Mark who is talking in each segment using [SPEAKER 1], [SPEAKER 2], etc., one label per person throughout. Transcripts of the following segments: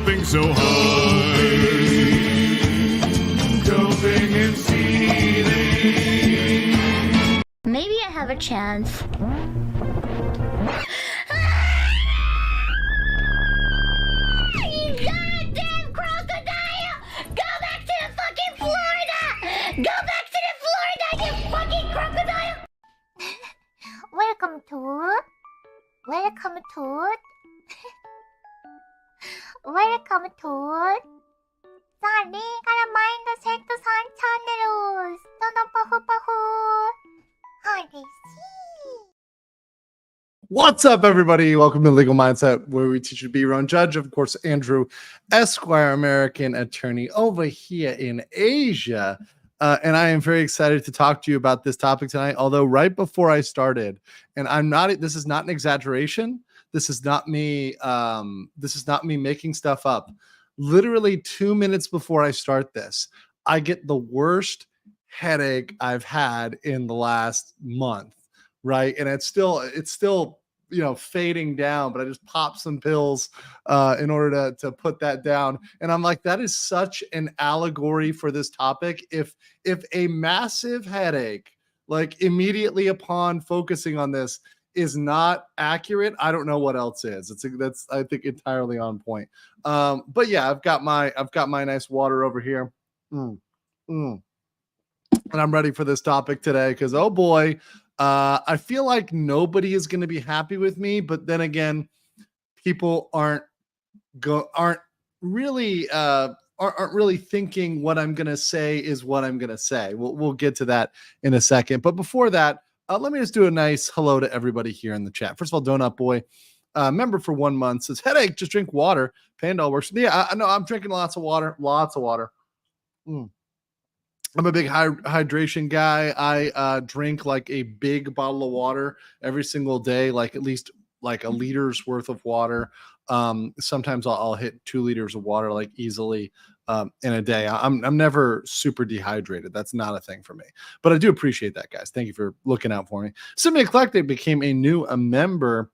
[SPEAKER 1] jumping so high, jumping and seething.
[SPEAKER 2] Maybe I have a chance. You goddamn crocodile! Go back to the fucking Florida! Go back to the Florida, you fucking crocodile! Welcome to Welcome to Welcome to สวัสดีกระมังเดอะเซ็กต์ซันชาแนลต้นปะฮูปะฮูฮายดิซี่
[SPEAKER 3] What's up, everybody? Welcome to Legal Mindset, where we teach you to be your own judge. Of course, Andrew, Esquire, American attorney over here in Asia. And I am very excited to talk to you about this topic tonight. Although right before I started, and this is not an exaggeration. This is not me making stuff up. Literally 2 minutes before I start this, I get the worst headache I've had in the last month. Right. And it's still, fading down, but I just popped some pills in order to put that down. And I'm like, that is such an allegory for this topic. If a massive headache, like immediately upon focusing on this, is not accurate, I don't know what else is. That's I think entirely on point. But yeah, I've got my nice water over here. And I'm ready for this topic today because oh boy, I feel like nobody is going to be happy with me, but then again, people aren't really thinking what I'm going to say is what I'm going to say. We'll get to that in a second. But before that, let me just do a nice hello to everybody here in the chat. First of all, Donut Boy, member for 1 month, says, headache, just drink water. Panda works. Yeah, I know. I'm drinking lots of water. I'm a big hydration guy. I drink like a big bottle of water every single day, like at least like a liter's worth of water. Sometimes I'll hit 2 liters of water like easily in a day. I'm never super dehydrated. That's not a thing for me, but I do appreciate that, guys. Thank you for looking out for me. Semi Eclectic became a member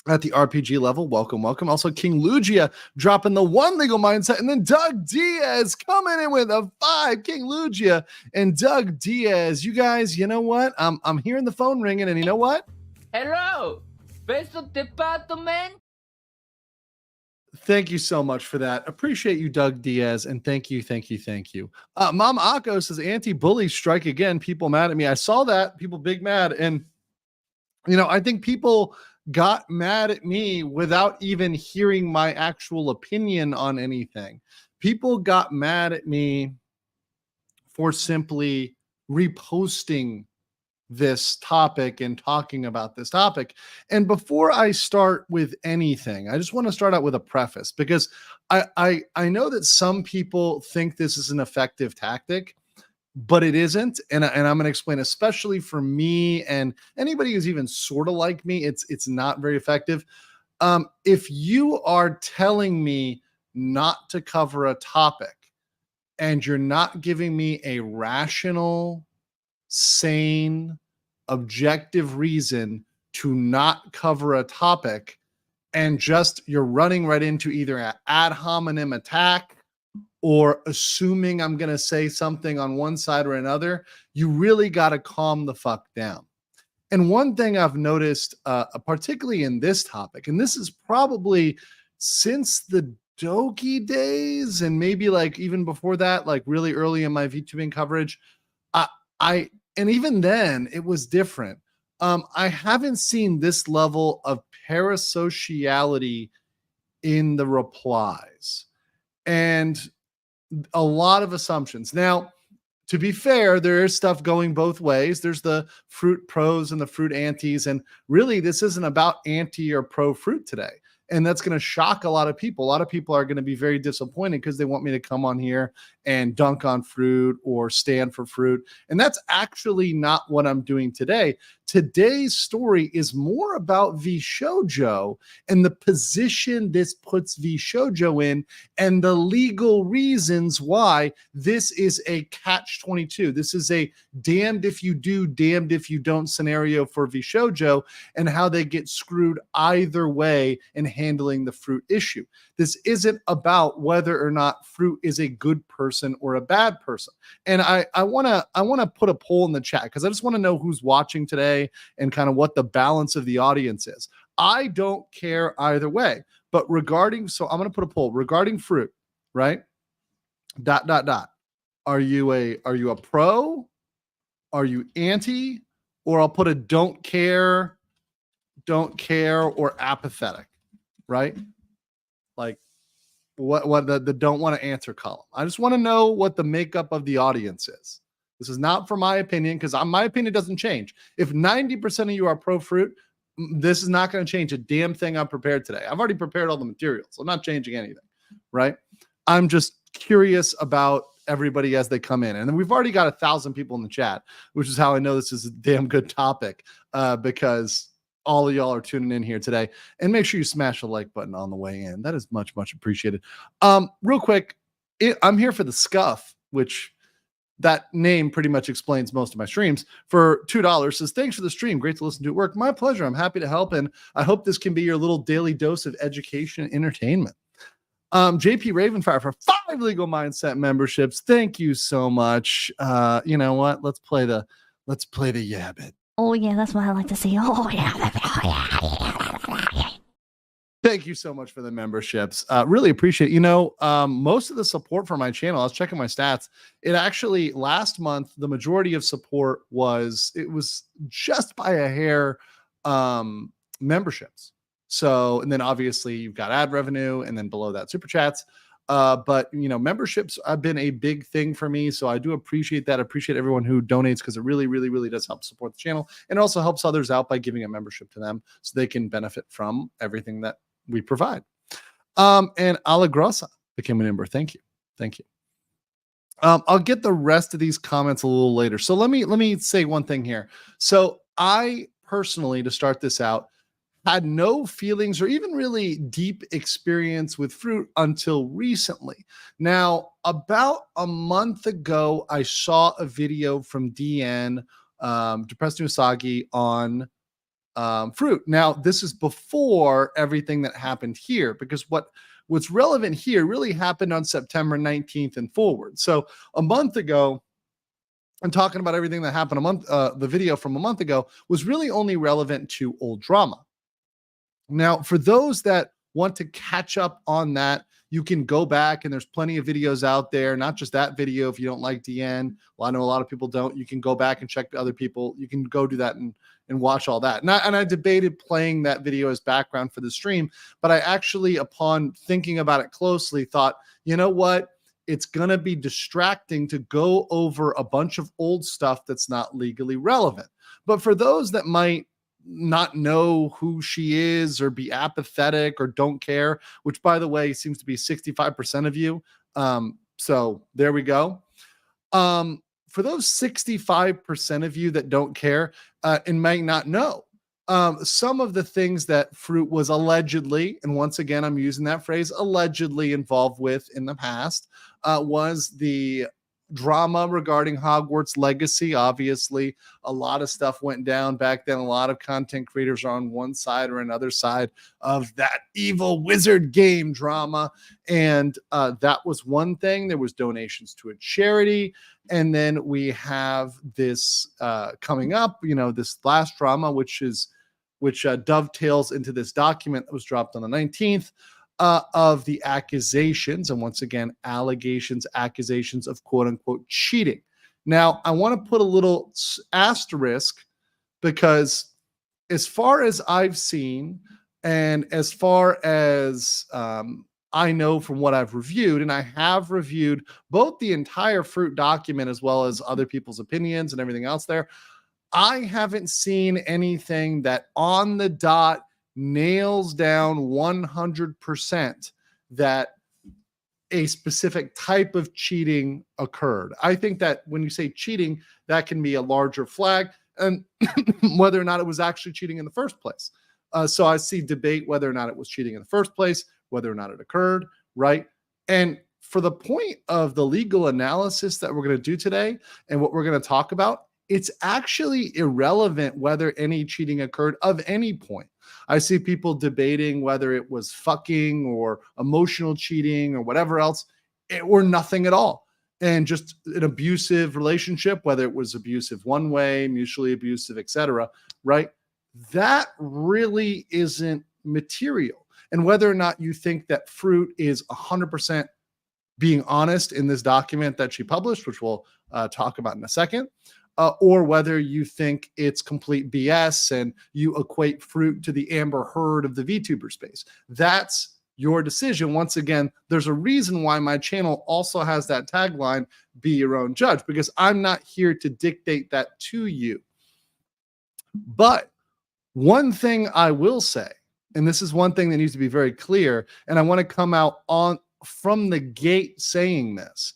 [SPEAKER 3] at the RPG level. Welcome. Also, King Lugia dropping the 1 legal mindset, and then Doug Diaz coming in with a 5. King Lugia and Doug Diaz. You guys, you know what? I'm hearing the phone ringing, and you know what?
[SPEAKER 4] Hello, Special Department.
[SPEAKER 3] Thank you so much for that. Appreciate you, Doug Diaz, and thank you. Mom Akko says anti-bully strike again. People mad at me. I saw that. People big mad, and I think people got mad at me without even hearing my actual opinion on anything. People got mad at me for simply reposting this topic and talking about this topic. And before I start with anything, I just want to start out with a preface, because I know that some people think this is an effective tactic, but it isn't. And I'm going to explain, especially for me and anybody who's even sort of like me, it's not very effective. If you are telling me not to cover a topic and you're not giving me a rational, sane, objective reason to not cover a topic, and just you're running right into either an ad hominem attack or assuming I'm going to say something on one side or another, you really got to calm the fuck down. And one thing I've noticed, particularly in this topic, and this is probably since the Doki days, and maybe like even before that, like really early in my VTubing coverage, and even then it was different. I haven't seen this level of parasociality in the replies and a lot of assumptions. Now, to be fair, there is stuff going both ways. There's the Froot pros and the Froot antis, and really this isn't about anti or pro Froot today. And that's going to shock a lot of people. A lot of people are going to be very disappointed because they want me to come on here and dunk on Froot or stand for Froot. And that's actually not what I'm doing today. Today's story is more about VShojo and the position this puts VShojo in and the legal reasons why this is a catch-22. This is a damned if you do, damned if you don't scenario for VShojo, and how they get screwed either way in handling the Froot issue. This isn't about whether or not Froot is a good person or a bad person. And I want to put a poll in the chat because I just want to know who's watching today and kind of what the balance of the audience is. I don't care either way, but so I'm going to put a poll regarding Froot, right? ... Are you a pro? Are you anti? Or I'll put a don't care, or apathetic, right? Like what the don't want to answer column. I just want to know what the makeup of the audience is. This is not for my opinion, because my opinion doesn't change. If 90% of you are pro Froot, this is not going to change a damn thing I'm prepared today. I've already prepared all the materials. So I'm not changing anything, right? I'm just curious about everybody as they come in. And then we've already got 1,000 people in the chat, which is how I know this is a damn good topic, because all of y'all are tuning in here today. And make sure you smash the like button on the way in. That is much, much appreciated. Real quick, I'm here for the Scuff, which that name pretty much explains most of my streams, for $2. Says, thanks for the stream. Great to listen to at work. My pleasure. I'm happy to help. And I hope this can be your little daily dose of education and entertainment. JP Ravenfire for 5 Legal Mindset memberships. Thank you so much. You know what? Let's play the Yabbit.
[SPEAKER 2] Oh yeah, that's what I like to see. Oh yeah.
[SPEAKER 3] Thank you so much for the memberships. Really appreciate it. Most of the support for my channel, I was checking my stats. It actually, last month, the majority of support was just by a hair memberships. So, and then obviously you've got ad revenue, and then below that super chats. But memberships have been a big thing for me. So I do appreciate that. I appreciate everyone who donates, because it really, really, really does help support the channel. And also helps others out by giving a membership to them so they can benefit from everything that we provide. And Alagrosa became a member. Thank you. Thank you. I'll get the rest of these comments a little later. So let me say one thing here. So I personally, to start this out, had no feelings or even really deep experience with Froot until recently. Now, about a month ago, I saw a video from DN, Depressed Usagi, on Froot. Now, this is before everything that happened here, because what's relevant here really happened on September 19th and forward. So a month ago, I'm talking about everything that happened the video from a month ago was really only relevant to old drama. Now, for those that want to catch up on that, you can go back, and there's plenty of videos out there, not just that video. If you don't like DN, well, I know a lot of people don't. You can go back and check the other people. You can go do that and watch all that. And I debated playing that video as background for the stream, but I actually, upon thinking about it closely, thought, you know what? It's going to be distracting to go over a bunch of old stuff that's not legally relevant. But for those that might not know who she is, or be apathetic, or don't care, which, by the way, seems to be 65% of you. So there we go. For those 65% of you that don't care and might not know, some of the things that Froot was allegedly, and once again, I'm using that phrase, allegedly involved with in the past, was the drama regarding Hogwarts Legacy. Obviously, a lot of stuff went down back then. A lot of content creators are on one side or another side of that evil wizard game drama. And that was one thing. There was donations to a charity. And then we have this coming up, this last drama, which dovetails into this document that was dropped on the 19th. Of the accusations, and once again, accusations of quote unquote cheating. Now, I want to put a little asterisk, because as far as I've seen, and as far as I know from what I've reviewed, and I have reviewed both the entire Froot document as well as other people's opinions and everything else there, I haven't seen anything that on the dot nails down 100% that a specific type of cheating occurred. I think that when you say cheating, that can be a larger flag, and whether or not it was actually cheating in the first place. So I see debate whether or not it was cheating in the first place, whether or not it occurred, right? And for the point of the legal analysis that we're going to do today and what we're going to talk about, it's actually irrelevant whether any cheating occurred of any point. I see people debating whether it was fucking or emotional cheating or whatever else, or nothing at all. And just an abusive relationship, whether it was abusive one way, mutually abusive, etc., right? That really isn't material. And whether or not you think that Froot is 100% being honest in this document that she published, which we'll talk about in a second, or whether you think it's complete BS and you equate Froot to the Amber Heard of the VTuber space. That's your decision. Once again, there's a reason why my channel also has that tagline, be your own judge, because I'm not here to dictate that to you. But one thing I will say, and this is one thing that needs to be very clear, and I want to come out on from the gate saying this,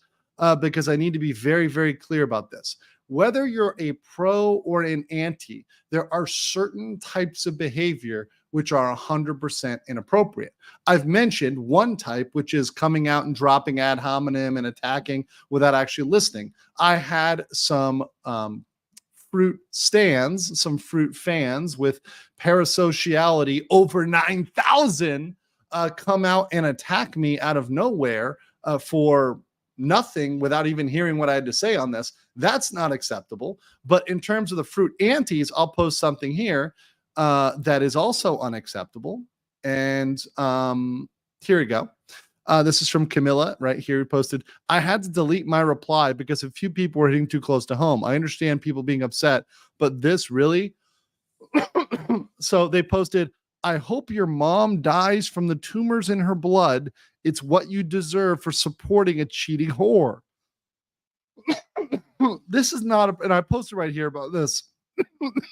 [SPEAKER 3] because I need to be very, very clear about this. Whether you're a pro or an anti, there are certain types of behavior which are 100% inappropriate. I've mentioned one type, which is coming out and dropping ad hominem and attacking without actually listening. I had some Froot stands, some Froot fans with parasociality over 9,000 come out and attack me out of nowhere for nothing without even hearing what I had to say on this. That's not acceptable. But in terms of the Froot antis, I'll post something here that is also unacceptable. And here we go. This is from Camilla right here, who posted, I had to delete my reply because a few people were hitting too close to home. I understand people being upset, but this really... So they posted, I hope your mom dies from the tumors in her blood. It's what you deserve for supporting a cheating whore. This is not a, and I posted right here about this.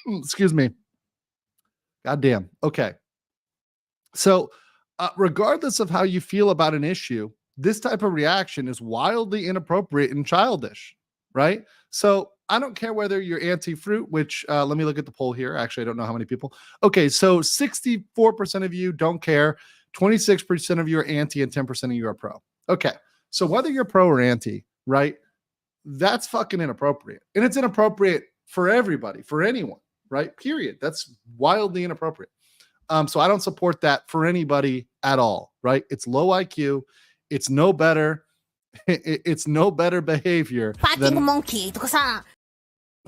[SPEAKER 3] Excuse me. Goddamn. Okay. So regardless of how you feel about an issue, this type of reaction is wildly inappropriate and childish, right? So I don't care whether you're anti-Froot, which let me look at the poll here. Actually, I don't know how many people. Okay, so 64% of you don't care, 26% of you are anti, and 10% of you are pro. Okay, so whether you're pro or anti, right, that's fucking inappropriate. And it's inappropriate for everybody, for anyone, right? Period. That's wildly inappropriate. So I don't support that for anybody at all, right? It's low IQ. It's no better. It's no better behavior than
[SPEAKER 2] monkey.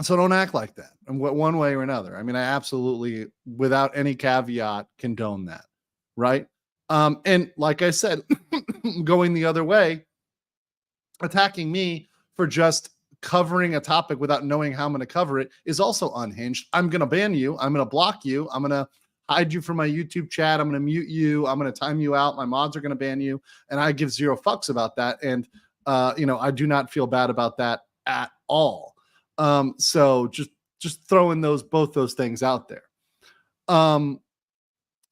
[SPEAKER 3] So don't act like that in one way or another. I mean, I absolutely, without any caveat, condone that, right? And like I said, going the other way, attacking me for just covering a topic without knowing how I'm going to cover it is also unhinged. I'm going to ban you. I'm going to block you. I'm going to hide you from my YouTube chat. I'm going to mute you. I'm going to time you out. My mods are going to ban you. And I give zero fucks about that. And, I do not feel bad about that at all. So just throwing both those things out there.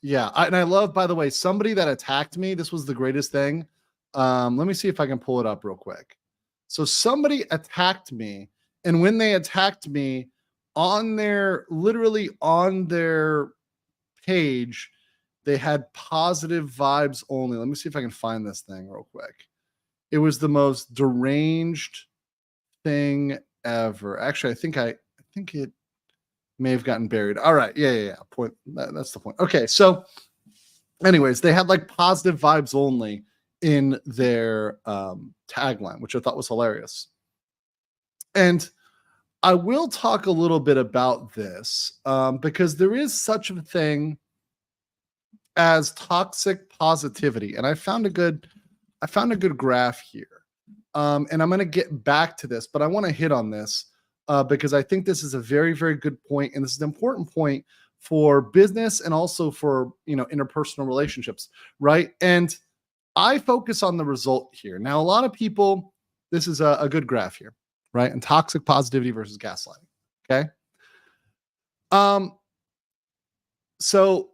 [SPEAKER 3] Yeah. And I love, by the way, somebody that attacked me. This was the greatest thing. Let me see if I can pull it up real quick. So somebody attacked me, and when they attacked me literally on their page, they had positive vibes only. Let me see if I can find this thing real quick. It was the most deranged thing ever. Actually, I think it may have gotten buried. All right. Yeah. Point. That's the point. Okay. So anyways, they had like positive vibes only in their tagline, which I thought was hilarious. And I will talk a little bit about this because there is such a thing as toxic positivity. And I found a good graph here. And I'm going to get back to this, but I want to hit on this because I think this is a very, very good point. And this is an important point for business and also for, interpersonal relationships, right? And I focus on the result here. Now, a lot of people, this is a good graph here, right? And toxic positivity versus gaslighting, okay? So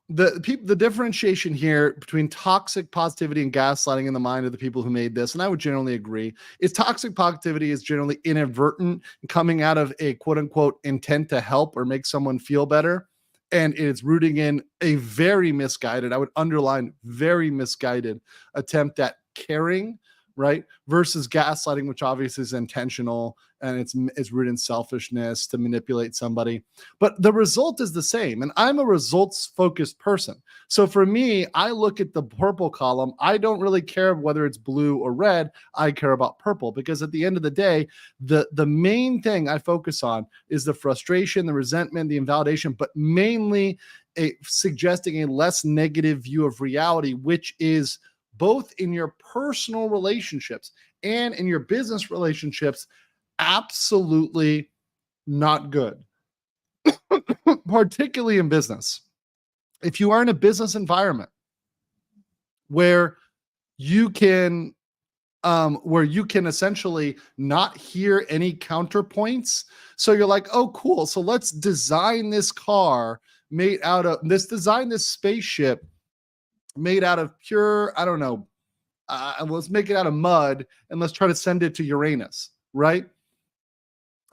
[SPEAKER 3] the differentiation here between toxic positivity and gaslighting in the mind of the people who made this, and I would generally agree, is toxic positivity is generally inadvertent, coming out of a quote unquote intent to help or make someone feel better. And it's rooting in a very misguided, I would underline very misguided attempt at caring, right? Versus gaslighting, which obviously is intentional and it's rooted in selfishness to manipulate somebody. But the result is the same. And I'm a results focused person. So for me, I look at the purple column. I don't really care whether it's blue or red. I care about purple because at the end of the day, the main thing I focus on is the frustration, the resentment, the invalidation, but mainly suggesting a less negative view of reality, which is both in your personal relationships and in your business relationships, absolutely not good, particularly in business. If you are in a business environment where you can essentially not hear any counterpoints, so you're like, oh, cool, so let's design this car made out of design this spaceship made out of pure, I don't know, let's make it out of mud and let's try to send it to Uranus, right?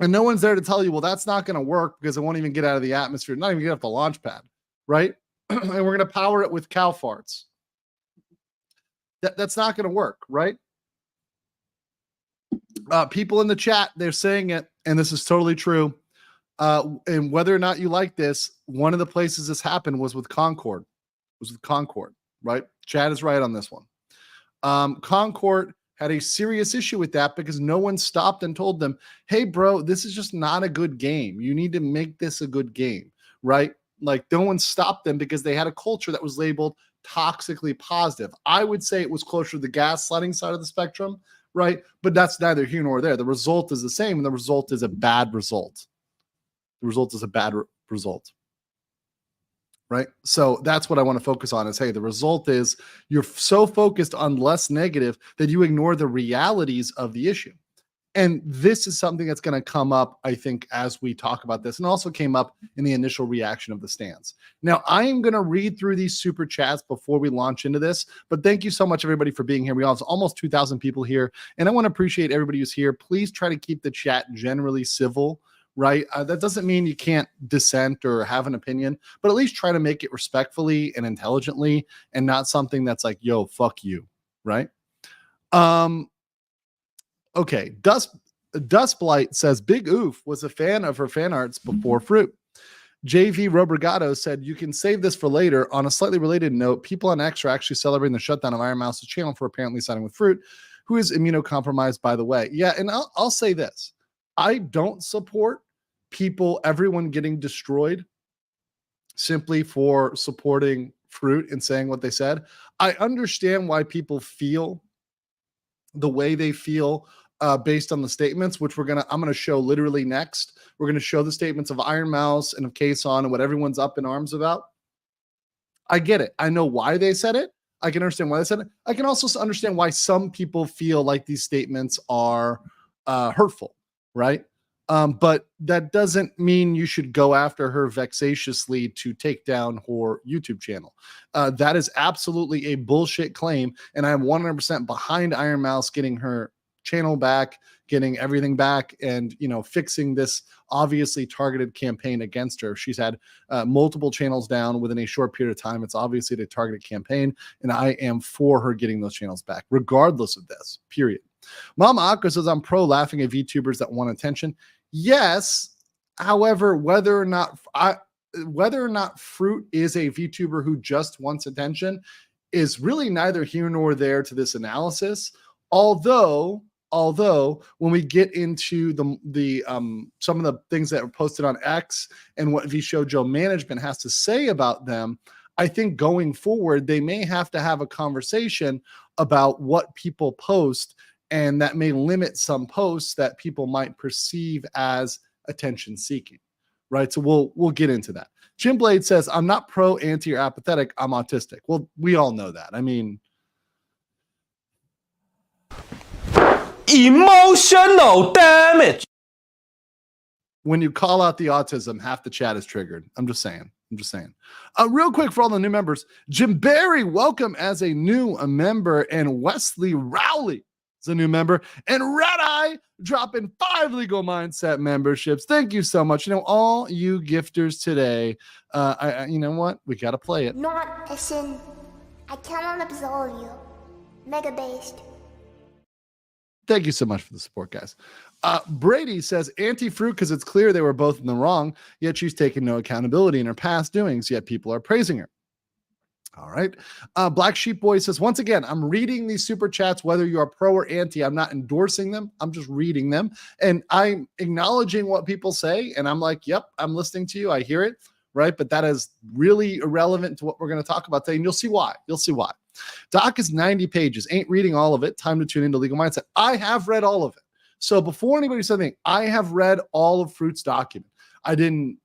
[SPEAKER 3] And no one's there to tell you, well, that's not going to work because it won't even get out of the atmosphere, not even get off the launch pad, right? And we're going to power it with cow farts. That's not going to work, right? People in the chat, they're saying it, and this is totally true. And whether or not you like this, one of the places this happened was with Concord. Right? Chad is right on this one. Concord had a serious issue with that because no one stopped and told them, hey, bro, this is just not a good game. You need to make this a good game, right? Like no one stopped them because they had a culture that was labeled toxically positive. I would say it was closer to the gaslighting side of the spectrum, right? But that's neither here nor there. The result is the same, and the result is a bad result. The result is a bad result. Right? So that's what I want to focus on is, hey, the result is you're so focused on less negative that you ignore the realities of the issue. And this is something that's going to come up, I think, as we talk about this, and also came up in the initial reaction of the stance. Now, I am going to read through these super chats before we launch into this, but thank you so much, everybody, for being here. We have almost 2,000 people here, and I want to appreciate everybody who's here. Please try to keep the chat generally civil. Right? That doesn't mean you can't dissent or have an opinion, but at least try to make it respectfully and intelligently and not something that's like, yo, fuck you. Right? Okay. Dustblight says Big Oof was a fan of her fan arts before Froot. JV Robergato said, you can save this for later. On a slightly related note, people on X are actually celebrating the shutdown of Iron Mouse's channel for apparently siding with Froot, who is immunocompromised, by the way. Yeah, and I'll say this. I don't support everyone getting destroyed simply for supporting Froot and saying what they said. I understand why people feel the way they feel based on the statements, which I'm going to show literally next. We're going to show the statements of Iron Mouse and of Kason and what everyone's up in arms about. I get it. I know why they said it. I can understand why they said it. I can also understand why some people feel like these statements are hurtful. Right? But that doesn't mean you should go after her vexatiously to take down her YouTube channel. That is absolutely a bullshit claim, and I'm 100% behind Iron Mouse getting her channel back, getting everything back, and fixing this obviously targeted campaign against her. She's had multiple channels down within a short period of time. It's obviously a targeted campaign, and I am for her getting those channels back, regardless of this, period. Mama Aqua says, I'm pro laughing at VTubers that want attention. Yes. However, whether or not Froot is a VTuber who just wants attention is really neither here nor there to this analysis. Although when we get into the some of the things that were posted on X and what VShojo management has to say about them, I think going forward, they may have to have a conversation about what people post, and that may limit some posts that people might perceive as attention seeking, right? So we'll get into that. Jim Blade says, I'm not pro, anti, or apathetic. I'm autistic. Well, we all know that. I mean,
[SPEAKER 5] emotional damage.
[SPEAKER 3] When you call out the autism, half the chat is triggered. I'm just saying. I'm just saying. Real quick for all the new members, Jim Barry, welcome as a new member, and Wesley Rowley is a new member, and Red Eye dropping 5 legal mindset memberships. Thank you so much. All you gifters today, you know what? We got to play it.
[SPEAKER 2] Not a sin. I cannot absolve you. Mega based.
[SPEAKER 3] Thank you so much for the support, guys. Brady says anti-Froot because it's clear they were both in the wrong, yet she's taken no accountability in her past doings, yet people are praising her. All right. Black Sheep Boy says, once again, I'm reading these super chats, whether you are pro or anti. I'm not endorsing them. I'm just reading them. And I'm acknowledging what people say. And I'm like, yep, I'm listening to you. I hear it. Right. But that is really irrelevant to what we're going to talk about today. And you'll see why. You'll see why. Doc is 90 pages. Ain't reading all of it. Time to tune into Legal Mindset. I have read all of it. So before anybody said anything, I have read all of Froot's document. I didn't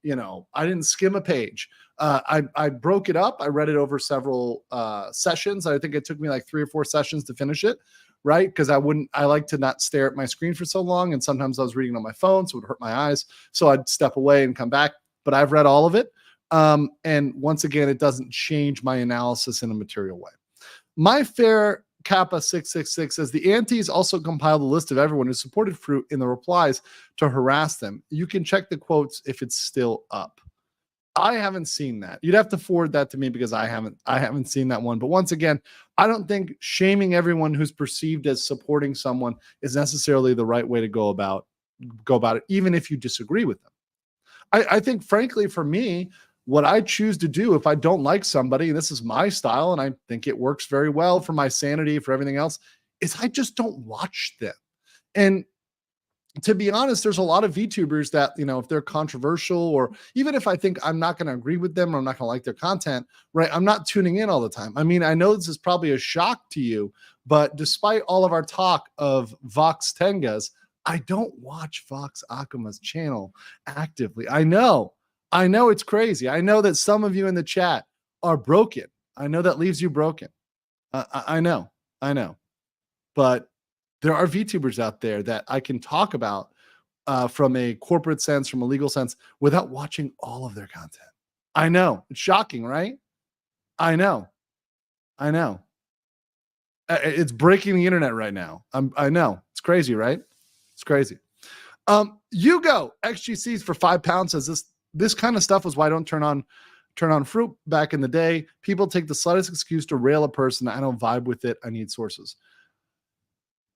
[SPEAKER 3] skim a page. I broke it up. I read it over several sessions. I think it took me like 3 or 4 sessions to finish it, right? Because I like to not stare at my screen for so long. And sometimes I was reading on my phone, so it would hurt my eyes. So I'd step away and come back. But I've read all of it. And once again, it doesn't change my analysis in a material way. My Fair Kappa 666 says the antis also compiled a list of everyone who supported Froot in the replies to harass them. You can check the quotes if it's still up. I haven't seen that. You'd have to forward that to me because I haven't seen that one. But once again, I don't think shaming everyone who's perceived as supporting someone is necessarily the right way to go about it, even if you disagree with them. I think, frankly, for me, what I choose to do if I don't like somebody, and this is my style, and I think it works very well for my sanity, for everything else, is I just don't watch them. And to be honest, there's a lot of VTubers that, if they're controversial, or even if I think I'm not going to agree with them or I'm not going to like their content, right, I'm not tuning in all the time. I mean, I know this is probably a shock to you, but despite all of our talk of Vox Tengas, I don't watch Vox Akuma's channel actively. I know it's crazy. I know that some of you in the chat are broken. I know that leaves you broken. I know. But there are VTubers out there that I can talk about from a corporate sense, from a legal sense, without watching all of their content. I know. It's shocking, right? I know. It's breaking the internet right now. I know. It's crazy, right? It's crazy. Hugo XGCs for £5 says this kind of stuff was why I don't turn on Froot back in the day. People take the slightest excuse to rail a person. I don't vibe with it. I need sources.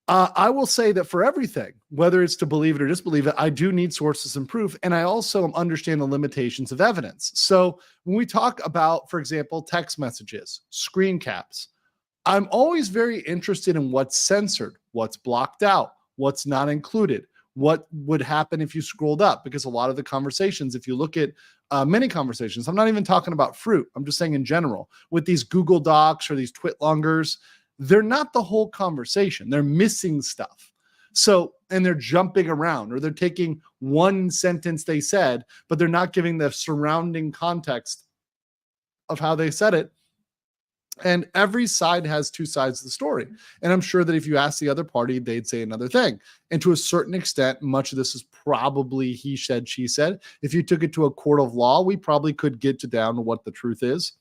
[SPEAKER 3] I will say that for everything, whether it's to believe it or disbelieve it, I do need sources and proof. And I also understand the limitations of evidence. So when we talk about, for example, text messages, screen caps, I'm always very interested in what's censored, what's blocked out, what's not included, what would happen if you scrolled up, because a lot of the conversations, if you look at many conversations, I'm not even talking about Froot, I'm just saying in general, with these Google Docs or these Twitlongers, they're not the whole conversation. They're missing stuff. So, and they're jumping around, or they're taking one sentence they said, but they're not giving the surrounding context of how they said it. And every side has 2 sides of the story. And I'm sure that if you ask the other party, they'd say another thing. And to a certain extent, much of this is probably he said, she said. If you took it to a court of law, we probably could get down to what the truth is.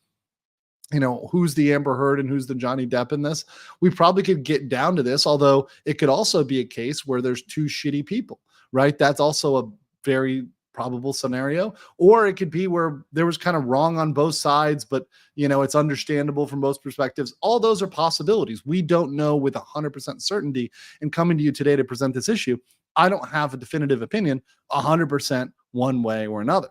[SPEAKER 3] Who's the Amber Heard and who's the Johnny Depp in this? We probably could get down to this, although it could also be a case where there's 2 shitty people, right? That's also a very probable scenario. Or it could be where there was kind of wrong on both sides, but it's understandable from both perspectives. All those are possibilities. We don't know with 100% certainty. And coming to you today to present this issue, I don't have a definitive opinion 100% one way or another.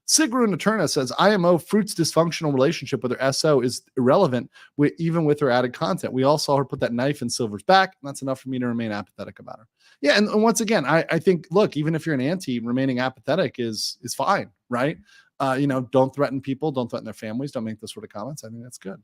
[SPEAKER 3] Sigrun Eterna says, IMO Froot's dysfunctional relationship with her SO is irrelevant, even with her added content. We all saw her put that knife in Silver's back, and that's enough for me to remain apathetic about her. Yeah, and once again, I think, look, even if you're an anti, remaining apathetic is fine, right? Don't threaten people, don't threaten their families, don't make those sort of comments. I think that's good.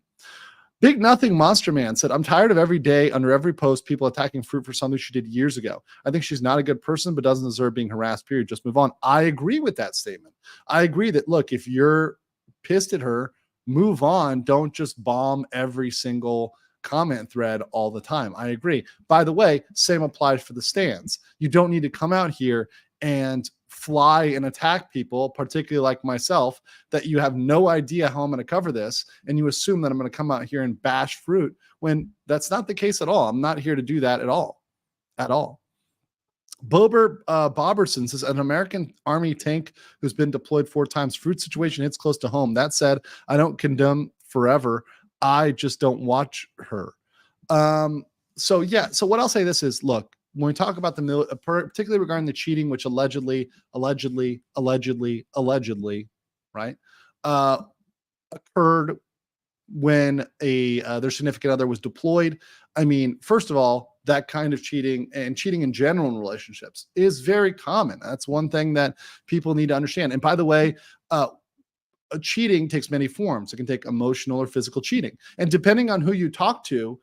[SPEAKER 3] Big Nothing Monster Man said, I'm tired of every day under every post people attacking Froot for something she did years ago. I think she's not a good person, but doesn't deserve being harassed, period. Just move on. I agree with that statement. I agree that, look, if you're pissed at her, move on. Don't just bomb every single comment thread all the time. I agree. By the way, same applies for the stands. You don't need to come out here and fly and attack people, particularly like myself, that you have no idea how I'm going to cover this, and you assume that I'm going to come out here and bash Froot, when that's not the case at all. I'm not here to do that at all. Boberson says, an American Army tank who's been deployed 4 times. Froot situation hits close to home. That said, I don't condemn forever. I just don't watch her. So what I'll say this is, look, when we talk about particularly regarding the cheating, which allegedly, right, occurred when their significant other was deployed. I mean, first of all, that kind of cheating and cheating in general in relationships is very common. That's one thing that people need to understand. And by the way, cheating takes many forms. It can take emotional or physical cheating. And depending on who you talk to,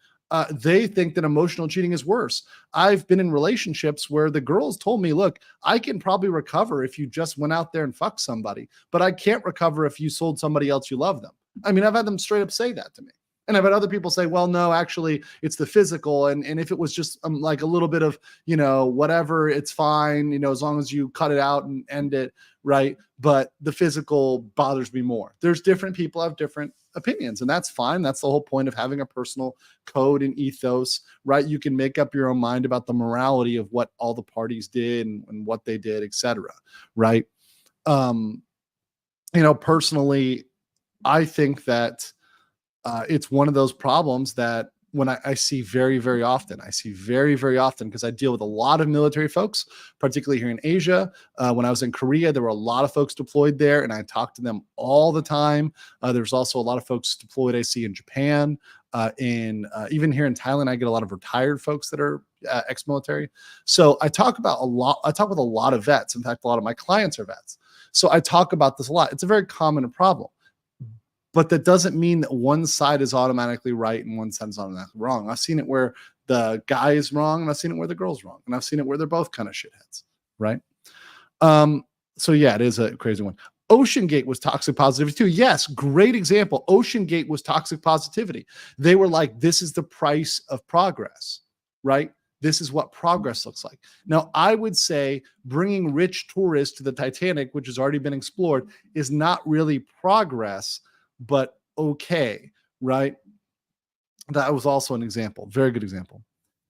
[SPEAKER 3] they think that emotional cheating is worse. I've been in relationships where the girls told me, look, I can probably recover if you just went out there and fucked somebody, but I can't recover if you sold somebody else you love them. I mean, I've had them straight up say that to me. And I've had other people say, well, no, actually it's the physical. And if it was just like a little bit of, whatever, it's fine, as long as you cut it out and end it, right? But the physical bothers me more. There's different people have different opinions, and that's fine. That's the whole point of having a personal code and ethos, right? You can make up your own mind about the morality of what all the parties did and what they did, etc. Right? Personally, I think that it's one of those problems that when I see very, very often, because I deal with a lot of military folks, particularly here in Asia. When I was in Korea, there were a lot of folks deployed there, and I talked to them all the time. There's also a lot of folks deployed I see in Japan. Even here in Thailand, I get a lot of retired folks that are ex-military. So I talk with a lot of vets. In fact, a lot of my clients are vets. So I talk about this a lot. It's a very common problem. But that doesn't mean that one side is automatically right and one side is automatically wrong. I've seen it where the guy is wrong, and I've seen it where the girl's wrong, and I've seen it where they're both kind of shitheads, right? So yeah, it is a crazy one. OceanGate was toxic positivity too. Yes, great example. OceanGate was toxic positivity. They were like, this is the price of progress, right? This is what progress looks like. Now, I would say bringing rich tourists to the Titanic, which has already been explored, is not really progress, but okay, right? That was also an example. Very good example.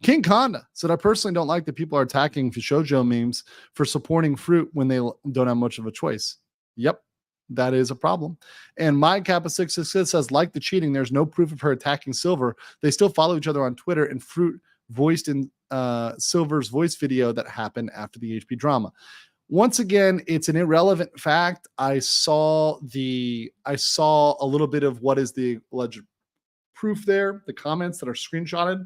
[SPEAKER 3] King Conda said, I personally don't like that people are attacking VShojo memes for supporting Froot when they don't have much of a choice. Yep, that is a problem. And my Kappa 666 says, like the cheating, there's no proof of her attacking Silver. They still follow each other on Twitter, and Froot voiced in Silver's voice video that happened after the HP drama. Once again, it's an irrelevant fact. I saw a little bit of what is the alleged proof there, the comments that are screenshotted.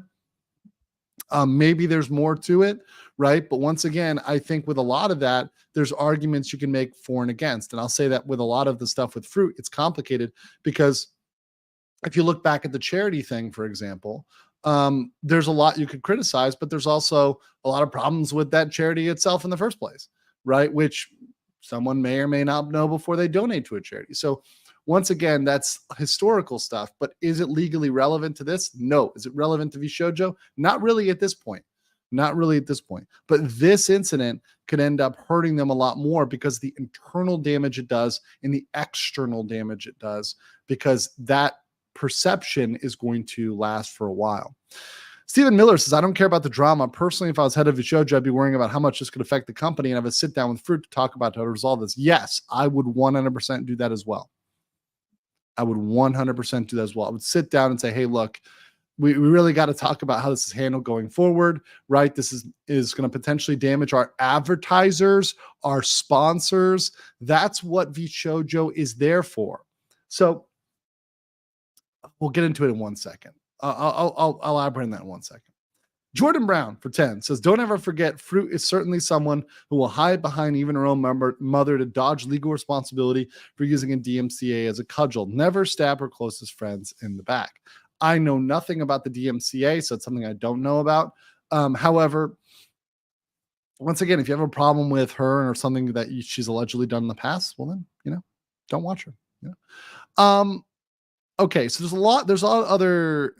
[SPEAKER 3] Maybe there's more to it, right? But once again, I think with a lot of that, there's arguments you can make for and against. And I'll say that with a lot of the stuff with Froot, it's complicated because if you look back at the charity thing, for example, there's a lot you could criticize, but there's also a lot of problems with that charity itself in the first place, right? Which someone may or may not know before they donate to a charity. So once again, that's historical stuff, but is it legally relevant to this? No. Is it relevant to VShojo? Not really at this point. Not really at this point. But this incident could end up hurting them a lot more because the internal damage it does and the external damage it does, because that perception is going to last for a while. Stephen Miller says, I don't care about the drama. Personally, if I was head of VShojo, I'd be worrying about how much this could affect the company and have a sit down with Froot to talk about how to resolve this. Yes, I would 100% do that as well. I would 100% do that as well. I would sit down and say, hey, look, we really got to talk about how this is handled going forward, right? This is going to potentially damage our advertisers, our sponsors. That's what VShojo is there for. So we'll get into it in 1 second. I'll elaborate on that in 1 second. Jordan Brown for 10 says, don't ever forget Froot is certainly someone who will hide behind even her own mother to dodge legal responsibility for using a DMCA as a cudgel. Never stab her closest friends in the back. I know nothing about the DMCA, so it's something I don't know about. However, once again, if you have a problem with her or something that she's allegedly done in the past, well then, don't watch her. Okay, so there's a lot of other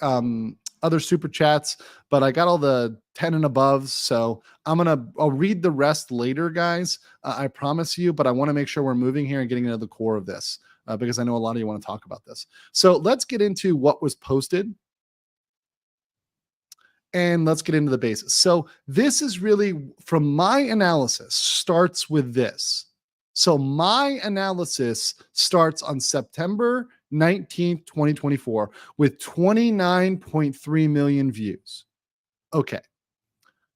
[SPEAKER 3] other super chats, but I got all the 10 and above. So I'll read the rest later, guys. I promise you, but I want to make sure we're moving here and getting into the core of this because I know a lot of you want to talk about this. So let's get into what was posted. And let's get into the basics. So this is really, from my analysis, starts with this. So my analysis starts on September 19th, 2024 with 29.3 million views. Okay.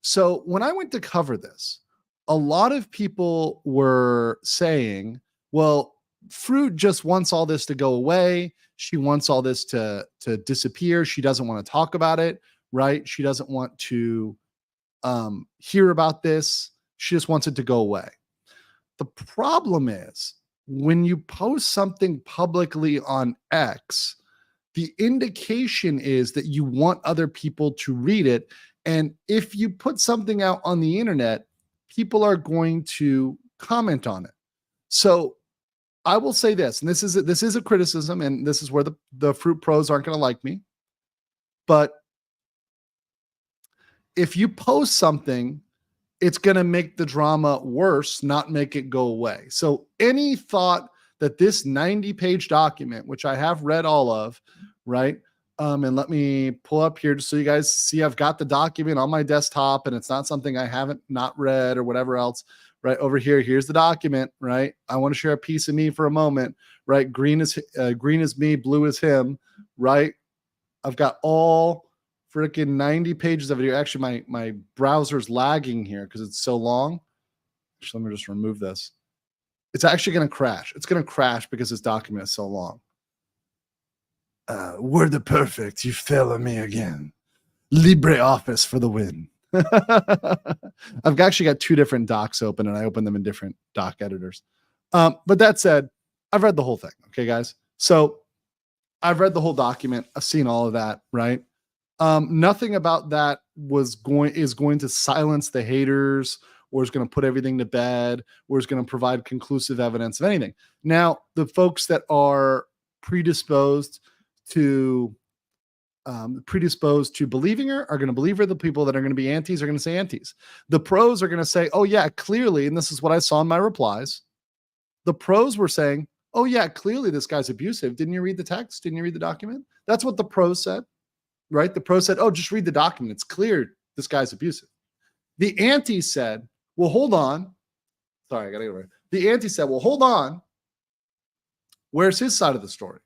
[SPEAKER 3] So when I went to cover this, a lot of people were saying, well, Froot just wants all this to go away. She wants all this to disappear. She doesn't want to talk about it, right? She doesn't want to hear about this. She just wants it to go away. The problem is when you post something publicly on X, the indication is that you want other people to read it. And if you put something out on the internet, people are going to comment on it. So I will say this, and this is a criticism, and this is where the Froot pros aren't going to like me. But if you post something, it's going to make the drama worse, not make it go away. So any thought that this 90-page document, which I have read all of, right? And let me pull up here just so you guys see I've got the document on my desktop and it's not something I haven't not read or whatever else, right? Over here, here's the document, right? I want to share a piece of me for a moment, right? Green is me, blue is him, right? I've got all freaking 90 pages of it here. Actually, my browser's lagging here because it's so long. Actually, let me just remove this. It's actually going to crash. It's going to crash because this document is so long. Word of perfect. You fail on me again. LibreOffice for the win. I've actually got two different docs open and I open them in different doc editors. But that said, I've read the whole thing. Okay, guys. So I've read the whole document. I've seen all of that, right? Nothing about that is going to silence the haters or is going to put everything to bed or is going to provide conclusive evidence of anything. Now, the folks that are predisposed to believing her are going to believe her. The people that are going to be antis are going to say antis. The pros are going to say, oh yeah, clearly, and this is what I saw in my replies. The pros were saying, oh yeah, clearly this guy's abusive. Didn't you read the text? Didn't you read the document? That's what the pros said, right? The pros said, oh, just read the document. It's clear this guy's abusive. The antis said, well, hold on. Sorry, I got to get over it. The antis said, well, hold on. Where's his side of the story?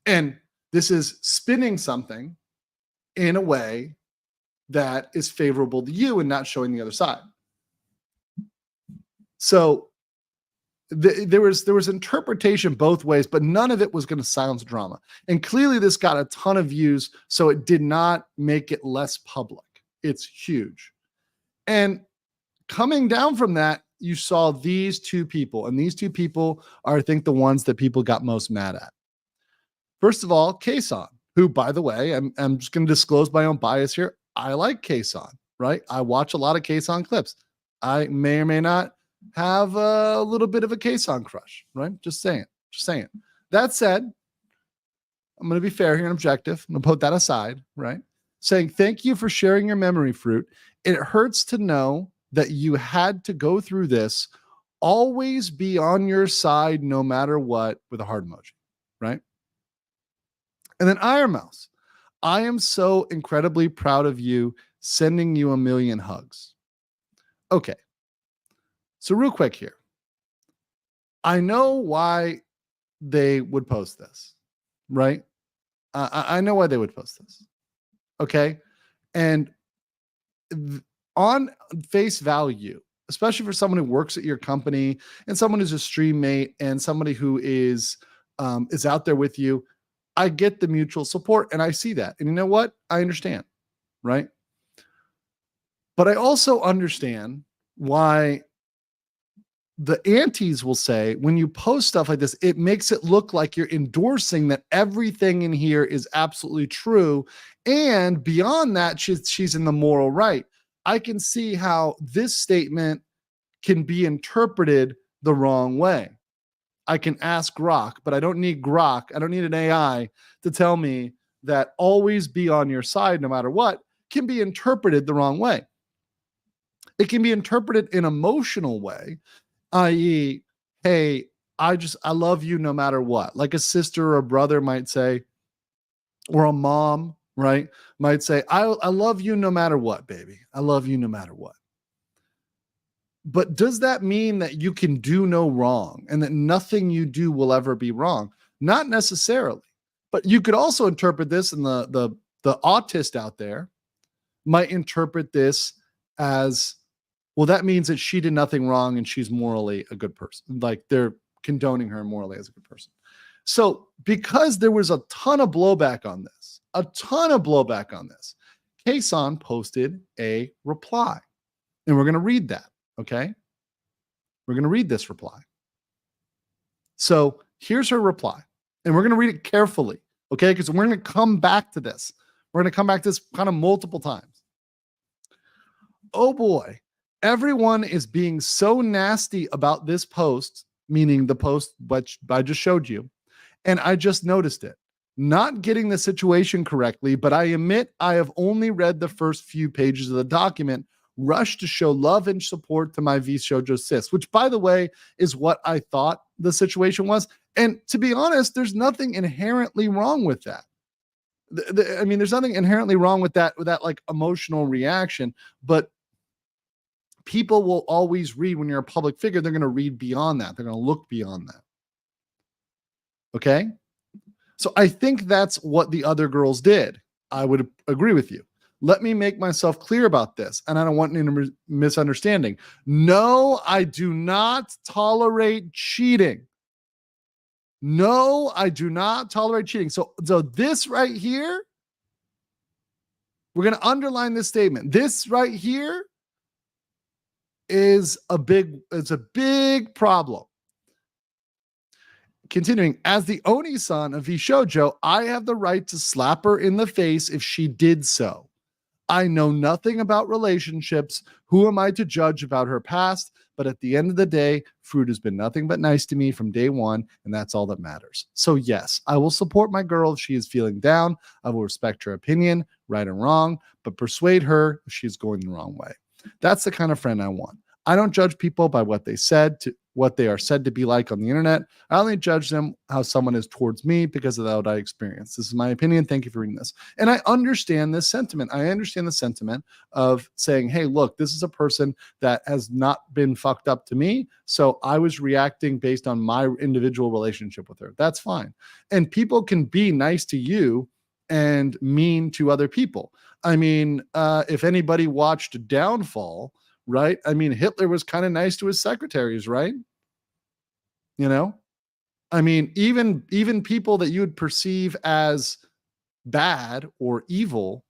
[SPEAKER 3] And this is spinning something in a way that is favorable to you and not showing the other side. So there was interpretation both ways, but none of it was going to silence drama. And clearly this got a ton of views, so it did not make it less public. It's huge. And coming down from that, you saw these two people, and these two people are, I think, the ones that people got most mad at. First of all, Kason, who, by the way, I'm just going to disclose my own bias here. I like Kason, right? I watch a lot of Kason clips. I may or may not have a little bit of a Kason crush, right? Just saying. That said, I'm going to be fair here and objective. I'm going to put that aside, right? Saying thank you for sharing your memory, Froot. It hurts to know that you had to go through this. Always be on your side no matter what, with a heart emoji, right? And then Iron Mouse, I am so incredibly proud of you, sending you a million hugs. Okay. So real quick here. I know why they would post this, right? I know why they would post this. Okay. And on face value, especially for someone who works at your company and someone who's a stream mate and somebody who is out there with you, I get the mutual support and I see that. And you know what? I understand, right? But I also understand why the antis will say, when you post stuff like this, it makes it look like you're endorsing that everything in here is absolutely true. And beyond that, she's in the moral right. I can see how this statement can be interpreted the wrong way. I can ask Grok, but I don't need Grok. I don't need an AI to tell me that always be on your side no matter what can be interpreted the wrong way. It can be interpreted in an emotional way, i.e., hey, I love you no matter what. Like a sister or a brother might say, or a mom, right, might say, I love you no matter what, baby. I love you no matter what. But does that mean that you can do no wrong and that nothing you do will ever be wrong? Not necessarily. But you could also interpret this, and the autist out there might interpret this as, well, that means that she did nothing wrong and she's morally a good person. Like they're condoning her morally as a good person. So because there was a ton of blowback on this, Kason posted a reply. And we're going to read that, okay? We're going to read this reply. So here's her reply. And we're going to read it carefully, okay? Because we're going to come back to this. We're going to come back to this kind of multiple times. Oh boy, everyone is being so nasty about this post, meaning the post which I just showed you, and I just noticed it. Not getting the situation correctly, but I admit I have only read the first few pages of the document. Rush to show love and support to my VShojo sis, which, by the way, is what I thought the situation was. And to be honest, there's nothing inherently wrong with that. I mean, there's nothing inherently wrong with that like emotional reaction, but people will always read when you're a public figure. They're going to read beyond that. They're going to look beyond that. Okay. So I think that's what the other girls did. I would agree with you. Let me make myself clear about this, and I don't want any misunderstanding. No, I do not tolerate cheating. No, I do not tolerate cheating. So this right here, we're going to underline this statement. This right here is a big problem. Continuing, as the Oni-san of VShojo, I have the right to slap her in the face if she did so. I know nothing about relationships. Who am I to judge about her past? But at the end of the day, Froot has been nothing but nice to me from day one, and that's all that matters. So yes, I will support my girl if she is feeling down. I will respect her opinion, right or wrong, but persuade her if she's going the wrong way. That's the kind of friend I want. I don't judge people by what they are said to be like on the internet. I only judge them how someone is towards me because of what I experienced. This is my opinion. Thank you for reading this. And I understand this sentiment. I understand the sentiment of saying, hey, look, this is a person that has not been fucked up to me. So I was reacting based on my individual relationship with her. That's fine. And people can be nice to you and mean to other people. I mean, if anybody watched Downfall, right? I mean, Hitler was kind of nice to his secretaries, right? You know, I mean, even people that you would perceive as bad or evil,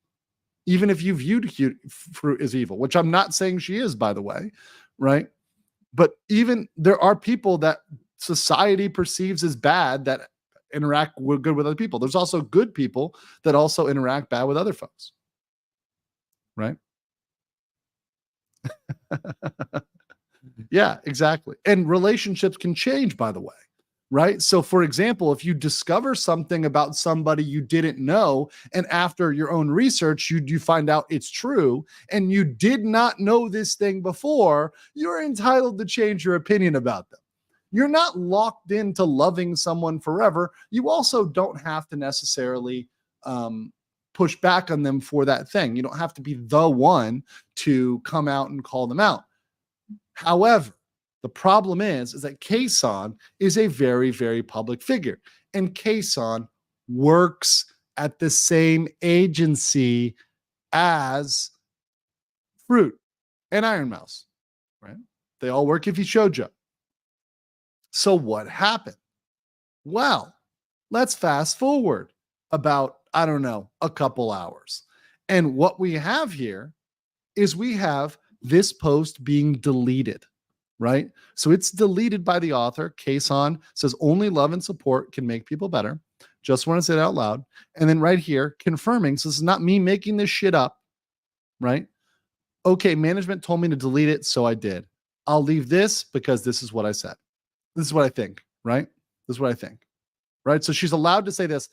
[SPEAKER 3] even if you viewed Froot as evil, which I'm not saying she is, by the way, right? But even there are people that society perceives as bad that interact good with other people. There's also good people that also interact bad with other folks, right? Yeah, exactly. And relationships can change, by the way, right? So for example, if you discover something about somebody you didn't know, and after your own research, you find out it's true, and you did not know this thing before, you're entitled to change your opinion about them. You're not locked into loving someone forever. You also don't have to necessarily push back on them for that thing. You don't have to be the one to come out and call them out. However, the problem is that Kason is a very, very public figure, and Kason works at the same agency as Froot and Iron Mouse, right? They all work at VShojo. So what happened? Well, let's fast forward about, I don't know, a couple hours. And what we have here is we have this post being deleted, right? So it's deleted by the author. Kason says only love and support can make people better. Just want to say it out loud. And then right here, confirming, so this is not me making this shit up, right? Okay, management told me to delete it, so I did. I'll leave this because this is what I said. This is what I think, right? This is what I think, right? So she's allowed to say this.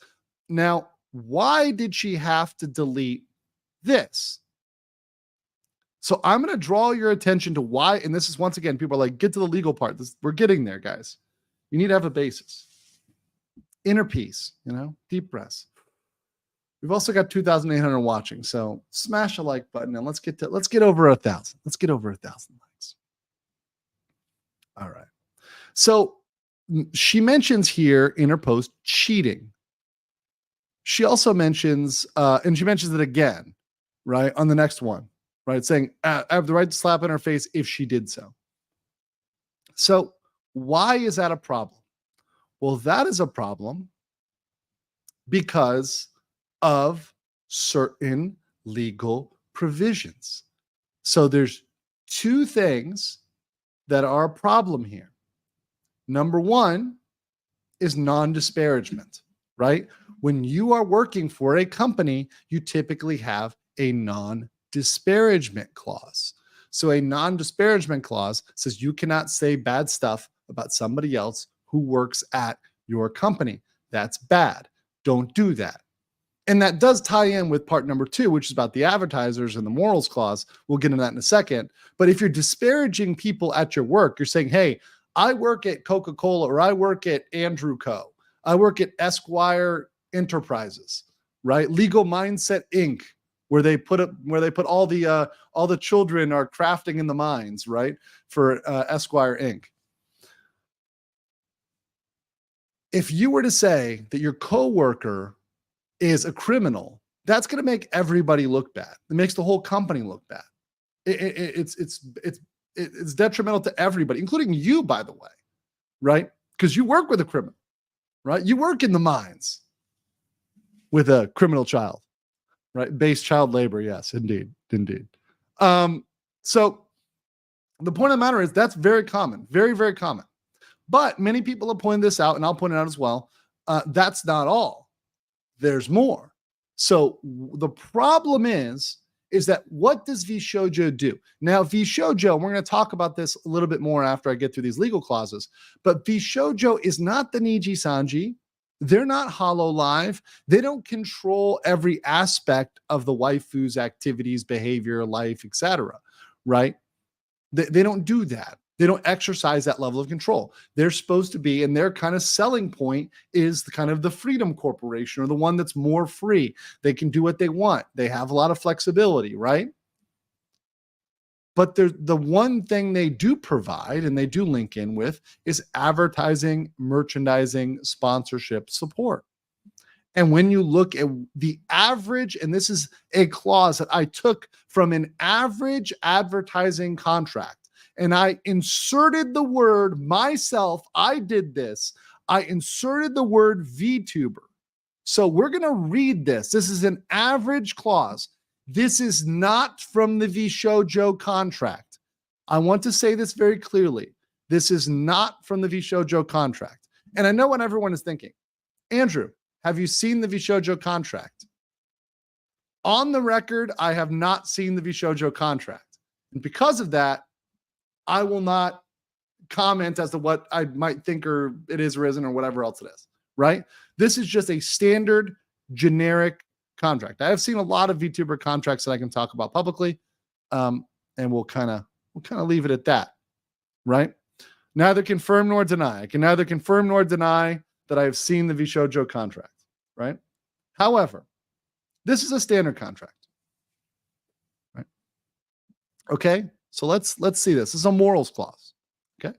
[SPEAKER 3] Now, why did she have to delete this? So I'm going to draw your attention to why, and this is once again, people are like, get to the legal part. We're getting there, guys. You need to have a basis. Inner peace, deep breaths. We've also got 2,800 watching, so smash a like button and let's get over 1,000. Let's get over 1,000 likes. All right. So she mentions here in her post cheating. She also mentions, and she mentions it again, right, on the next one, right, saying, I have the right to slap in her face if she did so. So why is that a problem? Well, that is a problem because of certain legal provisions. So there's two things that are a problem here. Number one is non-disparagement, right? When you are working for a company, you typically have a non-disparagement clause. So a non-disparagement clause says you cannot say bad stuff about somebody else who works at your company. That's bad. Don't do that. And that does tie in with part number 2, which is about the advertisers and the morals clause. We'll get into that in a second. But if you're disparaging people at your work, you're saying, hey, I work at Coca-Cola, or I work at Andrew Co. I work at Esquire Enterprises, right? Legal Mindset Inc., where they put all the children are crafting in the mines, right? For Esquire Inc. If you were to say that your coworker is a criminal, that's going to make everybody look bad. It makes the whole company look bad. It's detrimental to everybody, including you, by the way, right? Because you work with a criminal, right? You work in the mines with a criminal child, right? Base child labor. Yes, indeed. So the point of the matter is that's very common, very, very common. But many people have pointed this out, and I'll point it out as well. That's not all. There's more. So the problem is that what does VShojo do? Now, VShojo, we're going to talk about this a little bit more after I get through these legal clauses, but VShojo is not the Niji Sanji. They're not HoloLive. They don't control every aspect of the waifu's activities, behavior, life, etc. Right? They don't do that. They don't exercise that level of control. They're supposed to be, and their kind of selling point is the kind of the Freedom Corporation, or the one that's more free. They can do what they want. They have a lot of flexibility, right? But the one thing they do provide, and they do link in with, is advertising, merchandising, sponsorship, support. And when you look at the average, and this is a clause that I took from an average advertising contract, and I inserted the word myself. I did this. I inserted the word VTuber. So we're going to read this. This is an average clause. This is not from the VShojo contract. I want to say this very clearly. This is not from the VShojo contract. And I know what everyone is thinking. Andrew, have you seen the VShojo contract? On the record, I have not seen the VShojo contract. And because of that, I will not comment as to what I might think or it is or isn't or whatever else it is, right? This is just a standard generic contract. I have seen a lot of VTuber contracts that I can talk about publicly, and we'll kind of leave it at that, right? Neither confirm nor deny. I can neither confirm nor deny that I have seen the VShojo contract, right? However, this is a standard contract, right? Okay. So let's see this. This is a morals clause. Okay.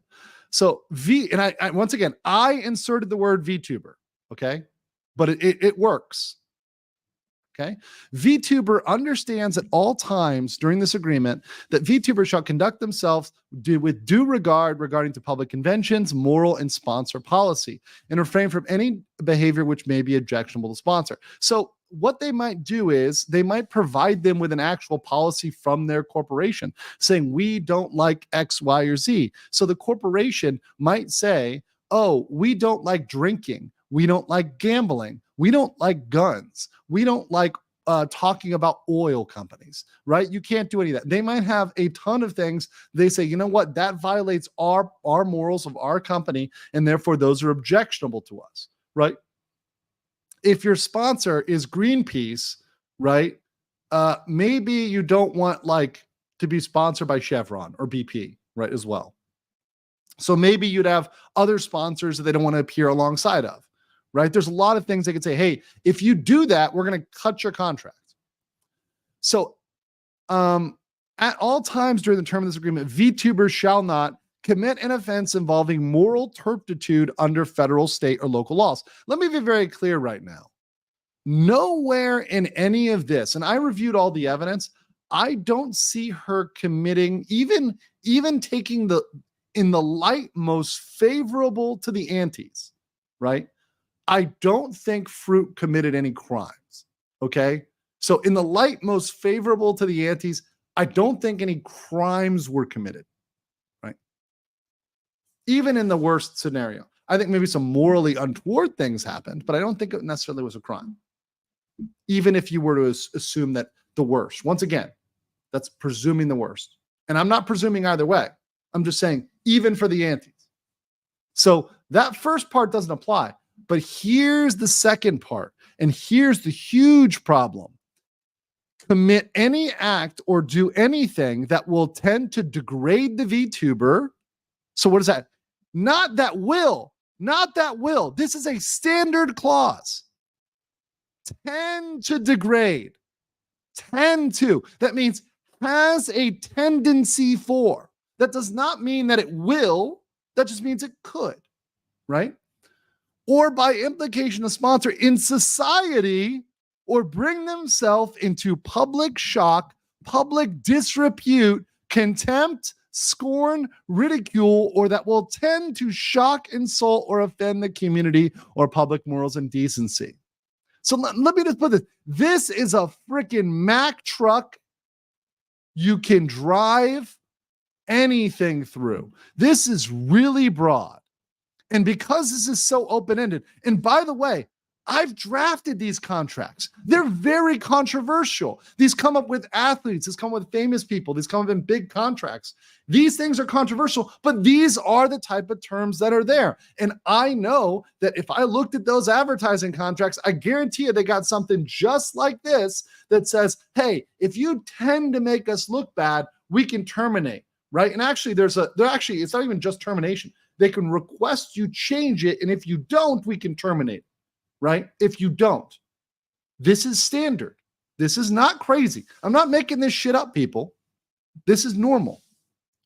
[SPEAKER 3] So and I once again, I inserted the word VTuber. Okay. But it works. Okay. VTuber understands at all times during this agreement that VTubers shall conduct themselves with due regard regarding to public conventions, moral and sponsor policy, and refrain from any behavior which may be objectionable to sponsor. So what they might do is they might provide them with an actual policy from their corporation saying, we don't like X, Y, or Z. So the corporation might say, oh, we don't like drinking. We don't like gambling. We don't like guns. We don't like talking about oil companies, right? You can't do any of that. They might have a ton of things. They say, you know what? That violates our morals of our company, and therefore those are objectionable to us, right? if your sponsor is Greenpeace, right? Maybe you don't want like to be sponsored by Chevron or BP, right? As well. So maybe you'd have other sponsors that they don't want to appear alongside of, right? There's a lot of things they could say, hey, if you do that, we're going to cut your contract. So at all times during the term of this agreement, VTubers shall not commit an offense involving moral turpitude under federal, state, or local laws. Let me be very clear right now. Nowhere in any of this, and I reviewed all the evidence, I don't see her committing, even taking in the light most favorable to the antis, right? I don't think Froot committed any crimes, okay? So in the light most favorable to the antis, I don't think any crimes were committed, right? Even in the worst scenario. I think maybe some morally untoward things happened, but I don't think it necessarily was a crime. Even if you were to assume that the worst. Once again, that's presuming the worst. And I'm not presuming either way. I'm just saying, even for the antis. So that first part doesn't apply. But here's the second part. And here's the huge problem. Commit any act or do anything that will tend to degrade the VTuber. So what is that? Not that will. Not that will. This is a standard clause. Tend to degrade. Tend to. That means has a tendency for. That does not mean that it will. That just means it could, right? Or by implication, a sponsor in society or bring themselves into public shock, public disrepute, contempt, scorn, ridicule, or that will tend to shock, insult, or offend the community or public morals and decency. So let me just put this. This is a freaking Mack truck you can drive anything through. This is really broad. And because this is so open-ended, and by the way, I've drafted these contracts. They're very controversial. These come up with athletes. These come with famous people. These come up in big contracts. These things are controversial, but these are the type of terms that are there. And I know that if I looked at those advertising contracts, I guarantee you they got something just like this that says, hey, if you tend to make us look bad, we can terminate, right? And actually, it's not even just termination. They can request you change it, and if you don't, we can terminate. Right? If you don't, this is standard. This is not crazy. I'm not making this shit up, people. This is normal,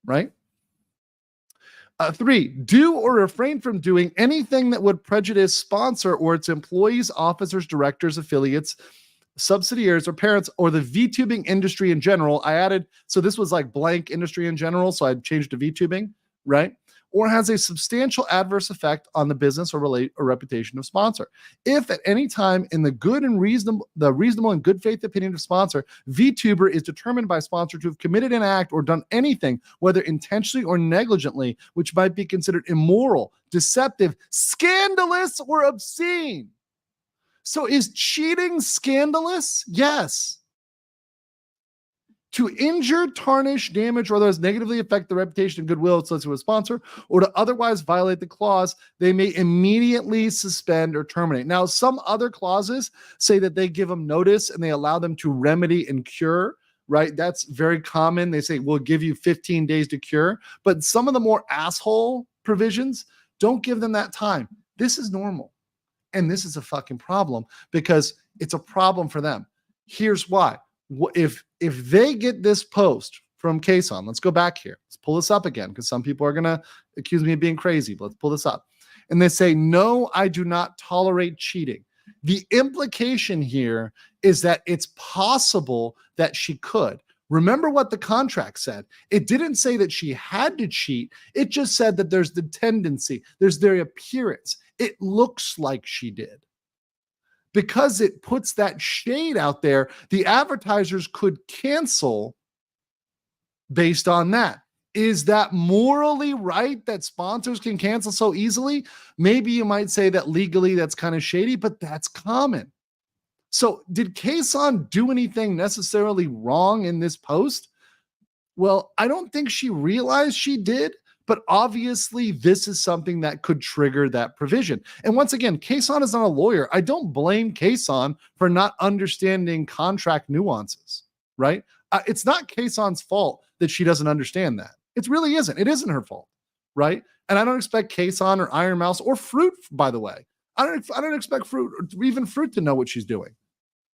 [SPEAKER 3] right? 3, do or refrain from doing anything that would prejudice sponsor or its employees, officers, directors, affiliates, subsidiaries, or parents, or the VTubing industry in general. I added, so this was like blank industry in general, so I changed to VTubing, right? Or has a substantial adverse effect on the business or reputation of sponsor. If at any time in the reasonable and good faith opinion of sponsor, VTuber is determined by sponsor to have committed an act or done anything, whether intentionally or negligently, which might be considered immoral, deceptive, scandalous, or obscene. So is cheating scandalous? Yes. To injure, tarnish, damage, or otherwise negatively affect the reputation and goodwill associated with a sponsor, or to otherwise violate the clause, they may immediately suspend or terminate. Now, some other clauses say that they give them notice and they allow them to remedy and cure, right? That's very common. They say, we'll give you 15 days to cure. But some of the more asshole provisions don't give them that time. This is normal. And this is a fucking problem because it's a problem for them. Here's why. If they get this post from Kason, let's go back here. Let's pull this up again because some people are going to accuse me of being crazy. But let's pull this up. And they say, no, I do not tolerate cheating. The implication here is that it's possible that she could. Remember what the contract said. It didn't say that she had to cheat. It just said that there's the tendency. There's their appearance. It looks like she did. Because it puts that shade out there, the advertisers could cancel based on that. Is that morally right that sponsors can cancel so easily? Maybe you might say that legally that's kind of shady, but that's common. So did Kason do anything necessarily wrong in this post? Well, I don't think she realized she did, But obviously, this is something that could trigger that provision. And once again, Kason is not a lawyer. I don't blame Kason for not understanding contract nuances, right? It's not Kason's fault that she doesn't understand that. It really isn't. It isn't her fault, right? And I don't expect Kason or Iron Mouse or Froot, by the way. I don't expect Froot or even Froot to know what she's doing,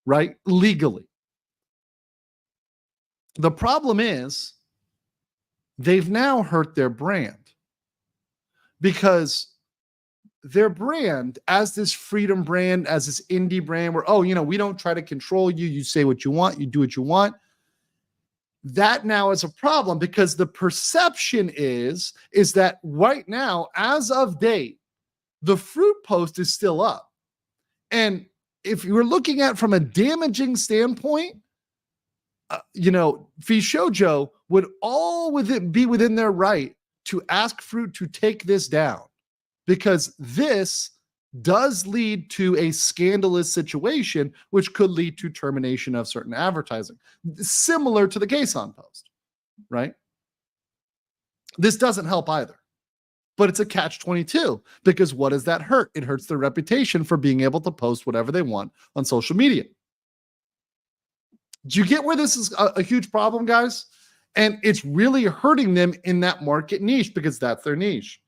[SPEAKER 3] right? Legally. The problem is they've now hurt their brand, because their brand as this freedom brand, as this indie brand where, oh, we don't try to control you. You say what you want. You do what you want. That now is a problem, because the perception is that right now, as of date, the Froot post is still up. And if you're looking at from a damaging standpoint, VShojo would be within their right to ask Froot to take this down, because this does lead to a scandalous situation, which could lead to termination of certain advertising, similar to the Kason post, right? This doesn't help either, but it's a catch-22, because what does that hurt? It hurts their reputation for being able to post whatever they want on social media. Do you get where this is a huge problem, guys? And it's really hurting them in that market niche, because that's their niche.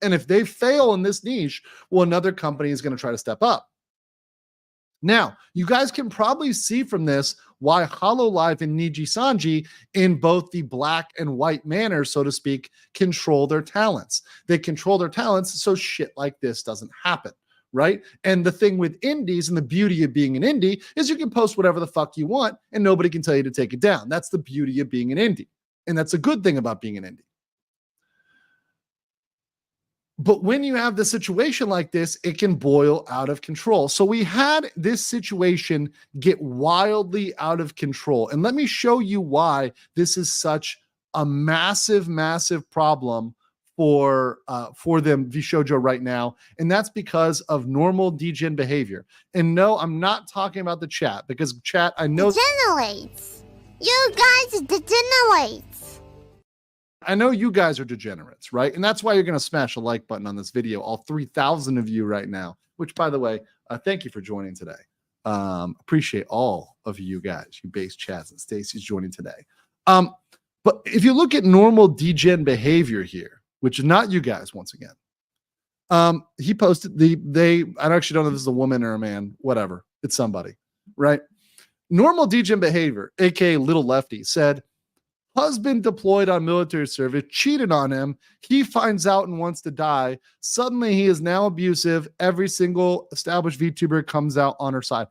[SPEAKER 3] And if they fail in this niche, well, another company is going to try to step up. Now, you guys can probably see from this why HoloLive and Niji Sanji, in both the black and white manner, so to speak, control their talents. They control their talents so shit like this doesn't happen. Right? And the thing with indies, and the beauty of being an indie, is you can post whatever the fuck you want and nobody can tell you to take it down. That's the beauty of being an indie. And that's a good thing about being an indie. But when you have the situation like this, it can boil out of control. So we had this situation get wildly out of control. And let me show you why this is such a massive, massive problem for them, VShojo, right now. And that's because of normal degen behavior. And no, I'm not talking about the chat, because chat, I know
[SPEAKER 2] Degenerates. You guys degenerates.
[SPEAKER 3] I know you guys are degenerates, right? And that's why you're going to smash a like button on this video, all 3,000 of you right now, which, by the way, thank you for joining today. Appreciate all of you guys, you base chats, and Stacy's joining today. But if you look at normal degen behavior here, which is not you guys, once again, he posted I actually don't know if this is a woman or a man, whatever. It's somebody, right? Normal degen behavior, aka Little Lefty, said, husband deployed on military service, cheated on him. He finds out and wants to die. Suddenly he is now abusive. Every single established VTuber comes out on her side.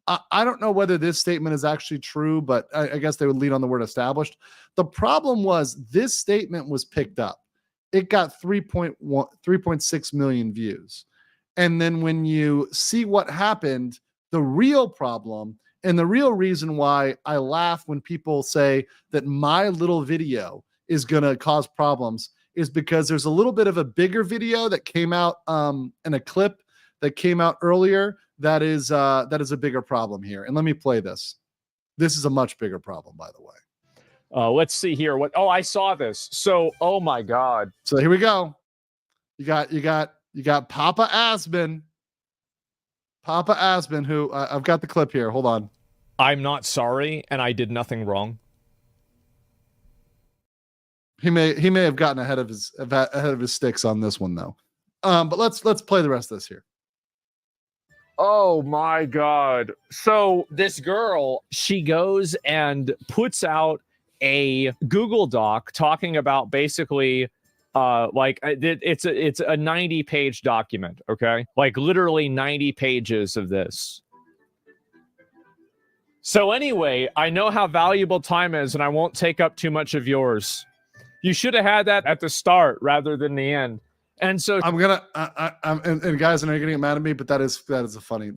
[SPEAKER 3] I don't know whether this statement is actually true, but I guess they would lead on the word established. The problem was this statement was picked up. It got 3.6 million views. And then when you see what happened, the real problem and the real reason why I laugh when people say that my little video is going to cause problems is because there's a little bit of a bigger video that came out in a clip that came out earlier that is a bigger problem here. And let me play this. This is a much bigger problem, by the way.
[SPEAKER 5] Let's see here. I saw this. So, oh my God.
[SPEAKER 3] So here we go. You got Papa Aspen. Papa Aspen, who I've got the clip here. Hold on.
[SPEAKER 5] I'm not sorry, and I did nothing wrong.
[SPEAKER 3] He may have gotten ahead of his sticks on this one though. But let's play the rest of this here.
[SPEAKER 5] Oh my God. So this girl, she goes and puts out a Google Doc talking about basically it's a 90-page document, okay? Like literally 90 pages of this. So anyway, I know how valuable time is, and I won't take up too much of yours. You should have had that at the start rather than the end. And so
[SPEAKER 3] I'm gonna, and guys, I know you're gonna get mad at me, but that is a funny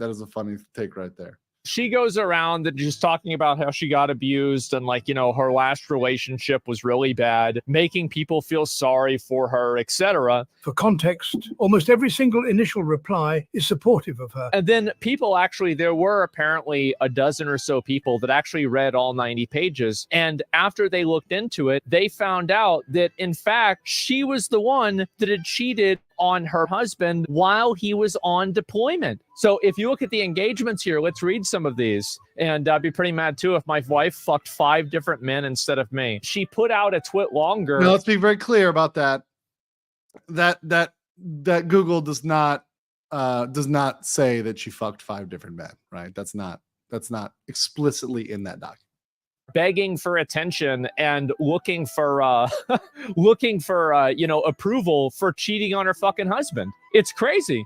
[SPEAKER 3] take right there.
[SPEAKER 5] She goes around and just talking about how she got abused and like, you know, her last relationship was really bad, making people feel sorry for her, etc.
[SPEAKER 6] For context, almost every single initial reply is supportive of her.
[SPEAKER 5] And then people actually, there were apparently a dozen or so people that actually read all 90 pages. And after they looked into it, they found out that in fact, she was the one that had cheated on her husband while he was on deployment. So if you look at the engagements here, let's read some of these. And I'd be pretty mad too if my wife fucked 5 different men instead of me. She put out a twit longer.
[SPEAKER 3] Now, let's be very clear about that. That Google does not say that she fucked 5 different men, right? That's not explicitly in that document.
[SPEAKER 5] Begging for attention and looking for you know, approval for cheating on her fucking husband. It's crazy.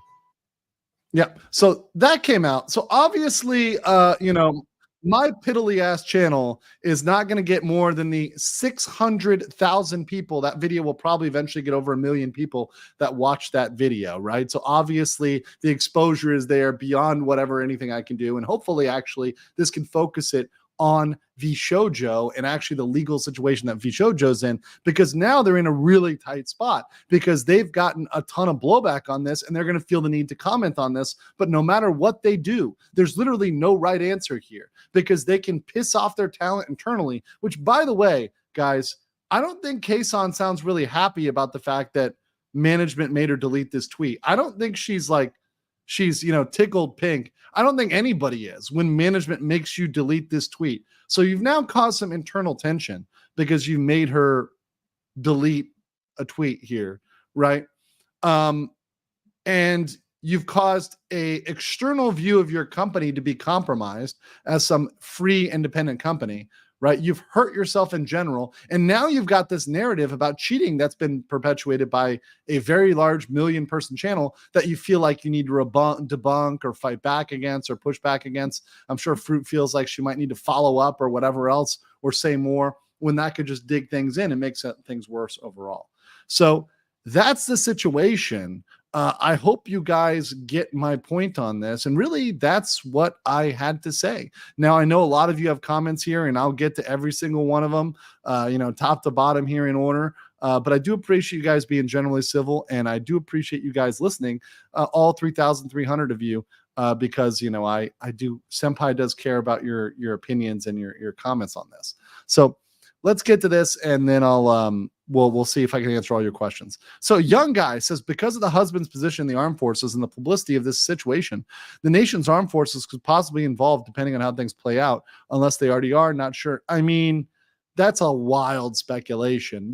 [SPEAKER 3] Yeah. So that came out. So obviously, you know, my piddly ass channel is not going to get more than the 600,000 people. That video will probably eventually get over 1 million people that watch that video, right? So obviously the exposure is there beyond whatever anything I can do. And hopefully actually this can focus it on VShojo and actually the legal situation that VShojo's in, because now they're in a really tight spot because they've gotten a ton of blowback on this and they're going to feel the need to comment on this. But no matter what they do, there's literally no right answer here because they can piss off their talent internally, which, by the way, guys, I don't think Kason sounds really happy about the fact that management made her delete this tweet. I don't think she's, you know, tickled pink. I don't think anybody is when management makes you delete this tweet. So you've now caused some internal tension because you made her delete a tweet here, right? And you've caused a external view of your company to be compromised as some free independent company, right? You've hurt yourself in general. And now you've got this narrative about cheating that's been perpetuated by a very large 1 million person channel that you feel like you need to debunk or fight back against or push back against. I'm sure Froot feels like she might need to follow up or whatever else or say more when that could just dig things in and make things worse overall. So that's the situation. I hope you guys get my point on this. And really, that's what I had to say. Now, I know a lot of you have comments here, and I'll get to every single one of them, you know, top to bottom here in order. But I do appreciate you guys being generally civil, and I do appreciate you guys listening, all 3,300 of you, because, you know, I do, Senpai does care about your opinions and your comments on this. So let's get to this, and then I'll we'll see if I can answer all your questions. So Young Guy says, because of the husband's position in the armed forces and the publicity of this situation, the nation's armed forces could possibly be involved depending on how things play out, unless they already are. Not sure. I mean, that's a wild speculation.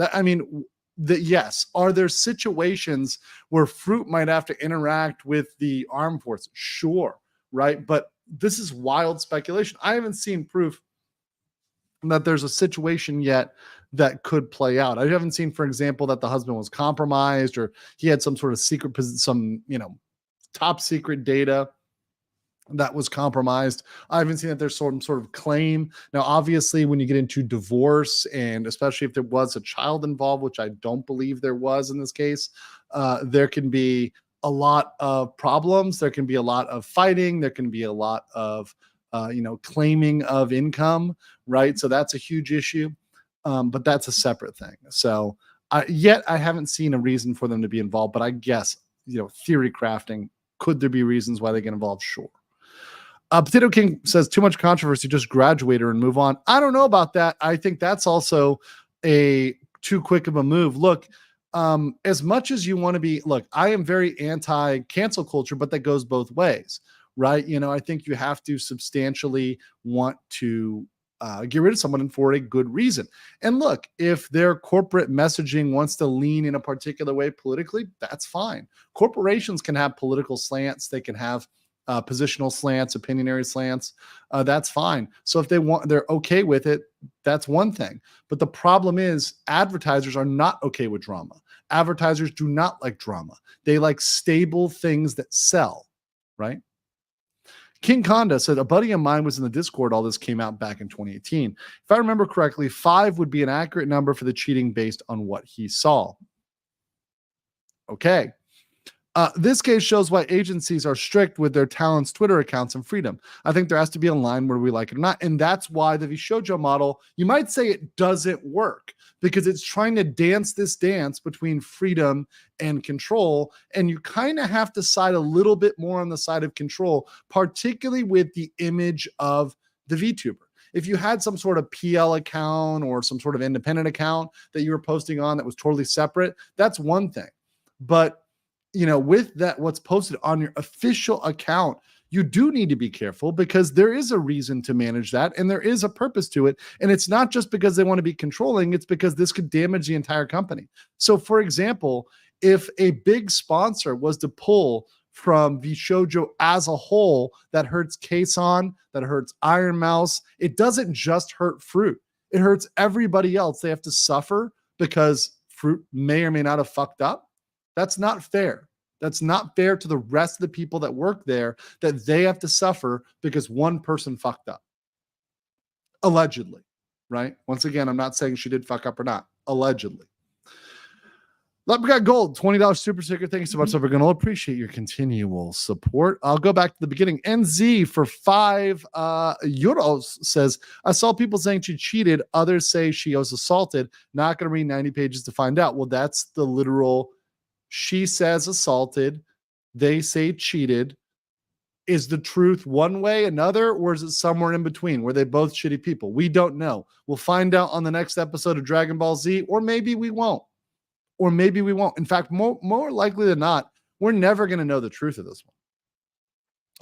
[SPEAKER 3] Yes. Are there situations where Froot might have to interact with the armed forces? Sure. Right. But this is wild speculation. I haven't seen proof that there's a situation yet that could play out. I haven't seen, for example, that the husband was compromised or he had some sort of secret, some, you know, top secret data that was compromised. I haven't seen that there's some sort of claim. Now, obviously, when you get into divorce, and especially if there was a child involved, which I don't believe there was in this case, there can be a lot of problems. There can be a lot of fighting. There can be a lot of you know, claiming of income, right? So that's a huge issue, but that's a separate thing. So yet I haven't seen a reason for them to be involved, but I guess, you know, theory crafting, could there be reasons why they get involved? Sure. Potato King says, too much controversy, just graduate her and move on. I don't know about that. I think that's also too quick of a move. Look, as much as you want to be, look, I am very anti-cancel culture, but that goes both ways. Right. You know, I think you have to substantially want to get rid of someone for a good reason. And look, if their corporate messaging wants to lean in a particular way politically, that's fine. Corporations can have political slants. They can have positional slants, opinionary slants. That's fine. So if they're okay with it, that's one thing. But the problem is advertisers are not okay with drama. Advertisers do not like drama. They like stable things that sell. Right. King Conda said, a buddy of mine was in the Discord. All this came out back in 2018. If I remember correctly, 5 would be an accurate number for the cheating based on what he saw. Okay. This case shows why agencies are strict with their talents' Twitter accounts and freedom. I think there has to be a line where we like it or not. And that's why the VShojo model, you might say it doesn't work because it's trying to dance this dance between freedom and control. And you kind of have to side a little bit more on the side of control, particularly with the image of the VTuber. If you had some sort of PL account or some sort of independent account that you were posting on that was totally separate, that's one thing. But with that, what's posted on your official account, you do need to be careful because there is a reason to manage that and there is a purpose to it. And it's not just because they want to be controlling, it's because this could damage the entire company. So for example, if a big sponsor was to pull from VShojo as a whole, that hurts Kson, that hurts Iron Mouse, it doesn't just hurt Froot. It hurts everybody else. They have to suffer because Froot may or may not have fucked up. That's not fair. That's not fair to the rest of the people that work there, that they have to suffer because one person fucked up. Allegedly, right? Once again, I'm not saying she did fuck up or not. Allegedly. We got gold, $20 super sticker. Thank you so much, Overgonna. Appreciate your continual support. I'll go back to the beginning. NZ for 5 euros says, I saw people saying she cheated. Others say she was assaulted. Not going to read 90 pages to find out. Well, that's the literal. She says assaulted. They say cheated. Is the truth one way, another, or is it somewhere in between? Were they both shitty people? We don't know. We'll find out on the next episode of Dragon Ball Z, or maybe we won't. Or maybe we won't. In fact, more likely than not, we're never going to know the truth of this one.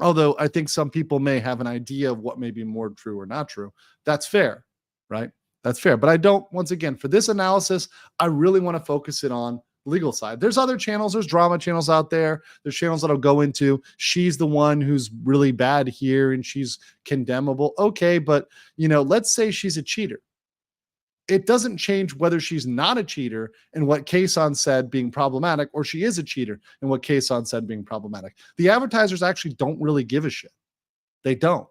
[SPEAKER 3] Although I think some people may have an idea of what may be more true or not true. That's fair, right? That's fair. But I don't, once again, for this analysis, I really want to focus it on legal side. There's other channels. There's drama channels out there. There's channels that I'll go into. She's the one who's really bad here and she's condemnable. Okay, but let's say she's a cheater. It doesn't change whether she's not a cheater and what Kson said being problematic, or she is a cheater and what Kson said being problematic. The advertisers actually don't really give a shit. They don't.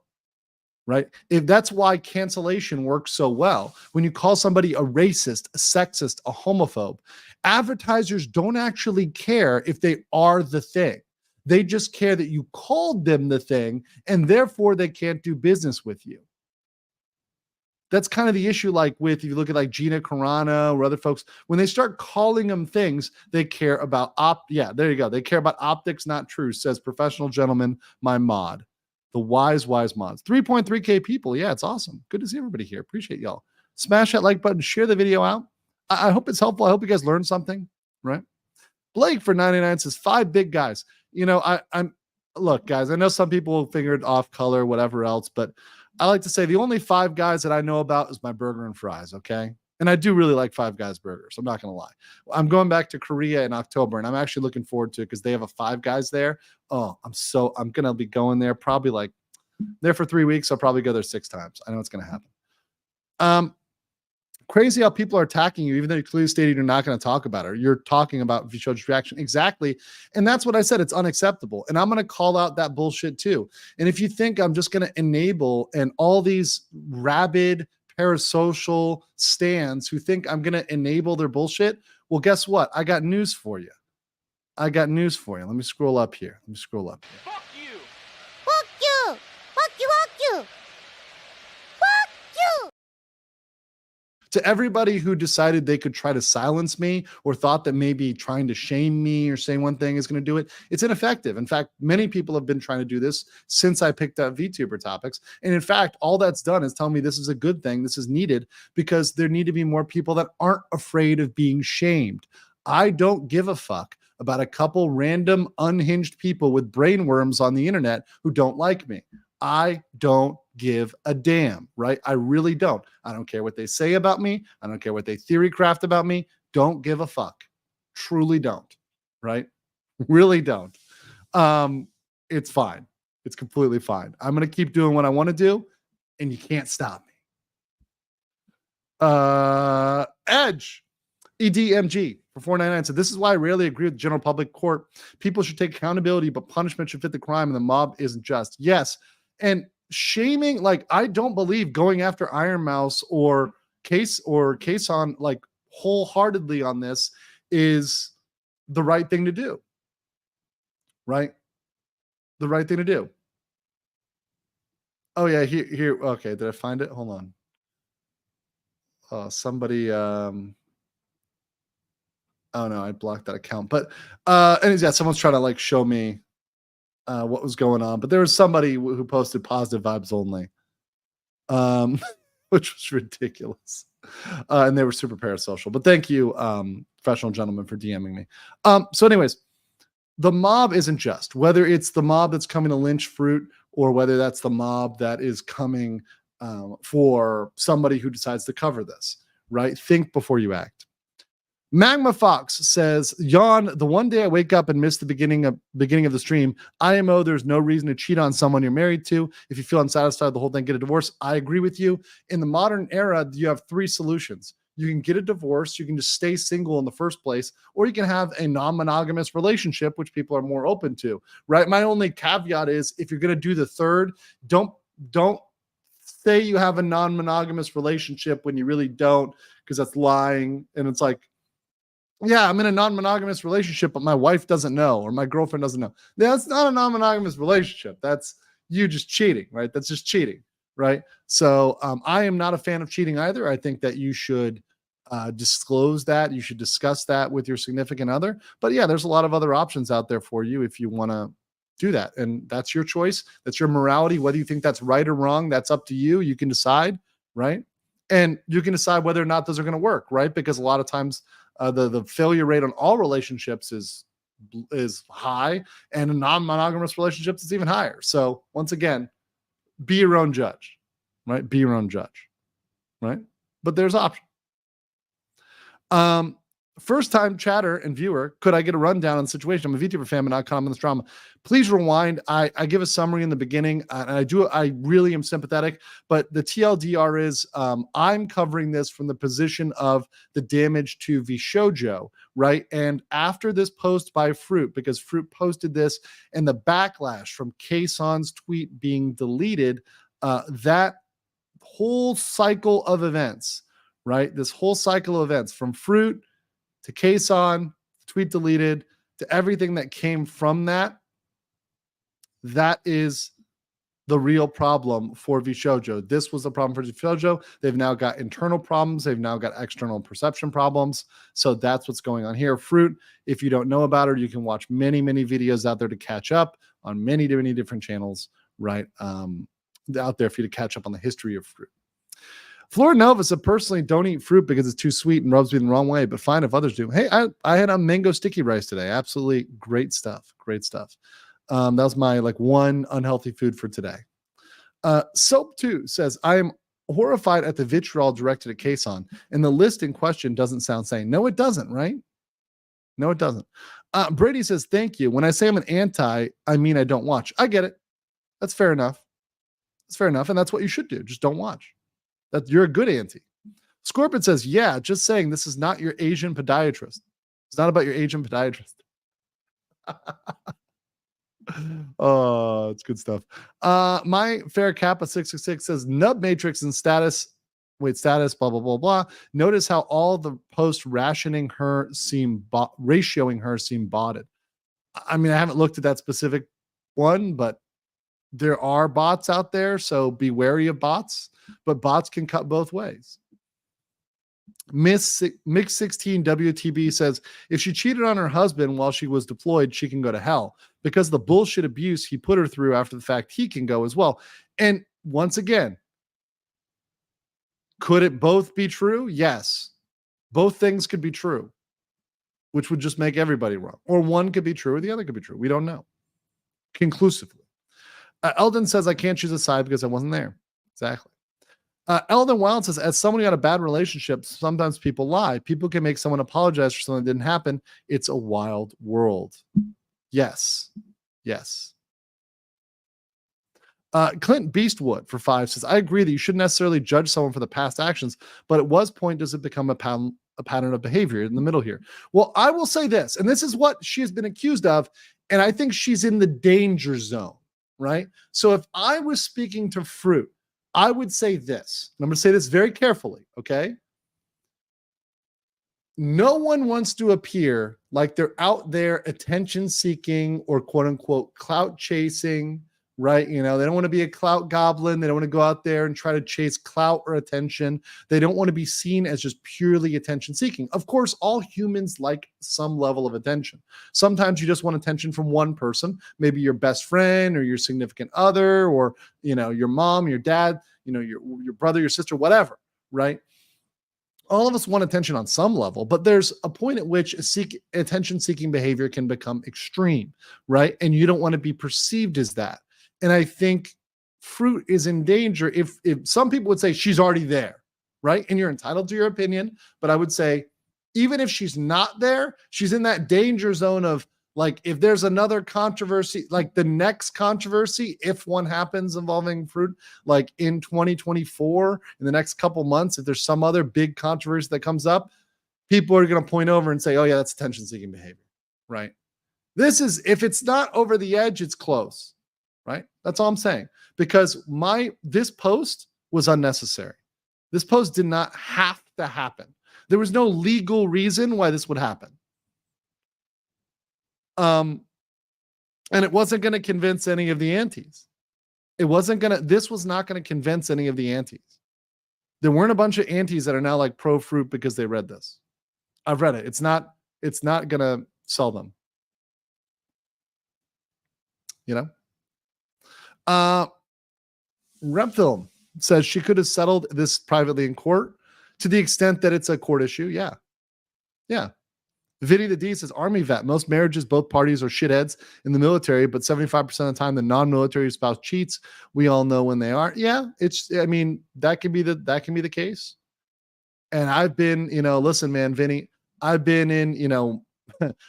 [SPEAKER 3] Right? If that's why cancellation works so well. When you call somebody a racist, a sexist, a homophobe, advertisers don't actually care if they are the thing. They just care that you called them the thing, and therefore they can't do business with you. That's kind of the issue, like if you look at like Gina Carano or other folks, when they start calling them things, they care about there you go. They care about optics, not truth, says Professional Gentleman, my mod. The wise mods. 3.3K people. Yeah, it's awesome. Good to see everybody here. Appreciate y'all. Smash that like button. Share the video out. I hope it's helpful. I hope you guys learned something, right? Blake for 99 says 5 big guys. Look, guys, I know some people figured off color, whatever else, but I like to say the only 5 guys that I know about is my burger and fries, okay? And I do really like Five Guys burgers. I'm not going to lie. I'm going back to Korea in October, and I'm actually looking forward to it because they have a Five Guys there. Oh, I'm going to be going there probably like there for 3 weeks. I'll probably go there 6 times. I know it's going to happen. Crazy how people are attacking you, even though you clearly stated you're not going to talk about it. You're talking about VShojo's reaction. Exactly. And that's what I said. It's unacceptable. And I'm going to call out that bullshit too. And if you think I'm just going to enable and all these rabid parasocial stands who think I'm going to enable their bullshit, well, guess what? I got news for you. Let me scroll up here.
[SPEAKER 2] Fuck you! Fuck you! Fuck you! Fuck you! Fuck you!
[SPEAKER 3] To everybody who decided they could try to silence me or thought that maybe trying to shame me or saying one thing is going to do it, it's ineffective. In fact, many people have been trying to do this since I picked up VTuber topics. And in fact, all that's done is tell me this is a good thing. This is needed because there need to be more people that aren't afraid of being shamed. I don't give a fuck about a couple random unhinged people with brainworms on the internet who don't like me. I don't give a damn, right? I really don't. I don't care what they say about me. I don't care what they theory craft about me. Don't give a fuck. Truly don't, right? Really don't. It's fine. It's completely fine. I'm going to keep doing what I want to do, and you can't stop me. Edge, EDMG for 499 said, this is why I rarely agree with general public court. People should take accountability, but punishment should fit the crime, and the mob isn't just. Yes. And shaming, like, I don't believe going after Iron Mouse or Kson like wholeheartedly on this is the right thing to do. right? The right thing to do. Oh yeah, here. Okay, did I find it? Hold on. Somebody. Oh no, I blocked that account. But anyways, yeah, someone's trying to like show me what was going on. But there was somebody who posted positive vibes only, which was ridiculous. And they were super parasocial. But thank you, professional gentleman, for DMing me. So, anyways, the mob isn't just whether it's the mob that's coming to lynch Froot or whether that's the mob that is coming for somebody who decides to cover this, right? Think before you act. Magma Fox says, yawn, the one day I wake up and miss the beginning of the stream, IMO, there's no reason to cheat on someone you're married to. If you feel unsatisfied with the whole thing, get a divorce. I agree with you. In the modern era, you have three solutions. You can get a divorce, you can just stay single in the first place, or you can have a non-monogamous relationship, which people are more open to, right? My only caveat is if you're going to do the third, don't say you have a non-monogamous relationship when you really don't, because that's lying. And it's like, yeah, I'm in a non-monogamous relationship, but my wife doesn't know, or my girlfriend doesn't know. That's not a non-monogamous relationship. That's you just cheating, right? That's just cheating, right? So I am not a fan of cheating either. I think that you should disclose that. You should discuss that with your significant other. But yeah, there's a lot of other options out there for you if you want to do that. And that's your choice. That's your morality. Whether you think that's right or wrong, that's up to you. You can decide, right? And you can decide whether or not those are going to work, right? Because a lot of times the failure rate on all relationships is high, and in non-monogamous relationships is even higher. So once again, be your own judge, right? Be your own judge, right? But there's options. First time chatter and viewer, could I get a rundown on the situation? I'm a VTuber fan, but not comment on this drama. Please rewind. I give a summary in the beginning, and I really am sympathetic, but the TLDR is I'm covering this from the position of the damage to VShojo, right? And after this post by Froot, because Froot posted this and the backlash from Kason's tweet being deleted, that whole cycle of events, right? This whole cycle of events from Froot to Kason, tweet deleted, to everything that came from that, that is the real problem for VShojo. This was the problem for VShojo. They've now got internal problems. They've now got external perception problems. So that's what's going on here. Froot, if you don't know about it, you can watch many, many videos out there to catch up on many different channels, right? Out there for you to catch up on the history of Froot. Flora Nova said, personally, don't eat fruit because it's too sweet and rubs me the wrong way, but fine if others do. Hey, I had a mango sticky rice today. Absolutely great stuff. Great stuff. That was my one unhealthy food for today. Soap 2 says, I am horrified at the vitriol directed at Kason, and the list in question doesn't sound sane. No, it doesn't, right? No, it doesn't. Brady says, thank you. When I say I'm an anti, I mean I don't watch. I get it. That's fair enough. That's fair enough, and that's what you should do. Just don't watch. That you're a good anti. Scorpion says, yeah, just saying this is not your Asian podiatrist. It's not about your Asian podiatrist. Oh, it's good stuff. My fair Kappa 666 says nub matrix and status, blah, blah, blah, blah. Notice how all the posts ratioing her seem botted. I mean, I haven't looked at that specific one, but there are bots out there, so be wary of bots. But bots can cut both ways. Mix 16 WTB says, if she cheated on her husband while she was deployed, she can go to hell. Because the bullshit abuse he put her through after the fact, he can go as well. And once again, could it both be true? Yes. Both things could be true, which would just make everybody wrong. Or one could be true or the other could be true. We don't know conclusively. Eldon says, I can't choose a side because I wasn't there. Exactly. Eldon Wild says, as someone who had a bad relationship, sometimes people lie. People can make someone apologize for something that didn't happen. It's a wild world. Yes. Yes. Clint Beastwood for 5 says, I agree that you shouldn't necessarily judge someone for the past actions, but at what point does it become a pattern of behavior in the middle here? Well, I will say this, and this is what she has been accused of, and I think she's in the danger zone, right? So if I was speaking to Froot, I would say this. And I'm going to say this very carefully, okay? no one wants to appear like they're out there attention seeking or quote unquote clout chasing, right? You know, they don't want to be a clout goblin. They don't want to go out there and try to chase clout or attention. They don't want to be seen as just purely attention seeking. Of course, all humans like some level of attention. Sometimes you just want attention from one person, maybe your best friend or your significant other, or, you know, your mom, your dad, you know, your brother, your sister, whatever, right? All of us want attention on some level, but there's a point at which attention-seeking behavior can become extreme, right? And you don't want to be perceived as that. And I think Froot is in danger. If some people would say she's already there, right? And you're entitled to your opinion, but I would say even if she's not there, she's in that danger zone of, like, if there's another controversy, like the next controversy, if one happens involving Froot, like in 2024, in the next couple months, if there's some other big controversy that comes up, people are going to point over and say, oh yeah, that's attention-seeking behavior, right? This is, if it's not over the edge, it's close, right? That's all I'm saying. Because this post was unnecessary. This post did not have to happen. There was no legal reason why this would happen. And it wasn't going to convince any of the antis. This was not going to convince any of the antis. There weren't a bunch of antis that are now like pro Froot because they read this. I've read it. It's not going to sell them. You know? Repfilm says she could have settled this privately in court to the extent that it's a court issue. Yeah. Yeah. Vinny the D says, Army vet, most marriages, both parties are shitheads in the military, but 75% of the time the non-military spouse cheats. We all know when they are. Yeah, that can be the case. And I've been, listen, man, Vinny, I've been in,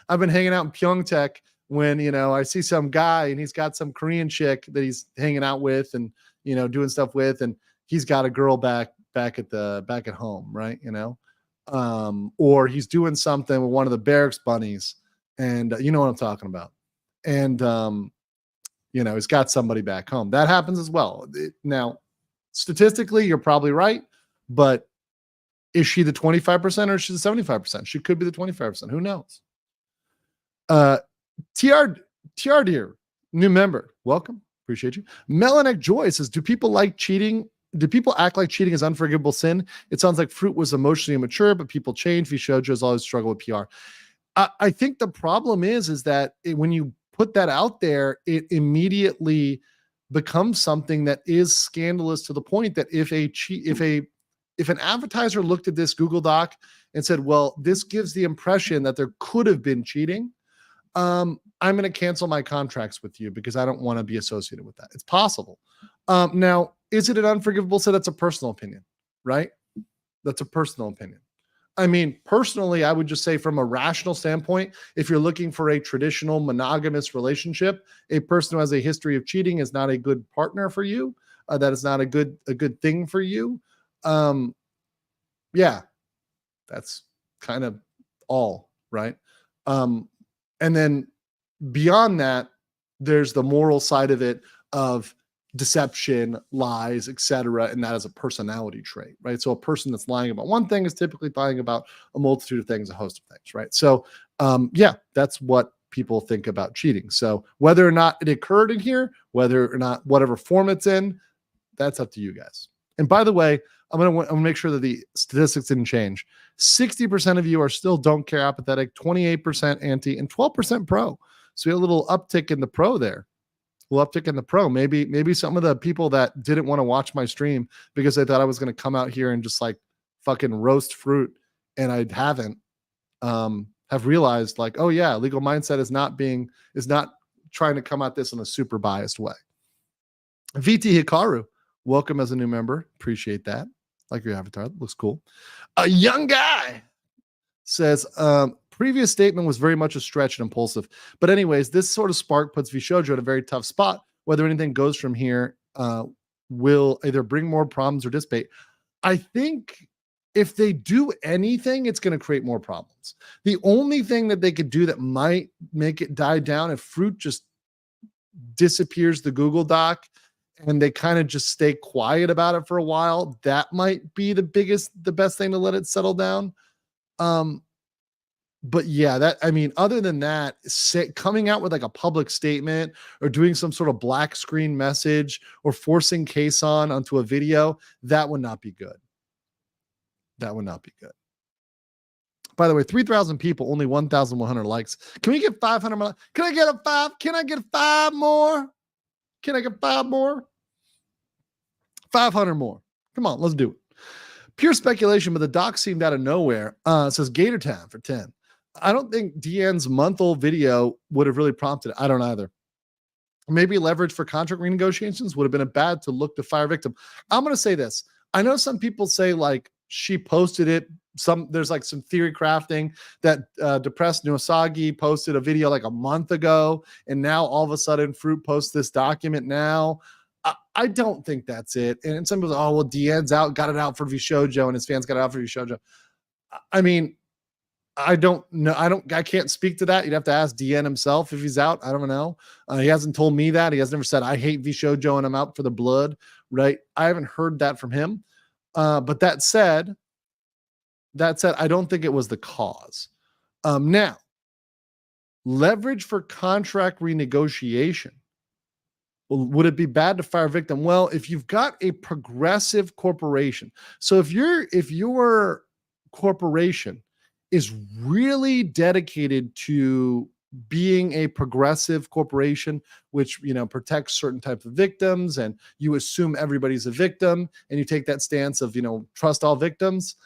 [SPEAKER 3] I've been hanging out in Pyeongtaek when, I see some guy and he's got some Korean chick that he's hanging out with and, doing stuff with, and he's got a girl back at home, right? Or he's doing something with one of the barracks bunnies, and you know what I'm talking about. And he's got somebody back home. That happens as well. Now, statistically, you're probably right, but is she the 25% or is she the 75%? She could be the 25%. Who knows? TR dear, new member, welcome. Appreciate you. Melanek Joy says, do people like cheating? Do people act like cheating is unforgivable sin? It sounds like Froot was emotionally immature, but people change. VShojo has always struggled with PR. I think the problem is that when you put that out there, it immediately becomes something that is scandalous to the point that if an advertiser looked at this Google Doc and said, well, this gives the impression that there could have been cheating, I'm going to cancel my contracts with you because I don't want to be associated with that. It's possible. Now, is it an unforgivable sin? That's a personal opinion, right? That's a personal opinion. I mean, personally, I would just say from a rational standpoint, if you're looking for a traditional monogamous relationship, a person who has a history of cheating is not a good partner for you. That is not a good thing for you. Yeah, that's kind of all, right? And then beyond that, there's the moral side of it of deception, lies, etc., and that is a personality trait, right? So a person that's lying about one thing is typically lying about a multitude of things, a host of things, right? So yeah, that's what people think about cheating. So whether or not it occurred in here, whether or not whatever form it's in, that's up to you guys. And by the way, I'm gonna make sure that the statistics didn't change. 60% of you are still don't care apathetic, 28% anti, and 12% pro. So we had a little uptick in the pro there. Maybe some of the people that didn't want to watch my stream because they thought I was going to come out here and just like fucking roast Froot, and I haven't, have realized like, oh yeah, legal mindset is not trying to come at this in a super biased way. VT Hikaru, welcome as a new member. Appreciate that. Like your avatar, looks cool. A young guy says, previous statement was very much a stretch and impulsive. But anyways, this sort of spark puts VShojo in a very tough spot. Whether anything goes from here will either bring more problems or dissipate. I think if they do anything, it's going to create more problems. The only thing that they could do that might make it die down, if Froot just disappears the Google Doc and they kind of just stay quiet about it for a while, that might be the best thing to let it settle down. But yeah, that, I mean, other than that, coming out with like a public statement or doing some sort of black screen message or forcing Kason onto a video, that would not be good. That would not be good. By the way, 3,000 people, only 1,100 likes. Can we get 500 more? Can I get a 5? Can I get 5 more? Can I get 5 more? 500 more. Come on, let's do it. Pure speculation, but the doc seemed out of nowhere. Says Gator Time for 10. I don't think DN's month-old video would have really prompted it. I don't either. Maybe leverage for contract renegotiations would have been a bad to look to fire victim. I'm going to say this. I know some people say like she posted it. There's like some theory crafting that Depressed Nuasagi posted a video like a month ago, and now all of a sudden Froot posts this document now. I don't think that's it. And some people say, oh, well, DN's out, got it out for VShojo, and his fans got it out for VShojo. I mean, I don't know. I can't speak to that. You'd have to ask DN himself if he's out. I don't know. He hasn't told me that. He has never said, I hate VShojo and I'm out for the blood, right? I haven't heard that from him. But that said, I don't think it was the cause. Now, leverage for contract renegotiation. Well, would it be bad to fire victim? Well, if you've got a progressive corporation, so if your corporation is really dedicated to being a progressive corporation, which, you know, protects certain types of victims, and you assume everybody's a victim, and you take that stance of, you know, trust all victims,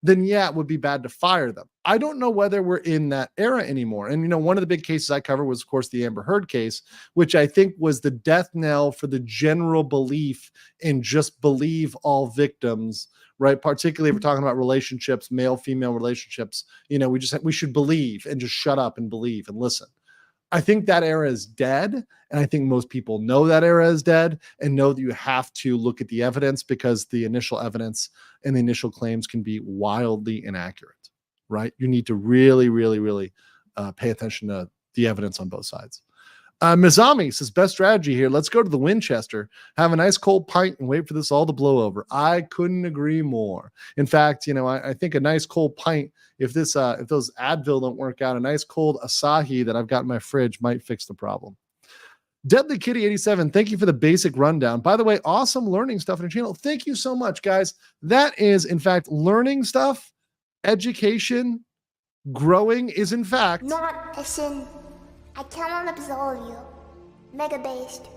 [SPEAKER 3] then yeah, it would be bad to fire them. I don't know whether we're in that era anymore. And, you know, one of the big cases I covered was, of course, the Amber Heard case, which I think was the death knell for the general belief in just believe all victims, right? Particularly if we're talking about relationships, male-female relationships, you know, we should believe and just shut up and believe and listen. I think that era is dead, and I think most people know that era is dead and know that you have to look at the evidence, because the initial evidence and the initial claims can be wildly inaccurate, right? You need to really, really, really pay attention to the evidence on both sides. Mizami says, best strategy here. Let's go to the Winchester, have a nice cold pint, and wait for this all to blow over. I couldn't agree more. In fact, you know, I think a nice cold pint, if those Advil don't work out, a nice cold Asahi that I've got in my fridge might fix the problem. Deadly Kitty 87, thank you for the basic rundown. By the way, awesome learning stuff on your channel. Thank you so much, guys. That is, in fact, learning stuff, education, growing is, in fact,
[SPEAKER 2] Not a sin. I cannot absolve you. Mega based.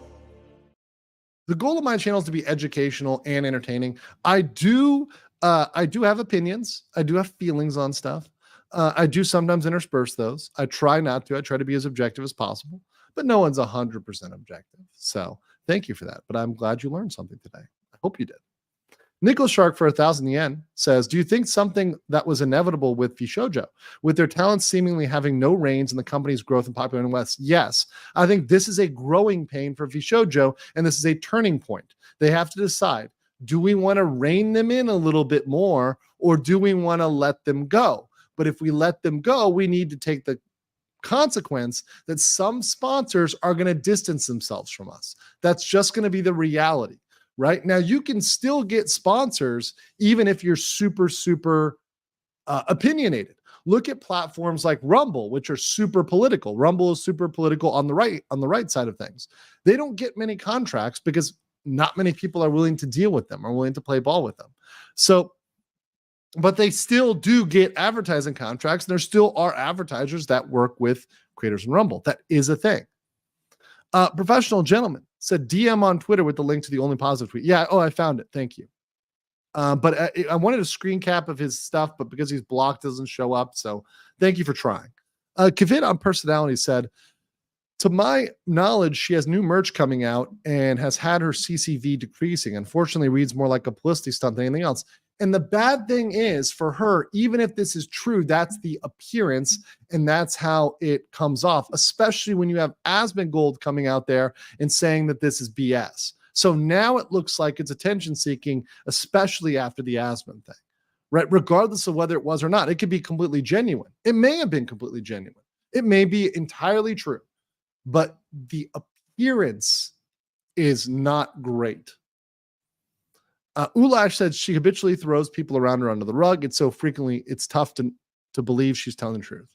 [SPEAKER 3] the goal of my channel is to be educational and entertaining. I do have opinions. I do have feelings on stuff. I do sometimes intersperse those. I try not to. I try to be as objective as possible, but no one's 100% objective. So thank you for that. But I'm glad you learned something today. I hope you did. Nicholas Shark for 1,000 yen says, do you think something that was inevitable with VShojo, with their talents seemingly having no reins in the company's growth and popularity in the West? Yes. I think this is a growing pain for VShojo, and this is a turning point. They have to decide, do we want to rein them in a little bit more, or do we want to let them go? But if we let them go, we need to take the consequence that some sponsors are going to distance themselves from us. That's just going to be the reality. Right now, you can still get sponsors even if you're super, super opinionated. Look at platforms like Rumble, which are super political. Rumble is super political on the right side of things. They don't get many contracts because not many people are willing to deal with them or willing to play ball with them. So, but they still do get advertising contracts. There still are advertisers that work with creators in Rumble. That is a thing. Professional Gentleman said, DM on Twitter with the link to the only positive tweet. Yeah, I found it. Thank you. But I wanted a screen cap of his stuff, but because he's blocked, it doesn't show up. So thank you for trying. Kavit on Personality said, to my knowledge, she has new merch coming out and has had her CCV decreasing. Unfortunately, reads more like a publicity stunt than anything else. And the bad thing is for her, even if this is true, that's the appearance and that's how it comes off, especially when you have Asmongold coming out there and saying that this is BS. So now it looks like it's attention seeking, especially after the Asmon thing, right? Regardless of whether it was or not, it could be completely genuine. It may have been completely genuine. It may be entirely true, but the appearance is not great. Ulash said she habitually throws people around her under the rug. It's so frequently, it's tough to to believe she's telling the truth.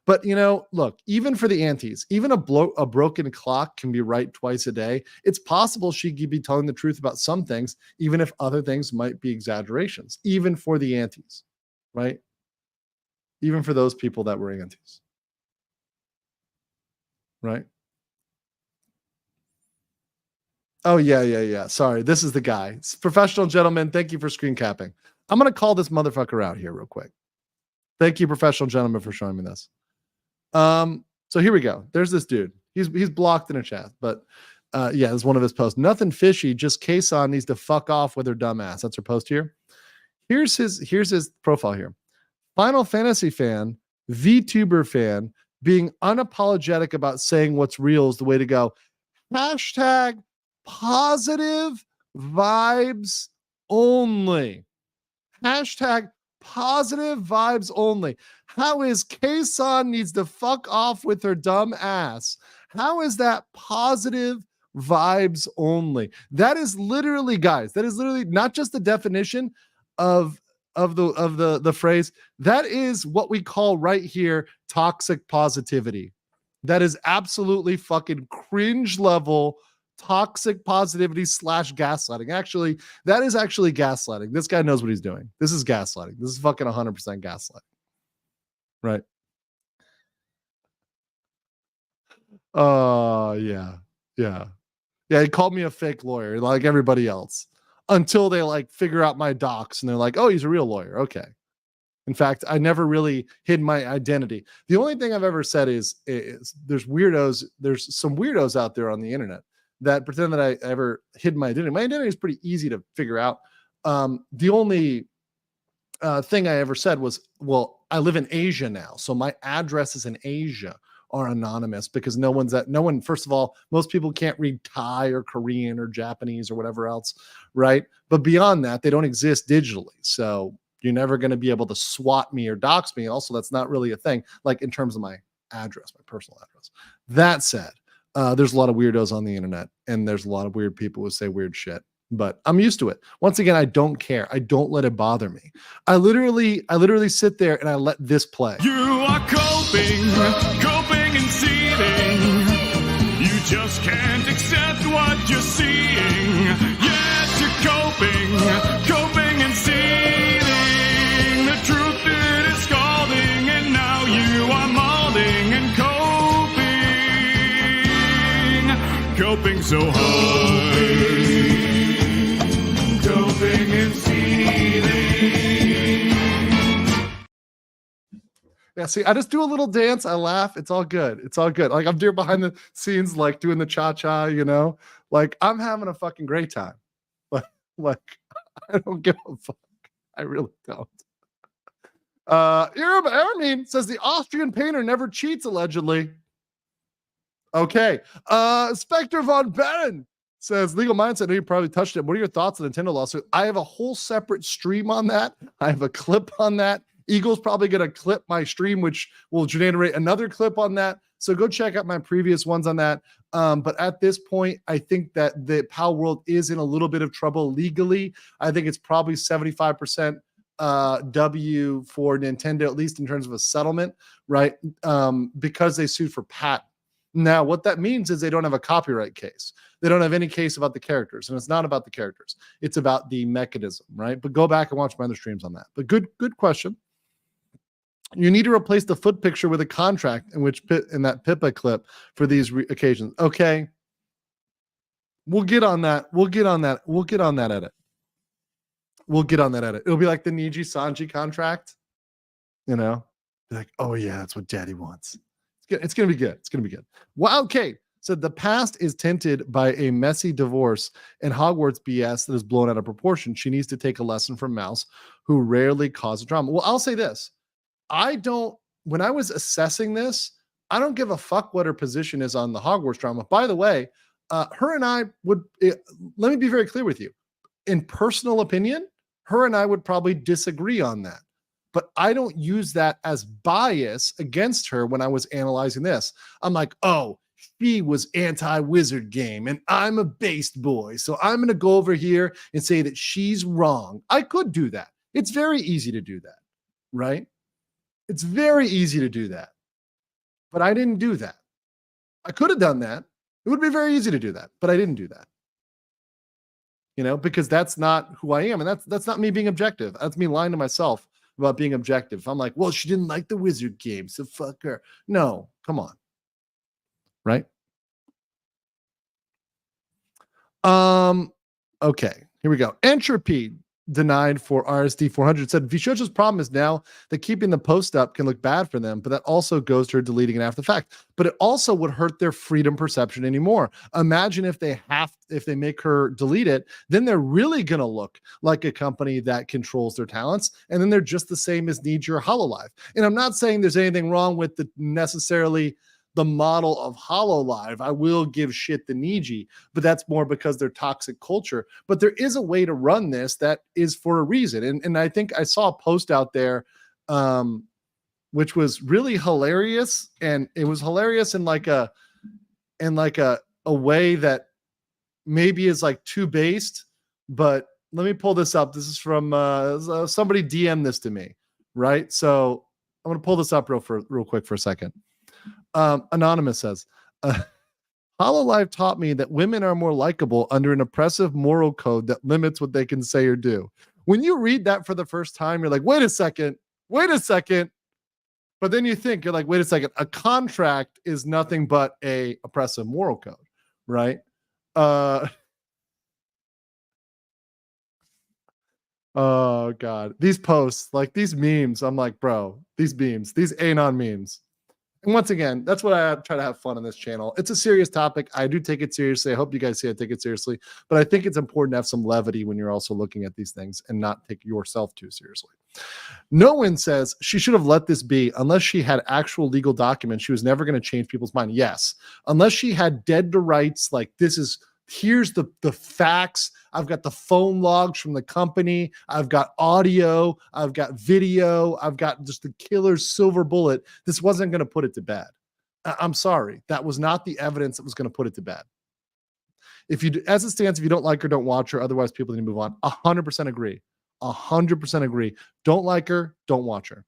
[SPEAKER 3] But, you know, look, even for the antis, even a broken clock can be right twice a day. It's possible she could be telling the truth about some things, even if other things might be exaggerations, even for the antis, right? Even for those people that were antis, right? Oh, yeah. Sorry, this is the guy. Professional gentleman, thank you for screen capping. I'm going to call this motherfucker out here real quick. Thank you, professional gentleman, for showing me this. So here we go. There's this dude. He's blocked in a chat, but yeah, it's one of his posts. Nothing fishy, just Kason needs to fuck off with her dumbass. That's her post here. Here's his profile here. Final Fantasy fan, VTuber fan, being unapologetic about saying what's real is the way to go. Hashtag positive vibes only. Hashtag positive vibes only. How is Kason needs to fuck off with her dumb ass? How is that positive vibes only? That is literally, guys, that is literally not just the definition of the phrase. That is what we call right here toxic positivity. That is absolutely fucking cringe level toxic positivity / gaslighting. Actually, that is actually gaslighting. This guy knows what he's doing. This is gaslighting. This is fucking 100% gaslighting. Right. Yeah. He called me a fake lawyer like everybody else until they like figure out my docs and they're like, oh, he's a real lawyer. Okay. In fact, I never really hid my identity. The only thing I've ever said is there's weirdos. There's some weirdos out there on the internet that pretend that I ever hid my identity. My identity is pretty easy to figure out. The only thing I ever said was, well, I live in Asia now, so my addresses in Asia are anonymous because no one, first of all, most people can't read Thai or Korean or Japanese or whatever else, right? But beyond that, they don't exist digitally. So you're never going to be able to swat me or dox me. Also, that's not really a thing, like in terms of my address, my personal address. That said, there's a lot of weirdos on the internet, and there's a lot of weird people who say weird shit. But I'm used to it. Once again, I don't care. I don't let it bother me. I literally sit there and I let this play.
[SPEAKER 1] You are coping and seething. You just can't accept what you're seeing. Yes, you're coping and seething. The truth it is scalding, and now you are molding and coping so hard. Coping and seething.
[SPEAKER 3] Yeah, see, I just do a little dance. I laugh. It's all good. It's all good. Like I'm there behind the scenes, like doing the cha-cha, you know? Like I'm having a fucking great time. Like I don't give a fuck. I really don't. Ermin says the Austrian painter never cheats, allegedly. Okay. Spectre von Baron says legal mindset. I know you probably touched it. What are your thoughts on the Nintendo lawsuit? I have a whole separate stream on that. I have a clip on that. Eagle's probably going to clip my stream, which will generate another clip on that. So go check out my previous ones on that. But at this point, I think that the PAL world is in a little bit of trouble legally. I think it's probably 75% W for Nintendo, at least in terms of a settlement, right? Because they sued for patent. Now, what that means is they don't have a copyright case. They don't have any case about the characters, and it's not about the characters. It's about the mechanism, right? But go back and watch my other streams on that. But good question. You need to replace the foot picture with a contract in that Pippa clip for these occasions. Okay. We'll get on that. We'll get on that edit. It'll be like the Niji Sanji contract, you know? Be like, oh yeah, that's what daddy wants. It's going to be good. It's going to be good. Wow. Okay. So the past is tinted by a messy divorce and Hogwarts BS that is blown out of proportion. She needs to take a lesson from Mouse, who rarely causes drama. Well, I'll say this. When I was assessing this, I don't give a fuck what her position is on the Hogwarts drama. By the way, her and I let me be very clear with you. In personal opinion, her and I would probably disagree on that. But I don't use that as bias against her when I was analyzing this. I'm like, oh, she was anti-wizard game and I'm a based boy. So I'm going to go over here and say that she's wrong. I could do that. It's very easy to do that, right? It's very easy to do that. But I didn't do that. I could have done that. It would be very easy to do that, but I didn't do that. Because that's not who I am. And that's not me being objective. That's me lying to myself about being objective. If I'm like, well, she didn't like the Wizard game, so fuck her. No, come on. Right? Okay, here we go. Entropy denied for RSD 400 said VShojo's problem is now that keeping the post up can look bad for them, but that also goes to her deleting it after the fact. But it also would hurt their freedom perception anymore. Imagine if they make her delete it, then they're really gonna look like a company that controls their talents, and then they're just the same as Need Your Hololive. And I'm not saying there's anything wrong with necessarily the model of HoloLive. I will give shit to Niji, but that's more because they're toxic culture. But there is a way to run this that is for a reason. And I think I saw a post out there, which was really hilarious. And it was hilarious in like a way that maybe is like too based, but let me pull this up. This is from somebody DM this to me, right? So I'm going to pull this up real quick for a second. Anonymous says, HoloLive taught me that women are more likable under an oppressive moral code that limits what they can say or do. When you read that for the first time, you're like, wait a second. But then you think, you're like, wait a second, a contract is nothing but a oppressive moral code, right? Oh God, these posts, like these memes, I'm like, bro, these Anon memes. And once again, that's what I try to have fun on this channel. It's a serious topic. I do take it seriously. I hope you guys see I take it seriously. But I think it's important to have some levity when you're also looking at these things and not take yourself too seriously. No one says she should have let this be unless she had actual legal documents. She was never going to change people's mind. Yes. Unless she had dead to rights, like here's the facts. I've got the phone logs from the company. I've got audio. I've got video. I've got just the killer's silver bullet. This wasn't going to put it to bed. I'm sorry. That was not the evidence that was going to put it to bed. As it stands, if you don't like her, don't watch her. Otherwise, people need to move on. 100% agree. 100% agree. Don't like her, don't watch her.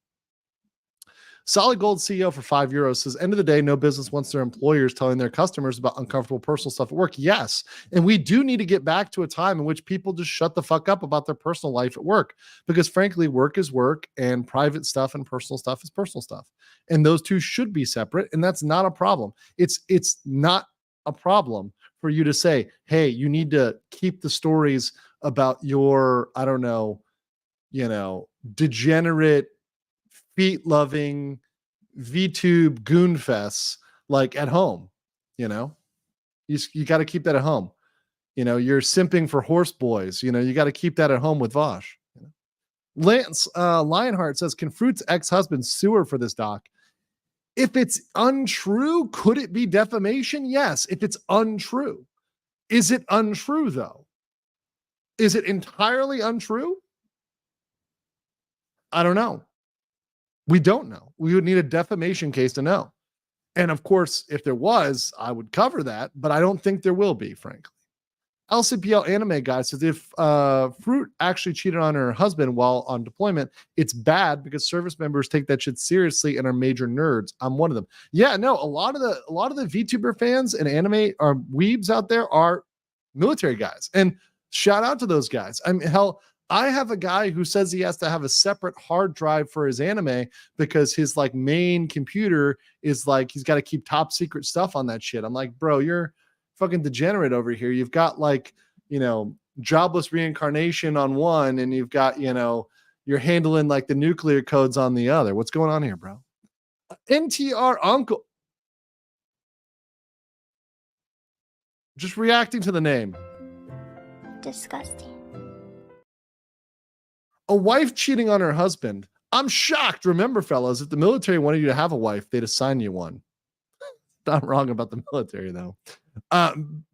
[SPEAKER 3] Solid Gold CEO for €5 says, end of the day, no business wants their employers telling their customers about uncomfortable personal stuff at work. Yes. And we do need to get back to a time in which people just shut the fuck up about their personal life at work, because frankly, work is work and private stuff and personal stuff is personal stuff. And those two should be separate. And that's not a problem. It's not a problem for you to say, hey, you need to keep the stories about your, I don't know, degenerate, feet-loving, VTube goonfests, like at home, you got to keep that at home. You're simping for horse boys, you got to keep that at home with Vosh. Lance Lionheart says, can Froot's ex-husband sue her for this doc? If it's untrue, could it be defamation? Yes, if it's untrue. Is it untrue, though? Is it entirely untrue? I don't know. We don't know. We would need a defamation case to know. And of course, if there was, I would cover that, but I don't think there will be, frankly. LCPL Anime Guy says, if Froot actually cheated on her husband while on deployment, it's bad because service members take that shit seriously and are major nerds. I'm one of them. Yeah, no, a lot of the VTuber fans and anime or weebs out there are military guys. And shout out to those guys. I have a guy who says he has to have a separate hard drive for his anime because his like main computer is like, he's got to keep top secret stuff on that shit. I'm like, bro, you're fucking degenerate over here. You've got like, jobless reincarnation on one, and you've got, you're handling like the nuclear codes on the other. What's going on here, bro? NTR uncle. Just reacting to the name.
[SPEAKER 2] Disgusting.
[SPEAKER 3] A wife cheating on her husband. I'm shocked. Remember, fellas, if the military wanted you to have a wife, they'd assign you one. Not wrong about the military, though.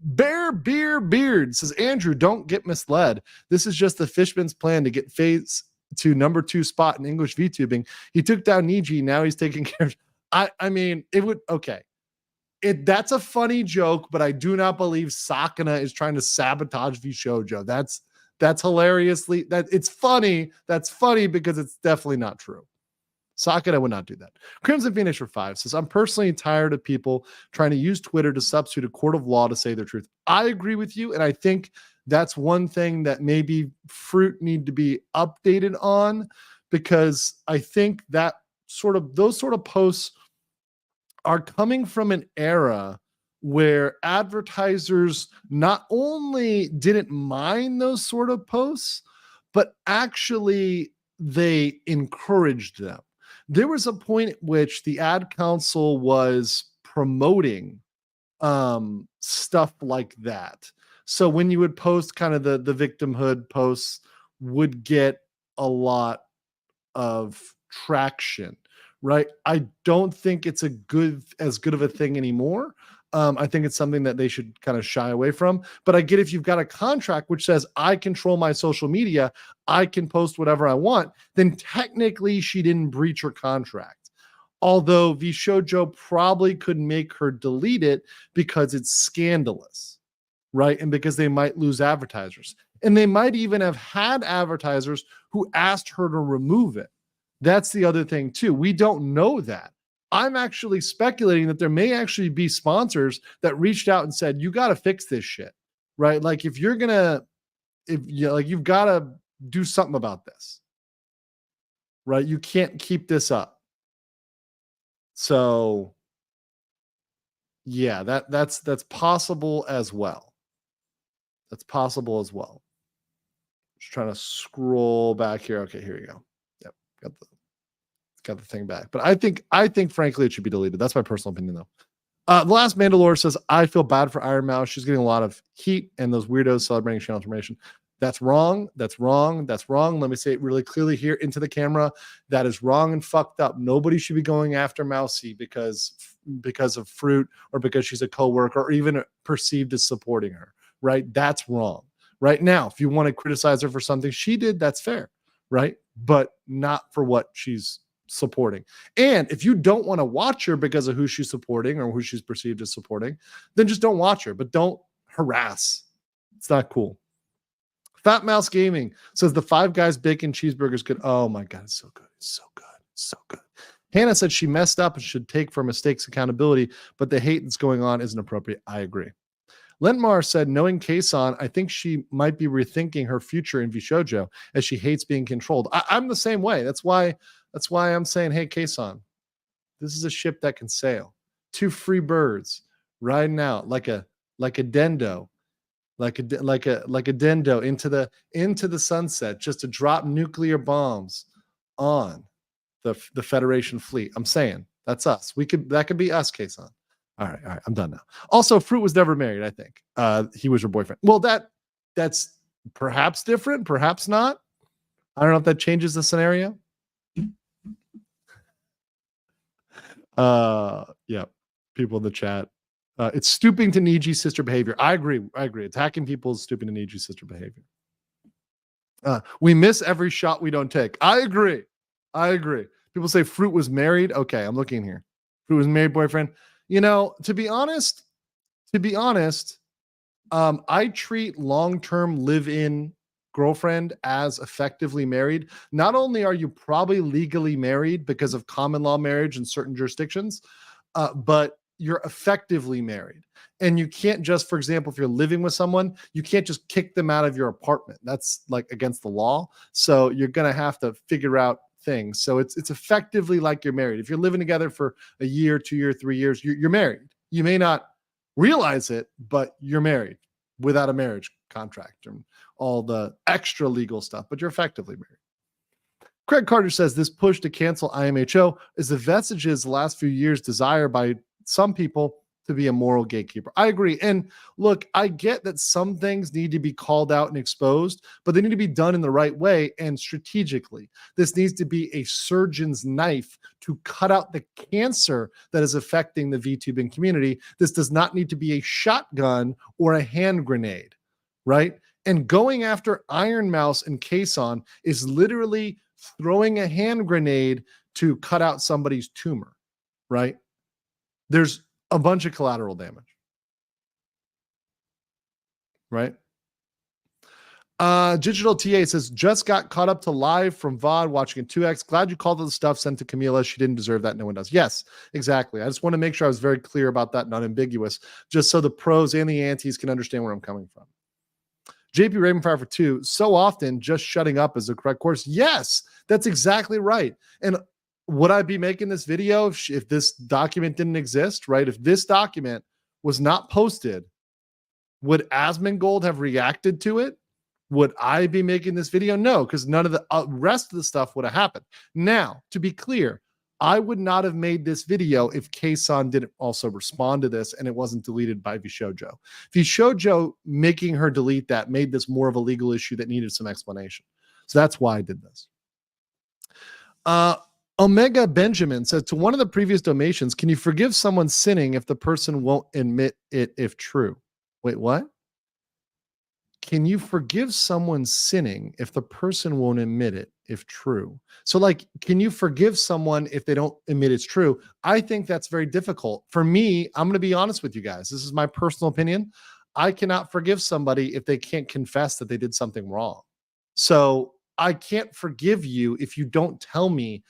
[SPEAKER 3] Bear Beer Beard says, Andrew, don't get misled. This is just the Fishman's plan to get FaZe to number 2 spot in English VTubing. He took down Niji. Now he's taking care of. I mean, it would. Okay. That's a funny joke, but I do not believe Sakana is trying to sabotage VShojo. That's hilariously, that it's funny. That's funny because it's definitely not true. Socket, I would not do that. Crimson Phoenix for 5 says, I'm personally tired of people trying to use Twitter to substitute a court of law to say their truth. I agree with you, and I think that's one thing that maybe Froot need to be updated on, because I think that those sort of posts are coming from an era where advertisers not only didn't mind those sort of posts, but actually they encouraged them. There was a point at which the ad council was promoting stuff like that. So when you would post kind of the victimhood posts would get a lot of traction, right? I don't think it's as good of a thing anymore. I think it's something that they should kind of shy away from. But I get, if you've got a contract which says I control my social media, I can post whatever I want, then technically she didn't breach her contract. Although VShojo probably could make her delete it because it's scandalous, right? And because they might lose advertisers. And they might even have had advertisers who asked her to remove it. That's the other thing too. We don't know that. I'm actually speculating that there may actually be sponsors that reached out and said, you got to fix this shit, right? Like you've got to do something about this, right? You can't keep this up. So yeah, that's possible as well. That's possible as well. Just trying to scroll back here. Okay, here you go. Yep, got the thing back. But I think frankly it should be deleted. That's my personal opinion though. The last Mandalore says, I feel bad for Iron Mouse. She's getting a lot of heat and those weirdos celebrating channel information. That's wrong. That's wrong. That's wrong. Let me say it really clearly here into the camera. That is wrong and fucked up. Nobody should be going after Mousy because of Froot or because she's a coworker or even perceived as supporting her, right? That's wrong. Right now, if you want to criticize her for something she did, that's fair, right? But not for what she's supporting. And if you don't want to watch her because of who she's supporting or who she's perceived as supporting, then just don't watch her, but don't harass. It's not cool. Fat Mouse Gaming says the Five Guys bacon cheeseburger is good. Oh my God, it's so good. It's so good. It's so good. Hannah said she messed up and should take for mistakes accountability, but the hate that's going on isn't appropriate. I agree. Lentmar said, knowing Kason, I think she might be rethinking her future in VShojo as she hates being controlled. I'm the same way. That's why I'm saying, hey, Kason, this is a ship that can sail. 2 free birds riding out like a dendo, like a dendo into the sunset, just to drop nuclear bombs on the Federation fleet. I'm saying that's us. That could be us, Kason. All right, I'm done now. Also, Froot was never married, I think. He was her boyfriend. Well, that's perhaps different, perhaps not. I don't know if that changes the scenario. Yeah, people in the chat. It's stooping to Niji sister behavior. I agree. Attacking people is stooping to Niji sister behavior. We miss every shot we don't take. I agree. People say Froot was married. Okay, I'm looking here. Froot was married boyfriend. You know, to be honest, I treat long-term live-in girlfriend as effectively married. Not only are you probably legally married because of common law marriage in certain jurisdictions, but you're effectively married. And you can't just, for example, if you're living with someone, you can't just kick them out of your apartment. That's like against the law. So you're going to have to figure out things. So it's effectively like you're married. If you're living together for a year, 2 years, 3 years, you're married. You may not realize it, but you're married without a marriage contract and all the extra legal stuff, but you're effectively married. Craig Carter says this push to cancel IMHO is the vestiges the last few years' desire by some people to be a moral gatekeeper. I agree. And look, I get that some things need to be called out and exposed, but they need to be done in the right way and strategically. This needs to be a surgeon's knife to cut out the cancer that is affecting the VTubing community. This does not need to be a shotgun or a hand grenade, right? And going after Iron Mouse and Kason is literally throwing a hand grenade to cut out somebody's tumor, right? There's a bunch of collateral damage, right? Digital TA says, just got caught up to live from VOD watching in 2X. Glad you called the stuff sent to Camila. She didn't deserve that. No one does. Yes, exactly. I just want to make sure I was very clear about that and unambiguous, just so the pros and the antis can understand where I'm coming from. JP Ravenfire for 2. So often just shutting up is the correct course. Yes, that's exactly right. And would I be making this video if this document didn't exist, right? If this document was not posted, would Asmongold have reacted to it? Would I be making this video? No, because none of the rest of the stuff would have happened. Now, to be clear, I would not have made this video if Kson didn't also respond to this and it wasn't deleted by VShojo. VShojo making her delete that made this more of a legal issue that needed some explanation. So that's why I did this. Omega Benjamin says, to one of the previous donations, can you forgive someone sinning if the person won't admit it if true? Wait, what? Can you forgive someone sinning if the person won't admit it if true? So like, can you forgive someone if they don't admit it's true? I think that's very difficult. For me, I'm going to be honest with you guys. This is my personal opinion. I cannot forgive somebody if they can't confess that they did something wrong. So I can't forgive you if you don't tell me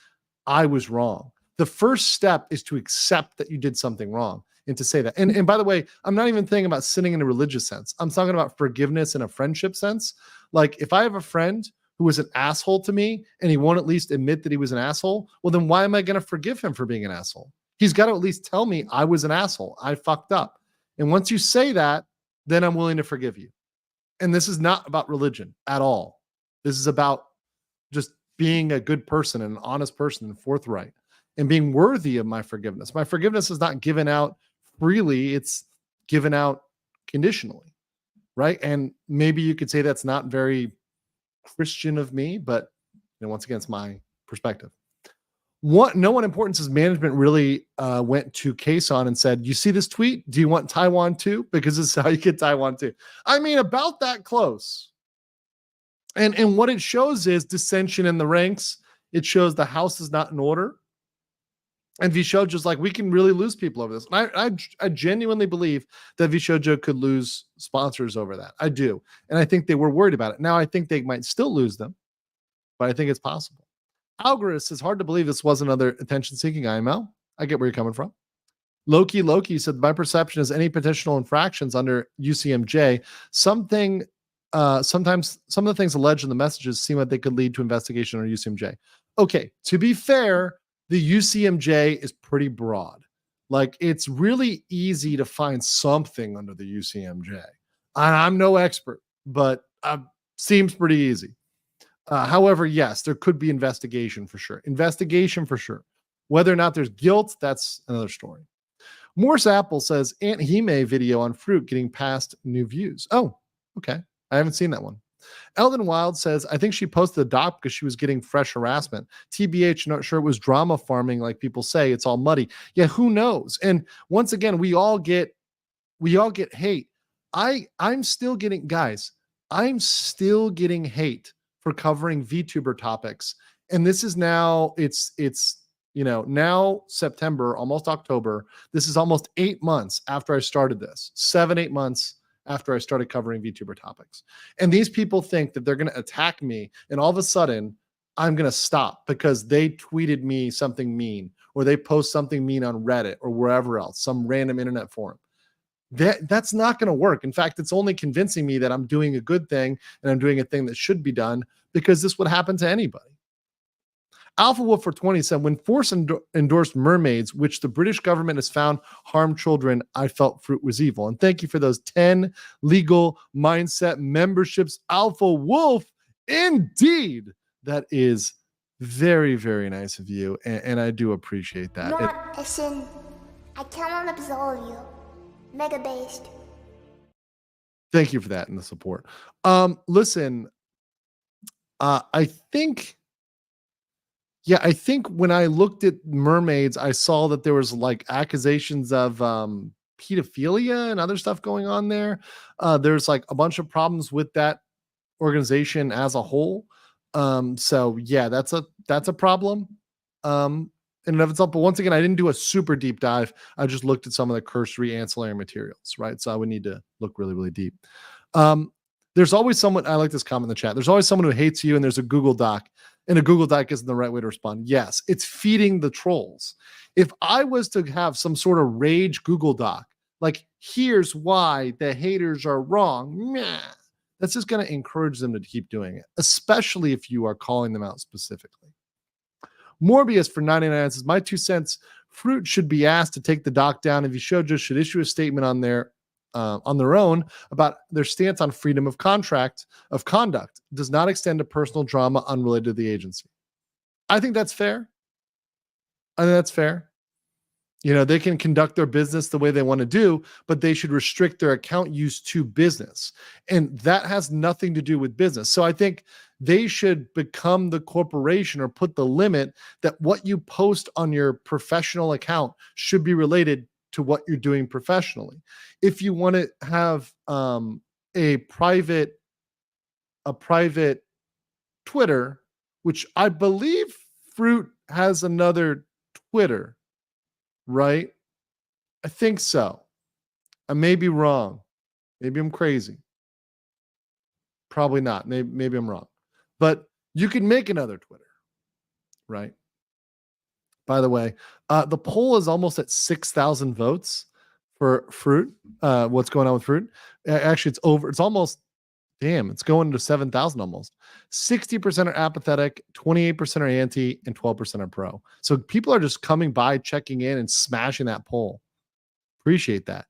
[SPEAKER 3] I was wrong. The first step is to accept that you did something wrong. And to say that. And by the way, I'm not even thinking about sinning in a religious sense. I'm talking about forgiveness in a friendship sense. Like if I have a friend who is an asshole to me and he won't at least admit that he was an asshole, well, then why am I going to forgive him for being an asshole? He's got to at least tell me I was an asshole. I fucked up. And once you say that, then I'm willing to forgive you. And this is not about religion at all. This is about just being a good person and an honest person and forthright and being worthy of my forgiveness. My forgiveness is not given out freely, it's given out conditionally, right? And maybe you could say that's not very Christian of me, but once again, it's my perspective. No one important says management really went to Kson and said, you see this tweet? Do you want Taiwan too? Because this is how you get Taiwan too. I mean, about that close. And what it shows is dissension in the ranks. It shows the house is not in order. And VShojo's like, we can really lose people over this. And I genuinely believe that VShojo could lose sponsors over that. I do. And I think they were worried about it. Now, I think they might still lose them, but I think it's possible. Algorithm says, hard to believe this was another attention-seeking IML. I get where you're coming from. Loki said, my perception is any potential infractions under UCMJ, sometimes some of the things alleged in the messages seem like they could lead to investigation under UCMJ. Okay, to be fair, the UCMJ is pretty broad. Like, it's really easy to find something under the UCMJ. I'm no expert, but seems pretty easy. However, yes, there could be investigation for sure. Whether or not there's guilt, that's another story. Morse Apple says, Aunt Hime video on Froot getting past new views. Oh, okay. I haven't seen that one. Eldon Wild says, I think she posted the doc because she was getting fresh harassment. TBH, not sure it was drama farming like people say. It's all muddy. Yeah, who knows? And once again, we all get hate. I'm still getting hate for covering VTuber topics. And this is now, it's now September, almost October. This is almost 8 months after I started this. 7-8 months after I started covering VTuber topics. And these people think that they're going to attack me and all of a sudden I'm going to stop because they tweeted me something mean or they post something mean on Reddit or wherever else, some random internet forum. That's not going to work. In fact, it's only convincing me that I'm doing a good thing and I'm doing a thing that should be done because this would happen to anybody. Alpha Wolf for 20 said, when Force endorsed mermaids, which the British government has found harm children, I felt Froot was evil. And thank you for those 10 legal mindset memberships, Alpha Wolf. Indeed, that is very, very nice of you. And I do appreciate that.
[SPEAKER 2] Not a sin. I cannot absolve you. Mega based.
[SPEAKER 3] Thank you for that and the support. Listen, I think when I looked at mermaids, I saw that there was like accusations of pedophilia and other stuff going on there. There's like a bunch of problems with that organization as a whole. So yeah, that's a problem in and of itself. But once again, I didn't do a super deep dive. I just looked at some of the cursory ancillary materials, right? So I would need to look really, really deep. There's always someone, I like this comment in the chat. There's always someone who hates you, and there's a Google Doc, and a Google Doc isn't the right way to respond. Yes, it's feeding the trolls. If I was to have some sort of rage Google Doc, like, here's why the haters are wrong, meh, that's just going to encourage them to keep doing it, especially if you are calling them out specifically. Morbius for 99 says, my 2 cents, Froot should be asked to take the doc down, and VShojo should issue a statement on their own about their stance on freedom of conduct does not extend to personal drama unrelated to the agency. I think that's fair. You know, they can conduct their business the way they want to do, but they should restrict their account use to business. And that has nothing to do with business. So I think they should become the corporation or put the limit that what you post on your professional account should be related to what you're doing professionally. If you want to have a private Twitter, which I believe Froot has another Twitter, right? I think so. I may be wrong. Maybe I'm crazy. Probably not. Maybe I'm wrong. But you can make another Twitter, right? By the way, the poll is almost at 6,000 votes for Froot. What's going on with Froot? Actually, it's over. It's almost, it's going to 7,000 almost. 60% are apathetic, 28% are anti, and 12% are pro. So people are just coming by, checking in, and smashing that poll. Appreciate that.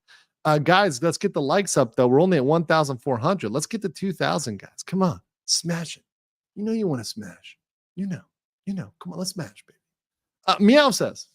[SPEAKER 3] Guys, let's get the likes up, though. We're only at 1,400. Let's get to 2,000, guys. Come on. Smash it. You know you want to smash. You know. Come on, let's smash, baby. Meow says,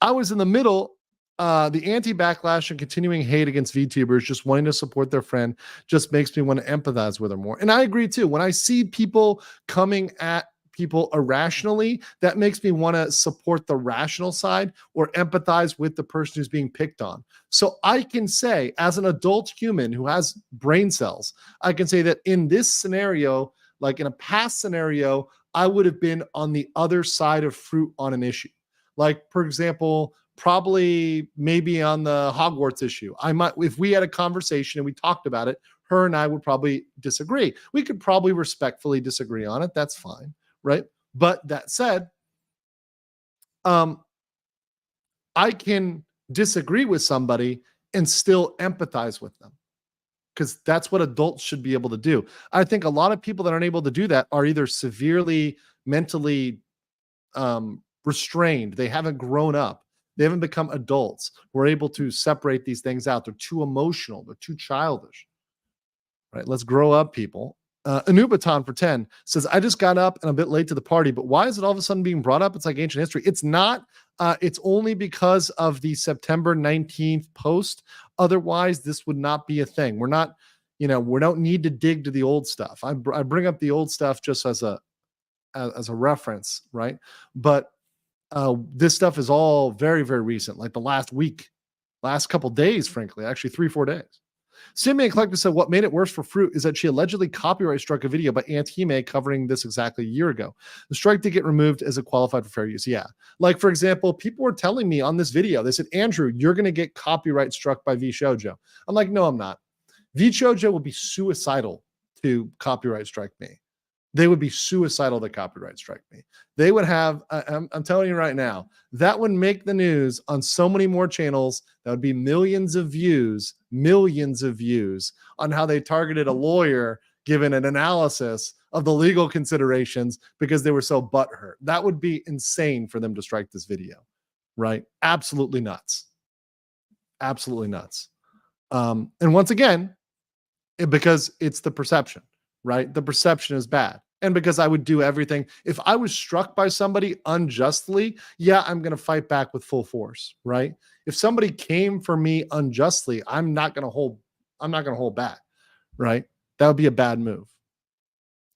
[SPEAKER 3] I was in the middle, the anti-backlash and continuing hate against VTubers, just wanting to support their friend just makes me want to empathize with her more. And I agree too. When I see people coming at people irrationally, that makes me want to support the rational side or empathize with the person who's being picked on. So I can say, as an adult human who has brain cells, I can say that in this scenario, like in a past scenario, I would have been on the other side of Froot on an issue. Like, for example, probably maybe on the Hogwarts issue. I might, if we had a conversation and we talked about it, her and I would probably disagree. We could probably respectfully disagree on it. That's fine, right? But that said, I can disagree with somebody and still empathize with them, because that's what adults should be able to do. I think a lot of people that aren't able to do that are either severely mentally restrained. They haven't grown up. They haven't become adults. We're able to separate these things out. They're too emotional. They're too childish. Right? Let's grow up, people. Anubaton for 10 says, I just got up and a bit late to the party, but why is it all of a sudden being brought up? It's like ancient history. It's not. It's only because of the September 19th post. Otherwise, this would not be a thing. We're not, we don't need to dig to the old stuff. I bring up the old stuff just as a reference, right? But this stuff is all very, very recent, like the last week, last couple days, frankly, actually 3-4 days. Simeon Collector said, what made it worse for Froot is that she allegedly copyright struck a video by Antime covering this exactly a year ago. The strike did get removed as it qualified for fair use. Yeah. Like, for example, people were telling me on this video, they said, Andrew, you're going to get copyright struck by VShojo. I'm like, no, I'm not. VShojo would be suicidal to copyright strike me. They would be suicidal to copyright strike me. They would have, I'm telling you right now, that would make the news on so many more channels. That would be millions of views on how they targeted a lawyer given an analysis of the legal considerations because they were so butthurt. That would be insane for them to strike this video, right? Absolutely nuts. Absolutely nuts. And once again, because it's the perception. Right? The perception is bad. And because I would do everything. If I was struck by somebody unjustly, yeah, I'm going to fight back with full force, right? If somebody came for me unjustly, I'm not going to hold back, right? That would be a bad move,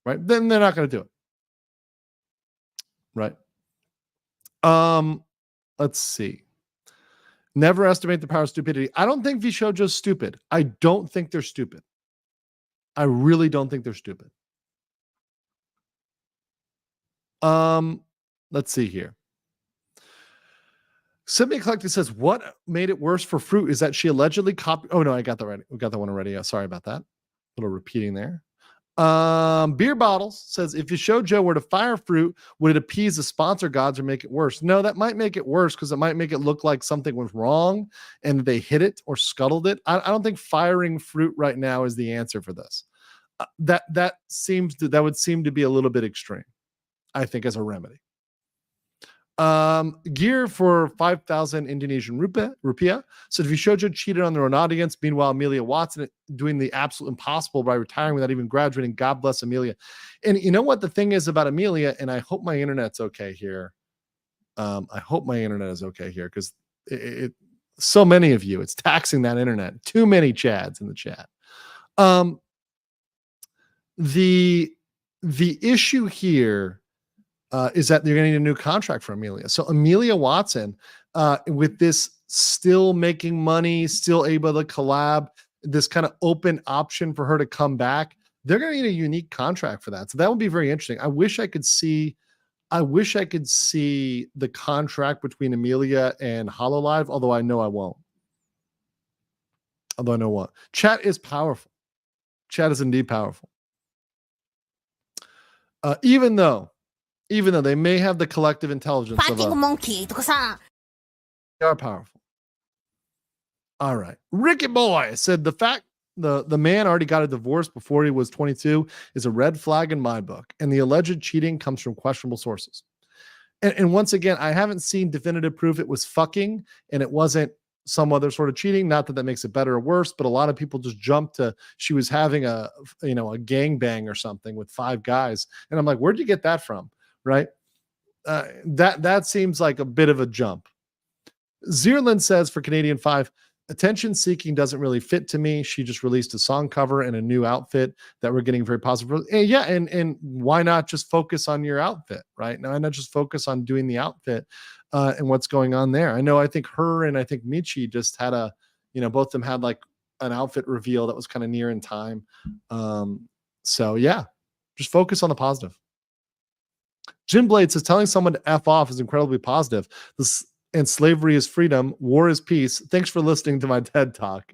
[SPEAKER 3] right? Then they're not going to do it, right? Let's see. Never estimate the power of stupidity. I don't think VShojo's stupid. I don't think they're stupid. I really don't think they're stupid. Let's see here. Semi Collective says, what made it worse for Froot is that she allegedly copied. Oh, no, I got that right. We got that one already. Sorry about that. little repeating there. Beer Bottles says, if VShojo were to fire Froot, would it appease the sponsor gods or make it worse? No, that might make it worse because it might make it look like something was wrong and they hit it or scuttled it. I don't think firing Froot right now is the answer for this. That would seem to be a little bit extreme, I think, as a remedy. Gear for 5,000 Indonesian rupiah. So if VShojo cheated on their own audience, meanwhile Amelia Watson doing the absolute impossible by retiring without even graduating. God bless Amelia. And you know what the thing is about Amelia, and I hope my internet's okay here. I hope my internet is okay here because so many of you, it's taxing that internet. Too many Chads in the chat. The issue here is that they're going to need a new contract for Amelia. So Amelia Watson, with this still making money, still able to collab, this kind of open option for her to come back, they're going to need a unique contract for that. So that would be very interesting. I wish I could see the contract between Amelia and HoloLive, although I know I won't. Chat is powerful. Chat is indeed powerful. Even though they may have the collective intelligence of a
[SPEAKER 2] monkey.
[SPEAKER 3] they are powerful. All right. Ricky Boy said the fact the man already got a divorce before he was 22 is a red flag in my book, and the alleged cheating comes from questionable sources. And once again, I haven't seen definitive proof it was fucking and it wasn't some other sort of cheating. Not that that makes it better or worse, but a lot of people just jump to she was having a gangbang or something with 5 guys, and I'm like, where'd you get that from? Right? That seems like a bit of a jump. Zierland says for Canadian 5, attention seeking doesn't really fit to me. She just released a song cover and a new outfit that we're getting very positive. And why not just focus on your outfit, right? Now, why not just focus on doing the outfit and what's going on there? I think her and I think Michi just had both of them had like an outfit reveal that was kind of near in time. So yeah, just focus on the positive. Jim Blade says telling someone to F off is incredibly positive. And slavery is freedom. War is peace. Thanks for listening to my TED Talk.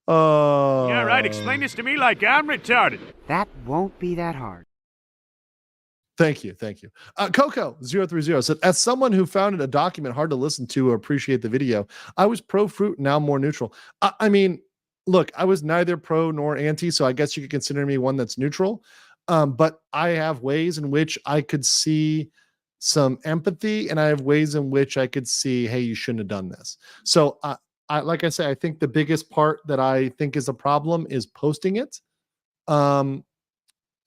[SPEAKER 7] Yeah, right. Explain this to me like I'm retarded.
[SPEAKER 8] That won't be that hard.
[SPEAKER 3] Thank you. Coco030 said, as someone who found a document hard to listen to or appreciate the video, I was pro Froot, now more neutral. I mean, look, I was neither pro nor anti, so I guess you could consider me one that's neutral. But I have ways in which I could see some empathy, and I have ways in which I could see, hey, you shouldn't have done this. So like I say, I think the biggest part that I think is a problem is posting it.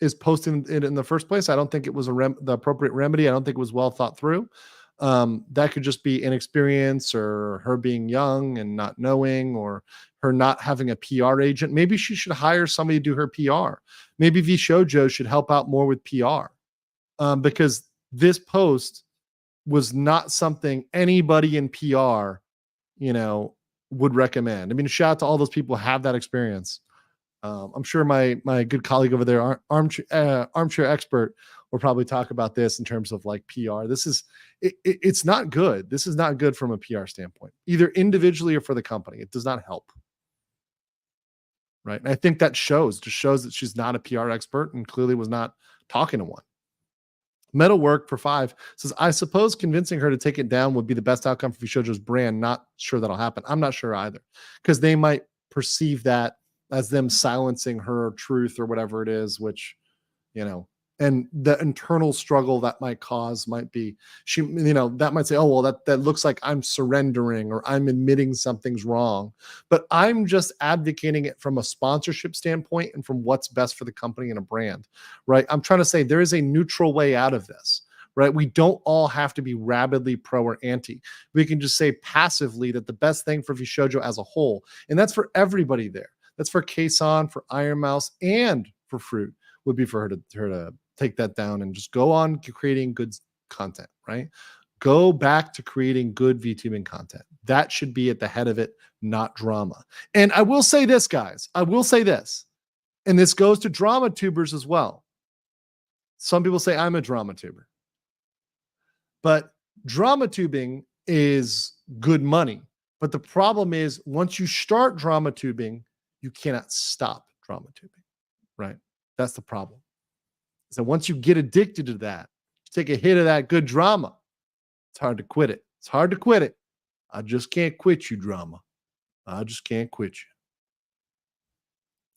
[SPEAKER 3] Is posting it in the first place. I don't think it was the appropriate remedy. I don't think it was well thought through. That could just be inexperience or her being young and not knowing, or her not having a PR agent. Maybe she should hire somebody to do her PR. Maybe VShojo should help out more with PR, because this post was not something anybody in PR, would recommend. I mean, shout out to all those people who have that experience. I'm sure my good colleague over there, armchair expert, will probably talk about this in terms of like PR. It's not good. This is not good from a PR standpoint, either individually or for the company. It does not help. Right. And I think that shows that she's not a PR expert and clearly was not talking to one. Metalwork for 5 says, I suppose convincing her to take it down would be the best outcome for VShojo's brand. Not sure that'll happen. I'm not sure either, because they might perceive that as them silencing her truth or whatever it is, which, and the internal struggle that might cause might be that might say, oh, well, that looks like I'm surrendering or I'm admitting something's wrong. But I'm just advocating it from a sponsorship standpoint and from what's best for the company and a brand, right? I'm trying to say there is a neutral way out of this, right? We don't all have to be rabidly pro or anti. We can just say passively that the best thing for VShojo as a whole, and that's for everybody there. That's for Kason, for Iron Mouse, and for Froot, would be for her to take that down and just go on to creating good content, right? Go back to creating good VTubing content. That should be at the head of it, not drama. And I will say this, guys. I will say this, and this goes to drama tubers as well. Some people say I'm a drama tuber, but drama tubing is good money. But the problem is once you start drama tubing, you cannot stop drama tubing, right? That's the problem. So once you get addicted to that, take a hit of that good drama, it's hard to quit it. It's hard to quit it. I just can't quit you, drama. I just can't quit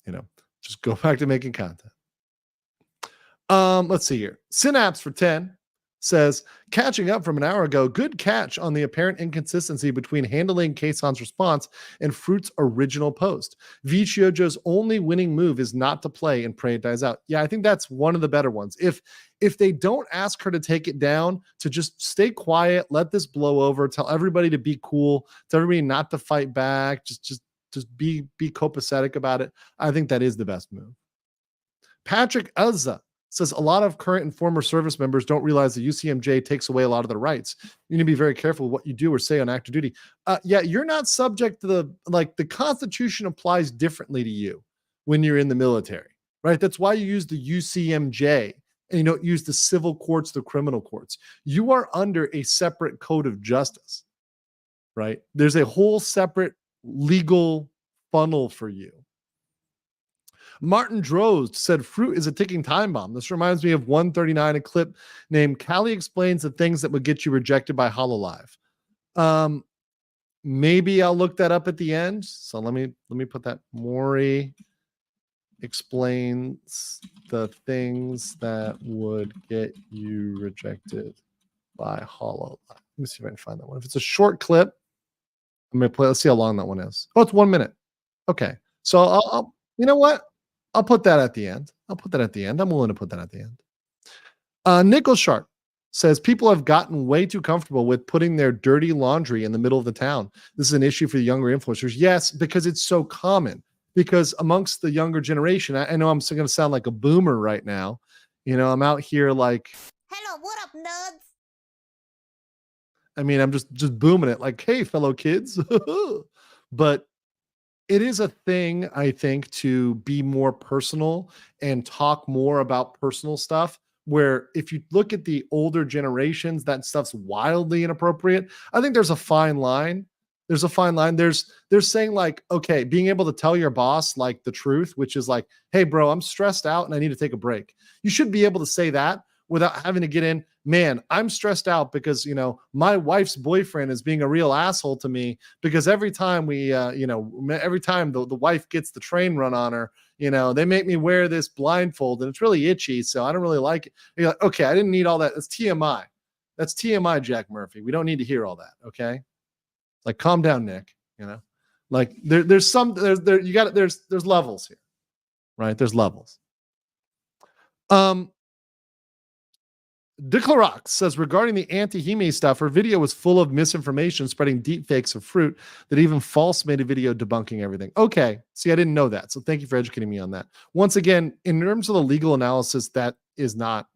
[SPEAKER 3] you. Just go back to making content. Let's see here. Synapse for 10 says, catching up from an hour ago, good catch on the apparent inconsistency between handling Kaison's response and Froot's original post. VShojo's only winning move is not to play and pray it dies out. Yeah, I think that's one of the better ones. If they don't ask her to take it down, to just stay quiet, let this blow over, tell everybody to be cool, tell everybody not to fight back, just be copacetic about it, I think that is the best move. Patrick Elza says a lot of current and former service members don't realize the UCMJ takes away a lot of their rights. You need to be very careful what you do or say on active duty. Yeah, you're not subject to the Constitution applies differently to you when you're in the military, right? That's why you use the UCMJ and you don't use the civil courts, the criminal courts. You are under a separate code of justice, right? There's a whole separate legal funnel for you. Martin Droz said Froot is a ticking time bomb. This reminds me of 139, a clip named Callie Explains the Things That Would Get You Rejected by HoloLive. Maybe I'll look that up at the end. So let me put that. Maury explains the things that would get you rejected by HoloLive. Let me see if I can find that one. If it's a short clip, I'm gonna play. Let's see how long that one is. Oh, it's 1 minute. Okay. So I'll you know what? I'll put that at the end. I'm willing to put that at the end. Nickel Shark says people have gotten way too comfortable with putting their dirty laundry in the middle of the town. This is an issue for the younger influencers. Yes, because it's so common. Because amongst the younger generation, I know I'm still going to sound like a boomer right now. I'm out here like,
[SPEAKER 2] Hello, what up, nuds?
[SPEAKER 3] I mean, I'm just booming it like, hey, fellow kids. But it is a thing, I think, to be more personal and talk more about personal stuff, where if you look at the older generations, that stuff's wildly inappropriate. I think there's a fine line. There's saying like, okay, being able to tell your boss like the truth, which is like, hey, bro, I'm stressed out and I need to take a break. You should be able to say that without having to get in, man, I'm stressed out because, my wife's boyfriend is being a real asshole to me because every time every time the wife gets the train run on her, they make me wear this blindfold and it's really itchy. So I don't really like it. You're like, okay, I didn't need all that. That's TMI. That's TMI, Jack Murphy. We don't need to hear all that. Okay. Like, calm down, Nick, like there's levels here, right? There's levels. Declarox says regarding the anti-Hime stuff, her video was full of misinformation, spreading deep fakes of Froot that even False made a video debunking everything. Okay. See, I didn't know that. So thank you for educating me on that. Once again, in terms of the legal analysis, that is not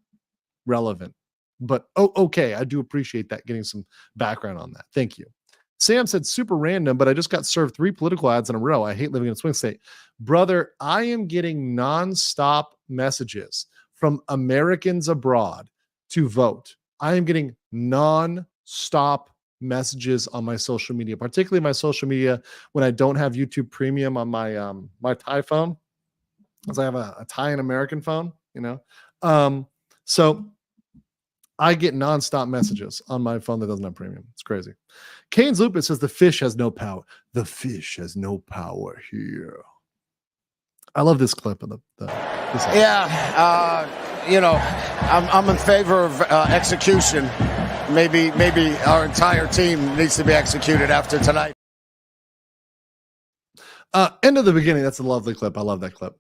[SPEAKER 3] relevant, but okay. I do appreciate that, getting some background on that. Thank you. Sam said super random, but I just got served 3 political ads in a row. I hate living in a swing state. Brother, I am getting nonstop messages from Americans abroad to vote. I am getting non-stop messages on my social media, particularly my social media when I don't have YouTube Premium on my my Thai phone, because I have a Thai and American phone, so I get non-stop messages on my phone that doesn't have premium. It's crazy. Kane's Lupus says the fish has no power. The fish has no power here. I love this clip of this.
[SPEAKER 9] Yeah, I'm in favor of execution. Maybe our entire team needs to be executed after tonight.
[SPEAKER 3] End of the beginning. That's a lovely clip. I love that clip.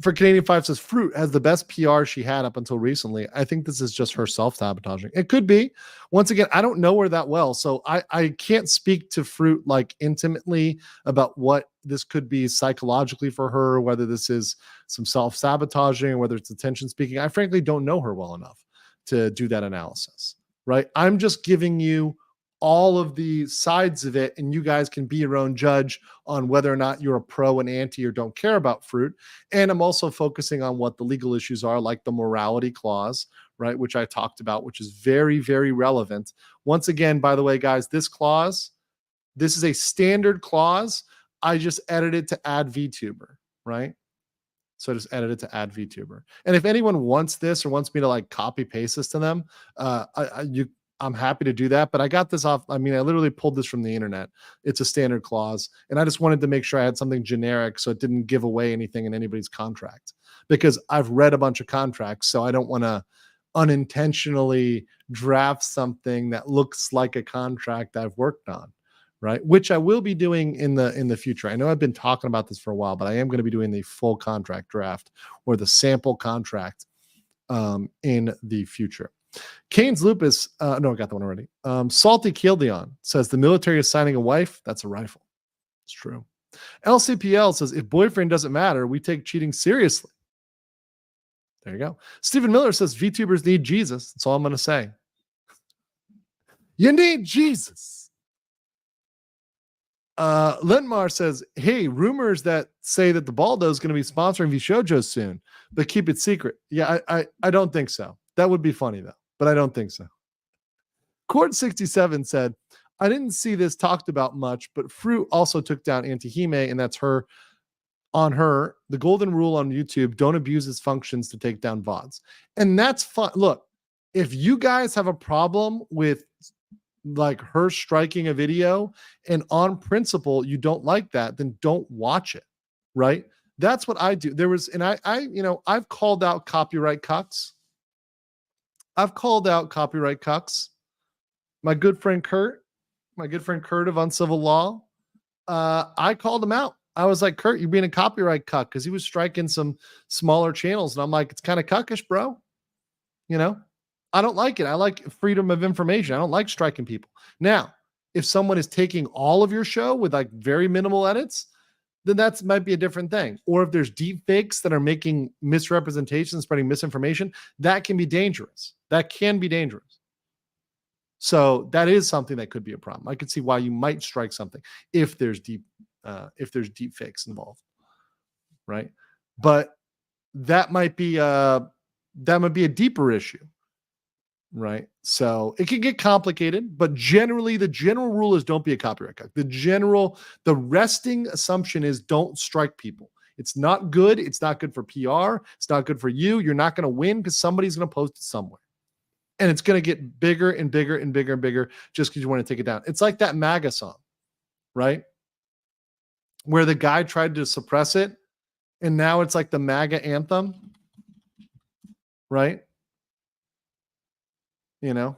[SPEAKER 3] For Canadian 5 says Froot has the best PR she had up until recently. I think this is just her self-sabotaging. It could be. Once again, I don't know her that well, so I can't speak to Froot like intimately about what this could be psychologically for her, whether this is some self-sabotaging or whether it's attention speaking. I frankly don't know her well enough to do that analysis, right? I'm just giving you all of the sides of it, and you guys can be your own judge on whether or not you're a pro and anti or don't care about Froot. And I'm also focusing on what the legal issues are, like the morality clause, right, which I talked about, which is very, very relevant. Once again, by the way, guys, this clause This is a standard clause. I just edited to add VTuber, right? So I just edited to add VTuber. And if anyone wants this or wants me to like copy paste this to them, I'm happy to do that. But I got this off. I mean, I literally pulled this from the internet. It's a standard clause. And I just wanted to make sure I had something generic so it didn't give away anything in anybody's contract, because I've read a bunch of contracts. So I don't want to unintentionally draft something that looks like a contract I've worked on, right? Which I will be doing in the future. I know I've been talking about this for a while, but I am going to be doing the full contract draft or the sample contract in the future. Kane's Lupus, no, I got that one already. Salty Kildeon says the military is signing a wife. That's a rifle. It's true. LCPL says if boyfriend doesn't matter, we take cheating seriously. There you go. Stephen Miller says VTubers need Jesus. That's all I'm going to say. You need Jesus. Lentmar says, hey, rumors that say that the Baldo is going to be sponsoring VShojo soon, but keep it secret. Yeah, I don't think so. That would be funny, though, but I don't think so. Cord67 said, I didn't see this talked about much, but Froot also took down Antihime, and that's her. On her, the golden rule on YouTube, don't abuse its functions to take down VODs. And that's fun. Look, if you guys have a problem with like her striking a video and on principle you don't like that, then don't watch it, right? That's what I do. There was, and I've called out copyright cucks. I've called out copyright cucks. My good friend Kurt of Uncivil Law, I called him out. I was like, Kurt, you're being a copyright cuck, because he was striking some smaller channels. And I'm like, it's kind of cuckish, bro. You know, I don't like it. I like freedom of information. I don't like striking people. Now, if someone is taking all of your show with like very minimal edits, then that might be a different thing. Or if there's deep fakes that are making misrepresentations, spreading misinformation, that can be dangerous. That can be dangerous. So that is something that could be a problem. I could see why you might strike something if there's deep fakes involved, right? But that might be a deeper issue, right? So it can get complicated, but generally the general rule is don't be a copyright cuck. The resting assumption is don't strike people. It's not good. It's not good for PR. It's not good for you. You're not going to win because somebody's going to post it somewhere. And it's going to get bigger and bigger and bigger and bigger just because you want to take it down. It's like that MAGA song, right? Where the guy tried to suppress it, and now it's like the MAGA anthem, right? You know,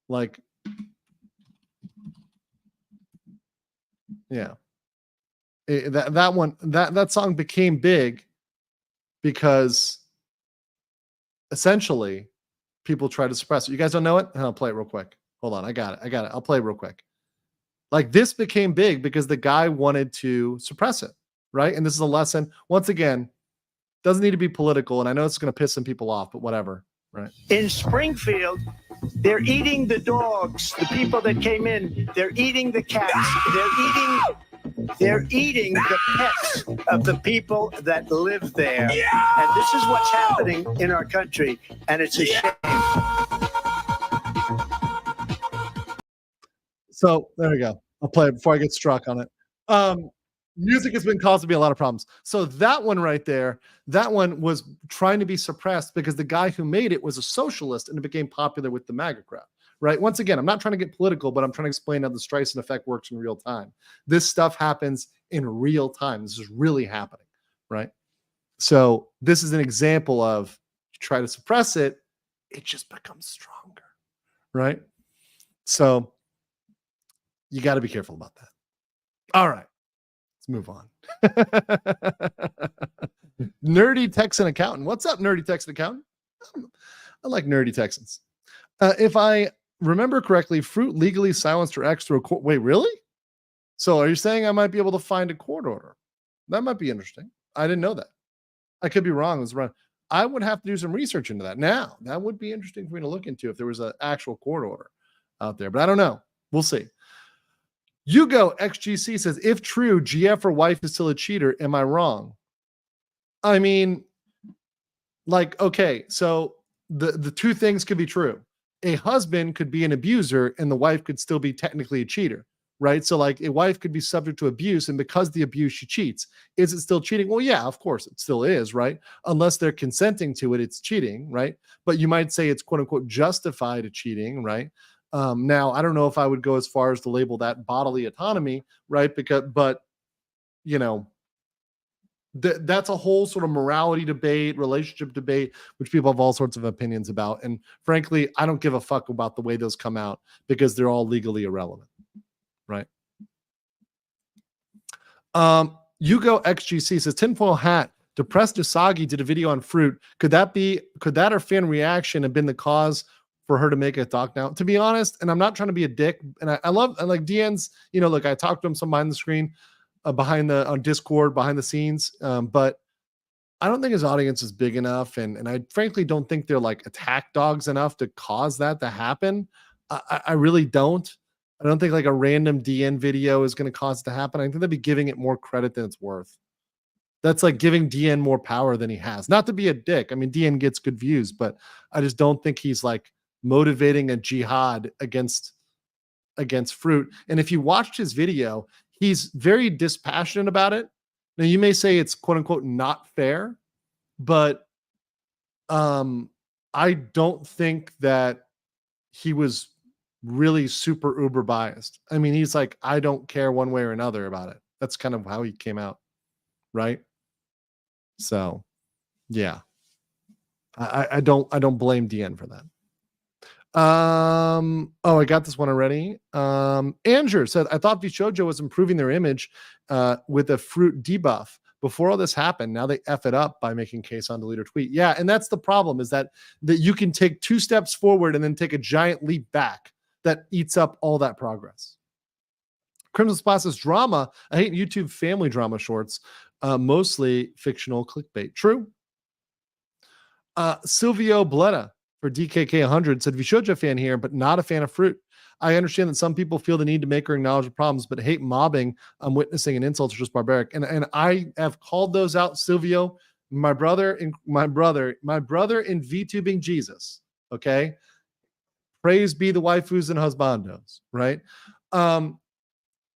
[SPEAKER 3] like, yeah, that song became big because essentially people try to suppress it. You guys don't know it? I'll play it real quick. Hold on, I got it. I'll play it real quick. Like, this became big because the guy wanted to suppress it, right? And this is a lesson. Once again, doesn't need to be political, and I know it's going to piss some people off, but whatever, right?
[SPEAKER 10] In Springfield, they're eating the dogs, the people that came in. They're eating the cats. They're eating the pets of the people that live there. And this is what's happening in our country, and it's a shame.
[SPEAKER 3] So there we go. I'll play it before I get struck on it. Music has been causing me a lot of problems. So that one right there, that one was trying to be suppressed because the guy who made it was a socialist and it became popular with the MAGA crowd, right? Once again, I'm not trying to get political, but I'm trying to explain how the Streisand effect works in real time. This stuff happens in real time. This is really happening, right? So this is an example of you try to suppress it, it just becomes stronger, right? So you got to be careful about that. All right, let's move on. Nerdy Texan Accountant. What's up, Nerdy Texan Accountant? I like Nerdy Texans. If I remember correctly, Froot legally silenced her ex through a court. Wait, really? So are you saying I might be able to find a court order? That might be interesting. I didn't know that. I could be wrong. I would have to do some research into that. Now, that would be interesting for me to look into if there was an actual court order out there, but I don't know. We'll see. Hugo XGC says, if true, GF or wife is still a cheater. Am I wrong? I mean, like, okay, so the two things could be true. a husband could be an abuser and the wife could still be technically a cheater, right? So like a wife could be subject to abuse, and because the abuse, she cheats. Is it still cheating? Well, yeah, of course it still is, right? Unless they're consenting to it, it's cheating, right? But you might say it's quote unquote justified cheating, right? Now, I don't know if I would go as far as to label that bodily autonomy, right? But you know, that's a whole sort of morality debate, relationship debate, which people have all sorts of opinions about. And frankly, I don't give a fuck about the way those come out because they're all legally irrelevant, right? Yugo XGC says tinfoil hat. Depressed Usagi did a video on Froot. Could that or fan reaction have been the cause for her to make a doc now? To be honest, and I'm not trying to be a dick, and I like DN's, you know, look, I talked to him some behind the screen. On Discord, behind the scenes, but I don't think his audience is big enough, and I frankly don't think they're like attack dogs enough to cause that to happen. I really don't. I don't think like a random DN video is going to cause it to happen. I think they'd be giving it more credit than it's worth. That's like giving DN more power than he has. Not to be a dick. I mean, DN gets good views, but I just don't think he's like motivating a jihad against Froot. And if you watched his video, he's very dispassionate about it. Now, you may say it's quote unquote not fair, but I don't think that he was really super uber biased. I mean, he's like, I don't care one way or another about it. That's kind of how he came out, right? So, yeah, I don't blame DN for that. I got this one already. Andrew said, I thought VShojo was improving their image with a Froot debuff before all this happened. Now they F it up by making case on delete or tweet. Yeah, and that's the problem, is that you can take 2 steps forward and then take a giant leap back that eats up all that progress. Crimson Splashes drama. I hate YouTube family drama shorts, mostly fictional clickbait. True. Silvio Bletta for DKK 100 said, VShojo fan here, but not a fan of Froot. I understand that some people feel the need to make or acknowledge the problems, but hate mobbing, witnessing, and insults are just barbaric. And I have called those out, Silvio, my brother in VTubing Jesus. Okay. Praise be the waifus and husbandos, right? I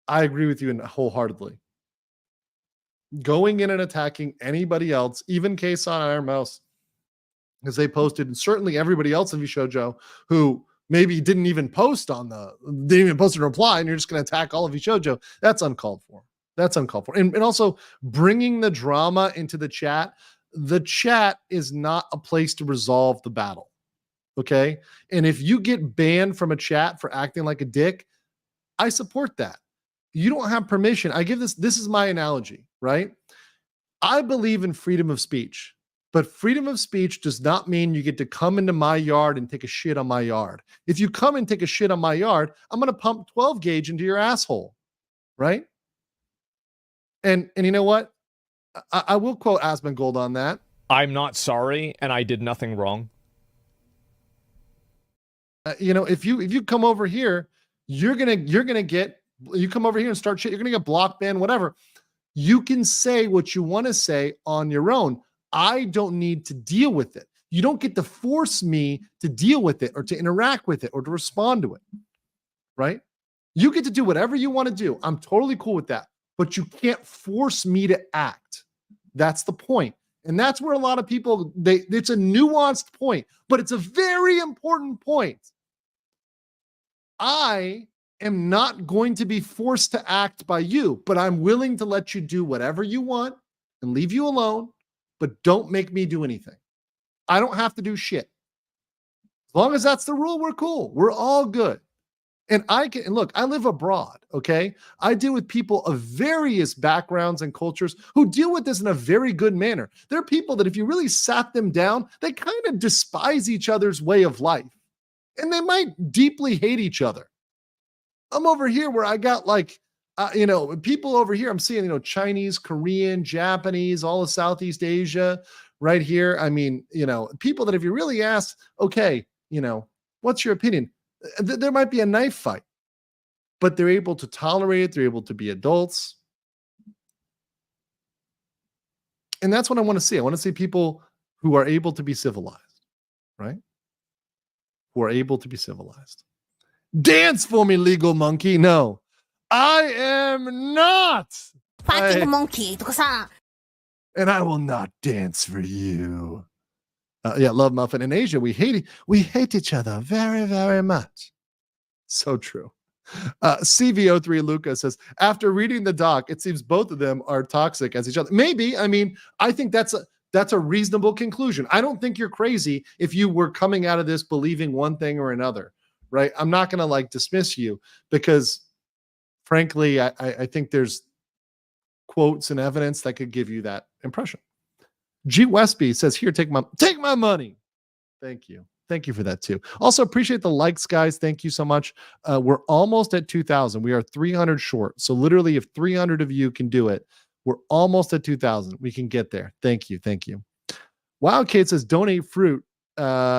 [SPEAKER 3] agree with you wholeheartedly. Going in and attacking anybody else, even Case on Iron Mouse, because they posted, and certainly everybody else in VShojo who maybe didn't even post didn't even post a reply, and you're just going to attack all of VShojo. That's uncalled for. That's uncalled for. And also bringing the drama into the chat. The chat is not a place to resolve the battle. Okay. And if you get banned from a chat for acting like a dick, I support that. You don't have permission. I give this is my analogy, right? I believe in freedom of speech. But freedom of speech does not mean you get to come into my yard and take a shit on my yard. If you come and take a shit on my yard, I'm going to pump 12 gauge into your asshole, right? And you know what? I will quote Asmongold on that.
[SPEAKER 5] I'm not sorry, and I did nothing wrong.
[SPEAKER 3] If you come over here, you're gonna get. You come over here and start shit. You're gonna get blocked, banned, whatever. You can say what you want to say on your own. I don't need to deal with it. You don't get to force me to deal with it or to interact with it or to respond to it, right? You get to do whatever you want to do. I'm totally cool with that, but you can't force me to act. That's the point. And that's where a lot of people, it's a nuanced point, but it's a very important point. I am not going to be forced to act by you, but I'm willing to let you do whatever you want and leave you alone, but don't make me do anything. I don't have to do shit. As long as that's the rule, we're cool. We're all good. And look, I live abroad, okay? I deal with people of various backgrounds and cultures who deal with this in a very good manner. There are people that if you really sat them down, they kind of despise each other's way of life. And they might deeply hate each other. I'm over here where I got people over here, I'm seeing, Chinese, Korean, Japanese, all of Southeast Asia right here. I mean, people that if you really ask, okay, what's your opinion? There might be a knife fight, but they're able to tolerate it. They're able to be adults. And that's what I want to see. I want to see people who are able to be civilized, right? who are able to be civilized. Dance for me, legal monkey. No, I am not.
[SPEAKER 2] Fucking monkey とかさ。
[SPEAKER 3] And I will not dance for you. Yeah, love muffin. In Asia, we hate each other very, very much. So true. CVO3 Luca says, after reading the doc, it seems both of them are toxic as each other. Maybe. I mean, I think that's a reasonable conclusion. I don't think you're crazy if you were coming out of this believing one thing or another, right? I'm not going to like dismiss you because, frankly, I think there's quotes and evidence that could give you that impression. G Westby says, here, take my money. Thank you. Thank you for that too. Also appreciate the likes, guys. Thank you so much. We're almost at 2,000. We are 300 short. So literally if 300 of you can do it, we're almost at 2,000. We can get there. Thank you. Thank you. Wildcat says, donate Froot.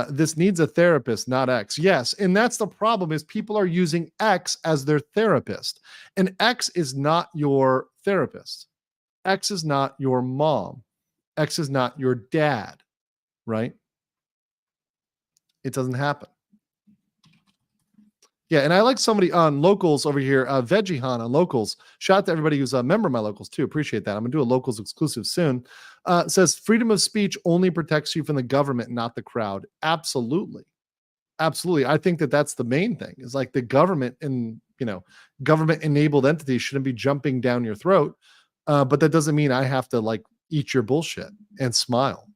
[SPEAKER 3] This needs a therapist, not X. Yes. And that's the problem is people are using X as their therapist. And X is not your therapist. X is not your mom. X is not your dad, right? It doesn't happen. Yeah, and I like somebody on Locals over here, Veggiehan on Locals. Shout out to everybody who's a member of my Locals too. Appreciate that. I'm going to do a Locals exclusive soon. Says freedom of speech only protects you from the government, not the crowd. Absolutely. Absolutely. I think that that's the main thing. Is like the government and, government-enabled entities shouldn't be jumping down your throat. But that doesn't mean I have to like eat your bullshit and smile.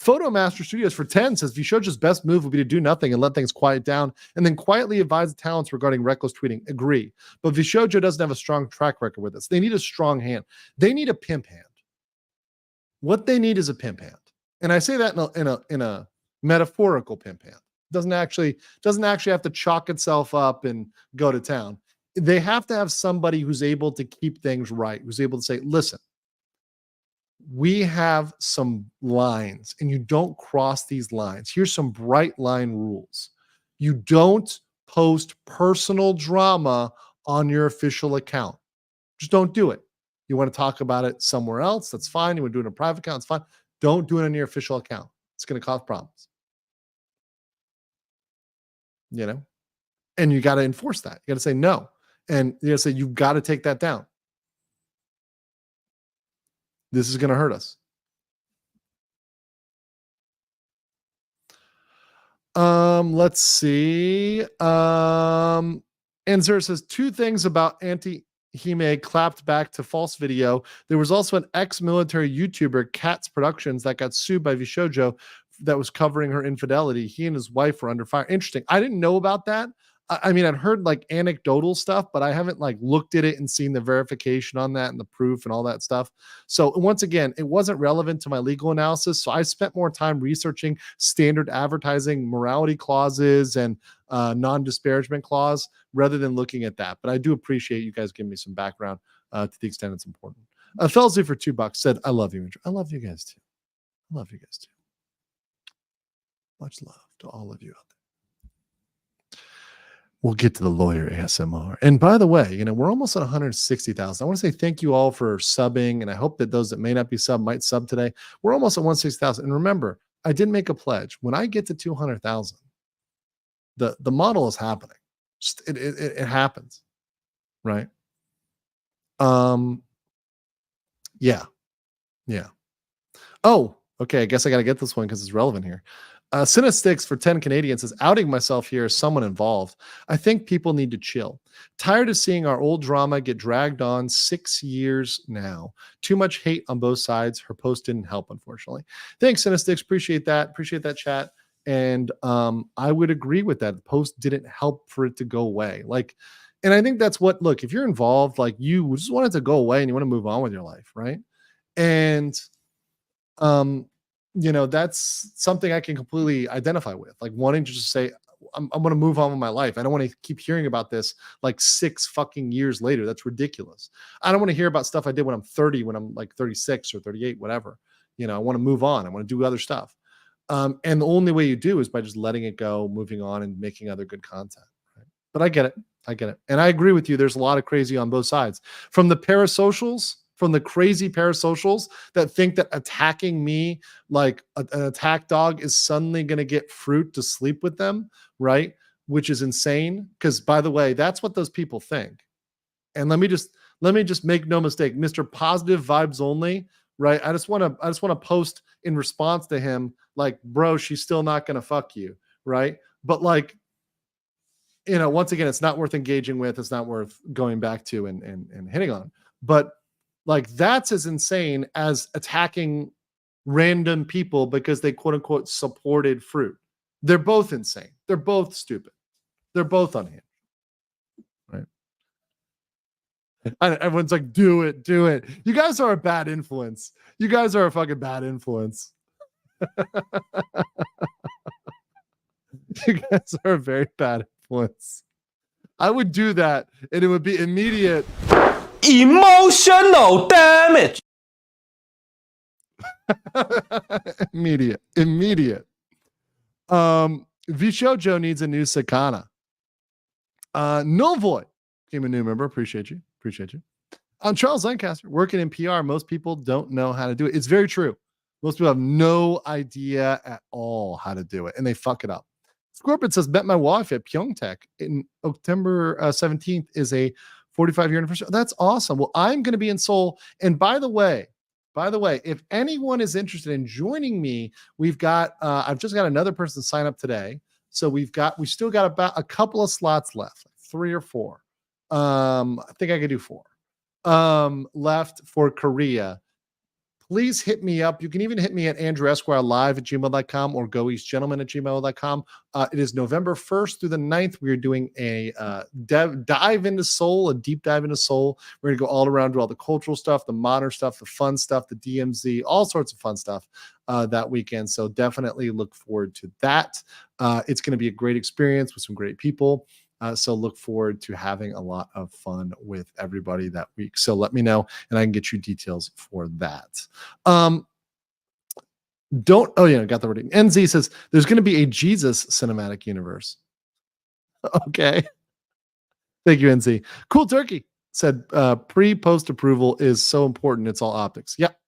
[SPEAKER 3] Photo Master Studios for 10 says VShojo's best move would be to do nothing and let things quiet down and then quietly advise the talents regarding reckless tweeting. Agree. But VShojo doesn't have a strong track record with this. They need a strong hand. They need a pimp hand. What they need is a pimp hand. And I say that in a metaphorical pimp hand. Doesn't actually have to chalk itself up and go to town. They have to have somebody who's able to keep things right, who's able to say, listen, we have some lines and you don't cross these lines. Here's some bright line rules. You don't post personal drama on your official account. Just don't do it. You want to talk about it somewhere else? That's fine. You want to do it in a private account? It's fine. Don't do it on your official account. It's going to cause problems. And you got to enforce that. You got to say no. And you got to say, you've got to take that down. This is going to hurt us. Let's see. Anzer says 2 things about Anti-Hime clapped back to false video. There was also an ex-military YouTuber, Katz Productions, that got sued by VShojo that was covering her infidelity. He and his wife were under fire. Interesting. I didn't know about that. I mean, I'd heard like anecdotal stuff, but I haven't like looked at it and seen the verification on that and the proof and all that stuff. So once again, it wasn't relevant to my legal analysis. So I spent more time researching standard advertising morality clauses and non-disparagement clause rather than looking at that. But I do appreciate you guys giving me some background to the extent it's important. Felsley for $2 said, I love you. I love you guys too. I love you guys too. Much love to all of you out there. We'll get to the lawyer ASMR. And by the way, we're almost at 160,000. I want to say thank you all for subbing, and I hope that those that may not be sub might sub today. We're almost at 160,000. And remember, I did make a pledge. When I get to 200,000, the model is happening. Just it happens, right? Yeah. Oh, okay. I guess I got to get this one because it's relevant here. Cinestix for 10 Canadians says, outing myself here as someone involved. I think people need to chill. Tired of seeing our old drama get dragged on 6 years now. Too much hate on both sides. Her post didn't help, unfortunately. Thanks, Cinestix. Appreciate that. Appreciate that chat. And I would agree with that. The post didn't help for it to go away. And I think that's what, look, if you're involved, like you just want it to go away and you want to move on with your life, right? And that's something I can completely identify with, like wanting to just say, I'm going to move on with my life. I don't want to keep hearing about this like 6 fucking years later. That's ridiculous. I don't want to hear about stuff I did when I'm 30, when I'm like 36 or 38, whatever. I want to move on. I want to do other stuff. And the only way you do is by just letting it go, moving on and making other good content. Right? But I get it. And I agree with you. There's a lot of crazy on both sides. From the parasocials from the crazy parasocials that think that attacking me like an attack dog is suddenly going to get Froot to sleep with them, right? Which is insane. Because by the way, that's what those people think. And let me just make no mistake, Mr. Positive Vibes Only, right? I just want to post in response to him, like, bro, she's still not going to fuck you, right? But like, you know, once again, it's not worth engaging with. It's not worth going back to and hitting on. But like, that's as insane as attacking random people because they quote unquote supported Froot. They're both insane. They're both stupid. They're both unhinged. Right? And everyone's like, do it. You guys are a bad influence. You guys are a fucking bad influence. You guys are a very bad influence. I would do that, and it would be immediate
[SPEAKER 11] emotional damage.
[SPEAKER 3] immediate. VShojo needs a new Sakana. Null Void became a new member. Appreciate you. Charles Lancaster, working in PR, most people don't know how to do it. It's very true. Most people have no idea at all how to do it, and they fuck it up. Scorpion says, met my wife at Pyeongtaek in October 17th is a 45-year anniversary. That's awesome. Well, I'm going to be in Seoul. And by the way, if anyone is interested in joining me, we've got, I've just got another person sign up today. So we still got about a couple of slots left, 3 or 4. I think I could do 4 left for Korea. Please hit me up. You can even hit me at andrewesquirelive@gmail.com or goeastgentleman@gmail.com. It is November 1st through the 9th. We are doing a dive into Seoul, a deep dive into Seoul. We're going to go all around, do all the cultural stuff, the modern stuff, the fun stuff, the DMZ, all sorts of fun stuff that weekend. So definitely look forward to that. It's going to be a great experience with some great people. So look forward to having a lot of fun with everybody that week. So let me know, and I can get you details for that. Got the wording. NZ says there's going to be a Jesus cinematic universe. Okay. Thank you, NZ. Cool Turkey said pre-post approval is so important. It's all optics. Yep.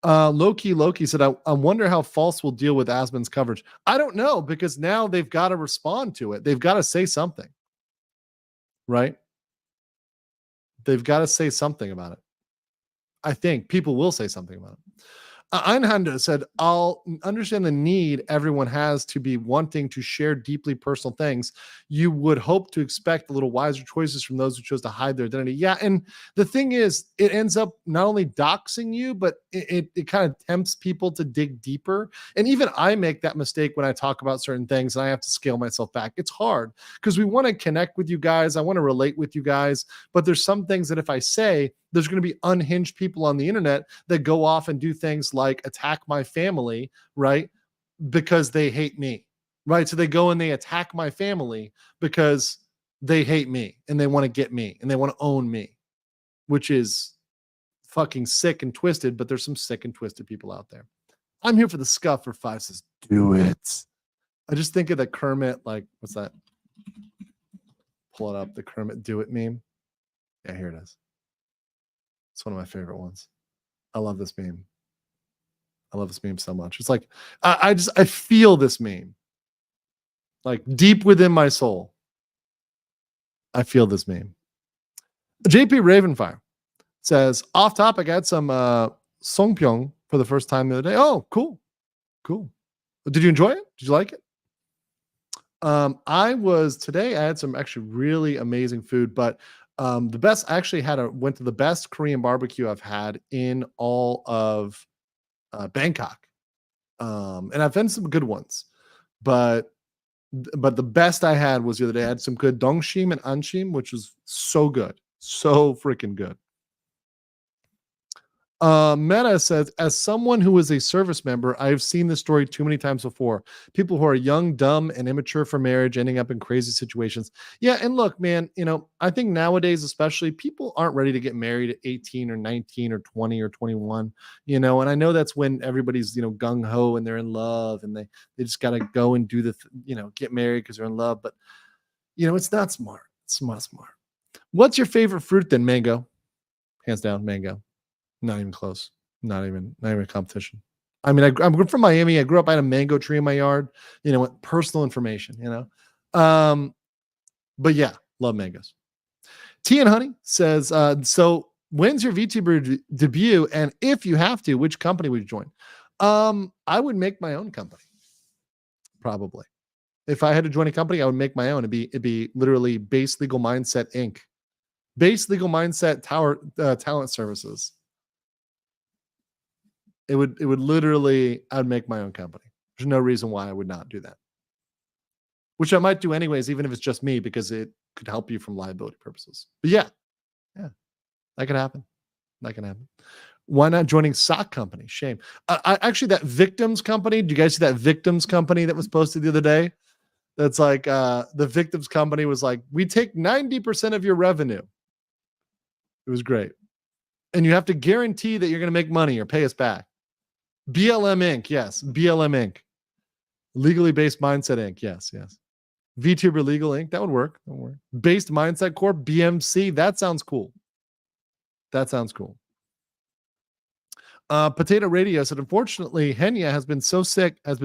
[SPEAKER 3] Loki said, I wonder how False will deal with Asmon's coverage. I don't know, because now they've got to respond to it. They've got to say something, right? They've got to say something about it. I think people will say something about it. Einhanda said, I'll understand the need everyone has to be wanting to share deeply personal things. You would hope to expect a little wiser choices from those who chose to hide their identity. Yeah, and the thing is, it ends up not only doxing you, but it kind of tempts people to dig deeper. And even I make that mistake when I talk about certain things, and I have to scale myself back. It's hard because we want to connect with you guys. I want to relate with you guys. But there's some things that if I say, there's going to be unhinged people on the internet that go off and do things like attack my family, right? Because they hate me, right? So they go and they attack my family because they hate me and they want to get me and they want to own me, which is fucking sick and twisted, but there's some sick and twisted people out there. I'm here for the scuff for 5 says, do it. I just think of the Kermit, like, what's that? Pull it up, the Kermit do it meme. Yeah, here it is. It's one of my favorite ones. I love this meme. I love this meme so much. It's like, I feel this meme. Like deep within my soul. I feel this meme. JP Ravenfire says, off topic, I had some Songpyeong for the first time the other day. Oh, cool. Did you enjoy it? Did you like it? I had some actually really amazing food, but the best, I actually went to the best Korean barbecue I've had in all of Bangkok. And I've had some good ones, but the best I had was the other day. I had some good dongshim and anshim, which was so good. So freaking good. Meta says, as someone who is a service member, I've seen this story too many times before. People who are young, dumb, and immature for marriage ending up in crazy situations. Yeah, and look, man, I think nowadays, especially, people aren't ready to get married at 18 or 19 or 20 or 21, and I know that's when everybody's, gung-ho and they're in love and they just got to go and do get married because they're in love. But, it's not smart. It's not smart. What's your favorite fruit then, Mango? Hands down, Mango. Not even close. Not even a competition. I mean, I'm from Miami. I grew up. I had a mango tree in my yard. You know, personal information. You know, but yeah, love mangoes. Tea and Honey says, so when's your VTuber debut? And if you have to, which company would you join? I would make my own company. Probably. If I had to join a company, I would make my own. It'd be literally Base Legal Mindset Inc. Base Legal Mindset Talent Services. It would literally, I'd make my own company. There's no reason why I would not do that. Which I might do anyways, even if it's just me, because it could help you from liability purposes. But yeah, that could happen. That can happen. Why not joining sock company? Shame. Actually, that victims company. Do you guys see that victims company that was posted the other day? That's like the victims company was like, we take 90% of your revenue. It was great. And you have to guarantee that you're going to make money or pay us back. BLM Inc. Yes. BLM Inc. Legally Based Mindset Inc. Yes. VTuber Legal Inc. That would work. Based Mindset Corp. BMC. That sounds cool. Potato Radio said, unfortunately, Henya has been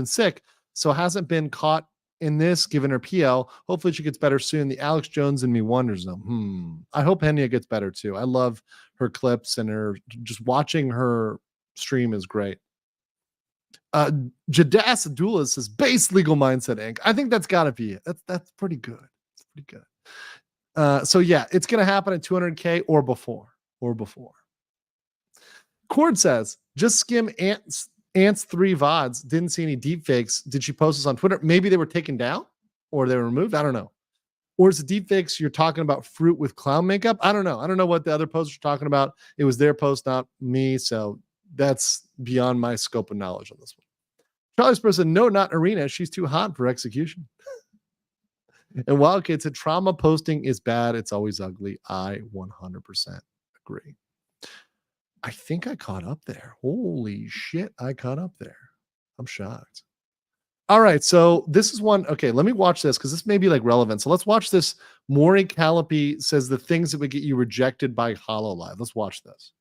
[SPEAKER 3] sick, so hasn't been caught in this, given her PL. Hopefully she gets better soon. The Alex Jones in me wonders though. I hope Henya gets better too. I love her clips and just watching her stream is great. Jadas Abdullah says, Base Legal Mindset Inc. I think that's gotta be it. That's pretty good. It's pretty good. So yeah, it's gonna happen at 200K or before. Cord says, just skim Ant's 3 VODs. Didn't see any deep fakes. Did she post this on Twitter? Maybe they were taken down or they were removed. I don't know. Or is it deep fakes you're talking about Froot with clown makeup? I don't know. I don't know what the other posts are talking about. It was their post, not me. So that's beyond my scope of knowledge on this one. Charlie's person, no, not Arena. She's too hot for execution. And Wildkid said, trauma posting is bad. It's always ugly. I 100% agree. I think I caught up there. Holy shit, I caught up there. I'm shocked. All right, so this is one. Okay, let me watch this because this may be like relevant. So let's watch this. Maury Callipy says the things that would get you rejected by HoloLive. Let's watch this.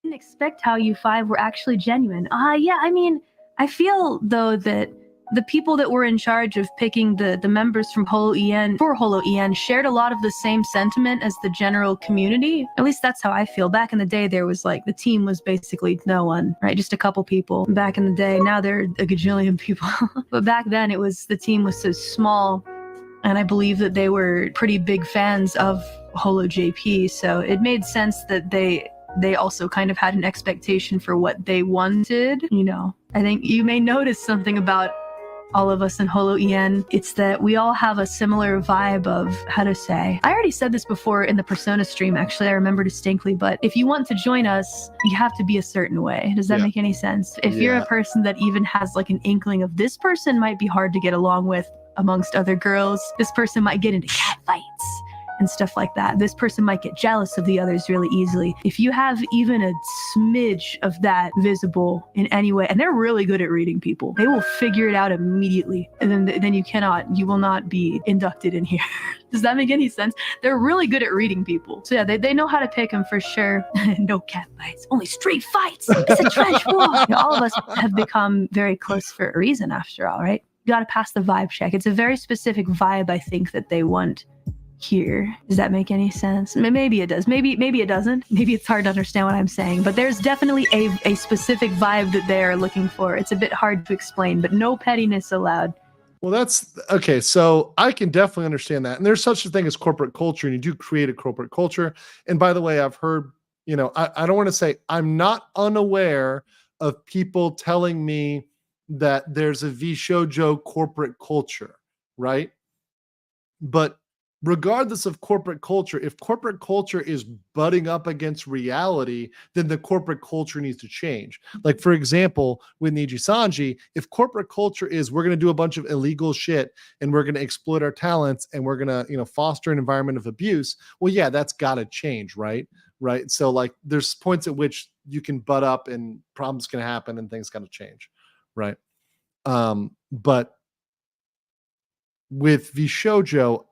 [SPEAKER 11] Didn't expect how you 5 were actually genuine. Yeah, I mean, I feel though that the people that were in charge of picking the members from HoloEN shared a lot of the same sentiment as the general community. At least that's how I feel. Back in the day, there was like, the team was basically no one, right? Just a couple people back in the day. Now there are a gajillion people. But back then the team was so small. And I believe that they were pretty big fans of HoloJP. So it made sense that they also kind of had an expectation for what they wanted. You know, I think you may notice something about all of us in HoloEN. It's that we all have a similar vibe of, how to say, I already said this before in the Persona stream, actually, I remember distinctly, but if you want to join us, you have to be a certain way. Does that make any sense? If you're a person that even has like an inkling of this person might be hard to get along with amongst other girls, this person might get into cat fights and stuff like that. This person might get jealous of the others really easily. If you have even a smidge of that visible in any way, and they're really good at reading people, they will figure it out immediately. And then you will not be inducted in here. Does that make any sense? They're really good at reading people. So yeah, they know how to pick them for sure. No cat fights, only street fights. It's a trash war. You know, all of us have become very close for a reason after all, right? You gotta pass the vibe check. It's a very specific vibe, I think, that they want here. Does that make any sense? Maybe it does. Maybe it doesn't. Maybe it's hard to understand what I'm saying, but there's definitely a specific vibe that they are looking for. It's a bit hard to explain, but no pettiness allowed.
[SPEAKER 3] Well, that's okay. So I can definitely understand that. And there's such a thing as corporate culture, and you do create a corporate culture. And by the way, I've heard, you know, I don't want to say I'm not unaware of people telling me that there's a VShojo corporate culture, right? But regardless of corporate culture, if corporate culture is butting up against reality, then the corporate culture needs to change. Like, for example, with Niji Sanji, if corporate culture is we're going to do a bunch of illegal shit and we're going to exploit our talents and we're going to, you know, foster an environment of abuse, well, yeah, that's got to change, right? Right. So like there's points at which you can butt up and problems can happen and things got to change, right? But with VShojo,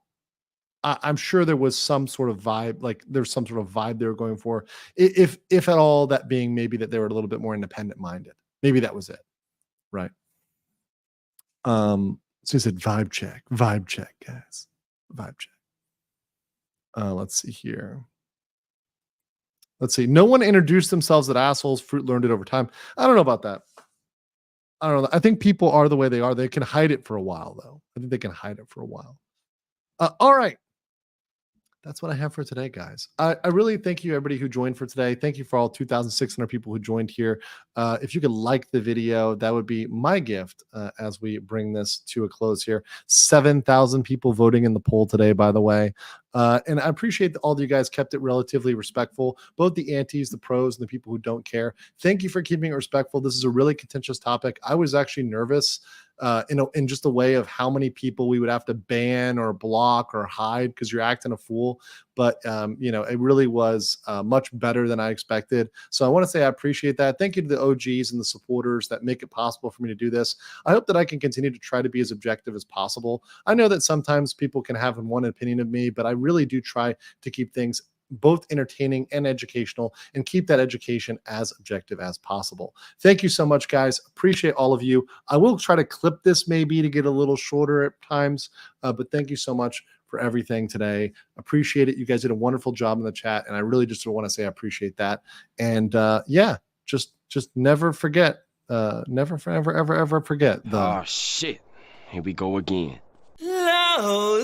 [SPEAKER 3] I'm sure there was some sort of vibe, like there's some sort of vibe they were going for. If at all, that being maybe that they were a little bit more independent minded. Maybe that was it, right? So he said vibe check, guys, vibe check. Let's see here. Let's see. No one introduced themselves as assholes. Froot learned it over time. I don't know about that. I don't know. I think people are the way they are. They can hide it for a while, though. I think they can hide it for a while. All right. That's what I have for today, guys. I really thank you, everybody who joined for today. Thank you for all 2,600 people who joined here. If you could like the video, that would be my gift as we bring this to a close here. 7,000 people voting in the poll today, by the way. And I appreciate that all of you guys kept it relatively respectful, both the antis, the pros, and the people who don't care. Thank you for keeping it respectful. This is a really contentious topic. I was actually nervous in just a way of how many people we would have to ban or block or hide because you're acting a fool. But, it really was much better than I expected. So I want to say I appreciate that. Thank you to the OGs and the supporters that make it possible for me to do this. I hope that I can continue to try to be as objective as possible. I know that sometimes people can have one opinion of me, but I really do try to keep things both entertaining and educational and keep that education as objective as possible. Thank you so much, guys. Appreciate all of you. I will try to clip this maybe to get a little shorter at times, but thank you so much for everything today. Appreciate it. You guys did a wonderful job in the chat, and I really just want to say I appreciate that. And just never forget, never, forever, ever forget.
[SPEAKER 12] Oh shit! Here we go again.
[SPEAKER 13] Loud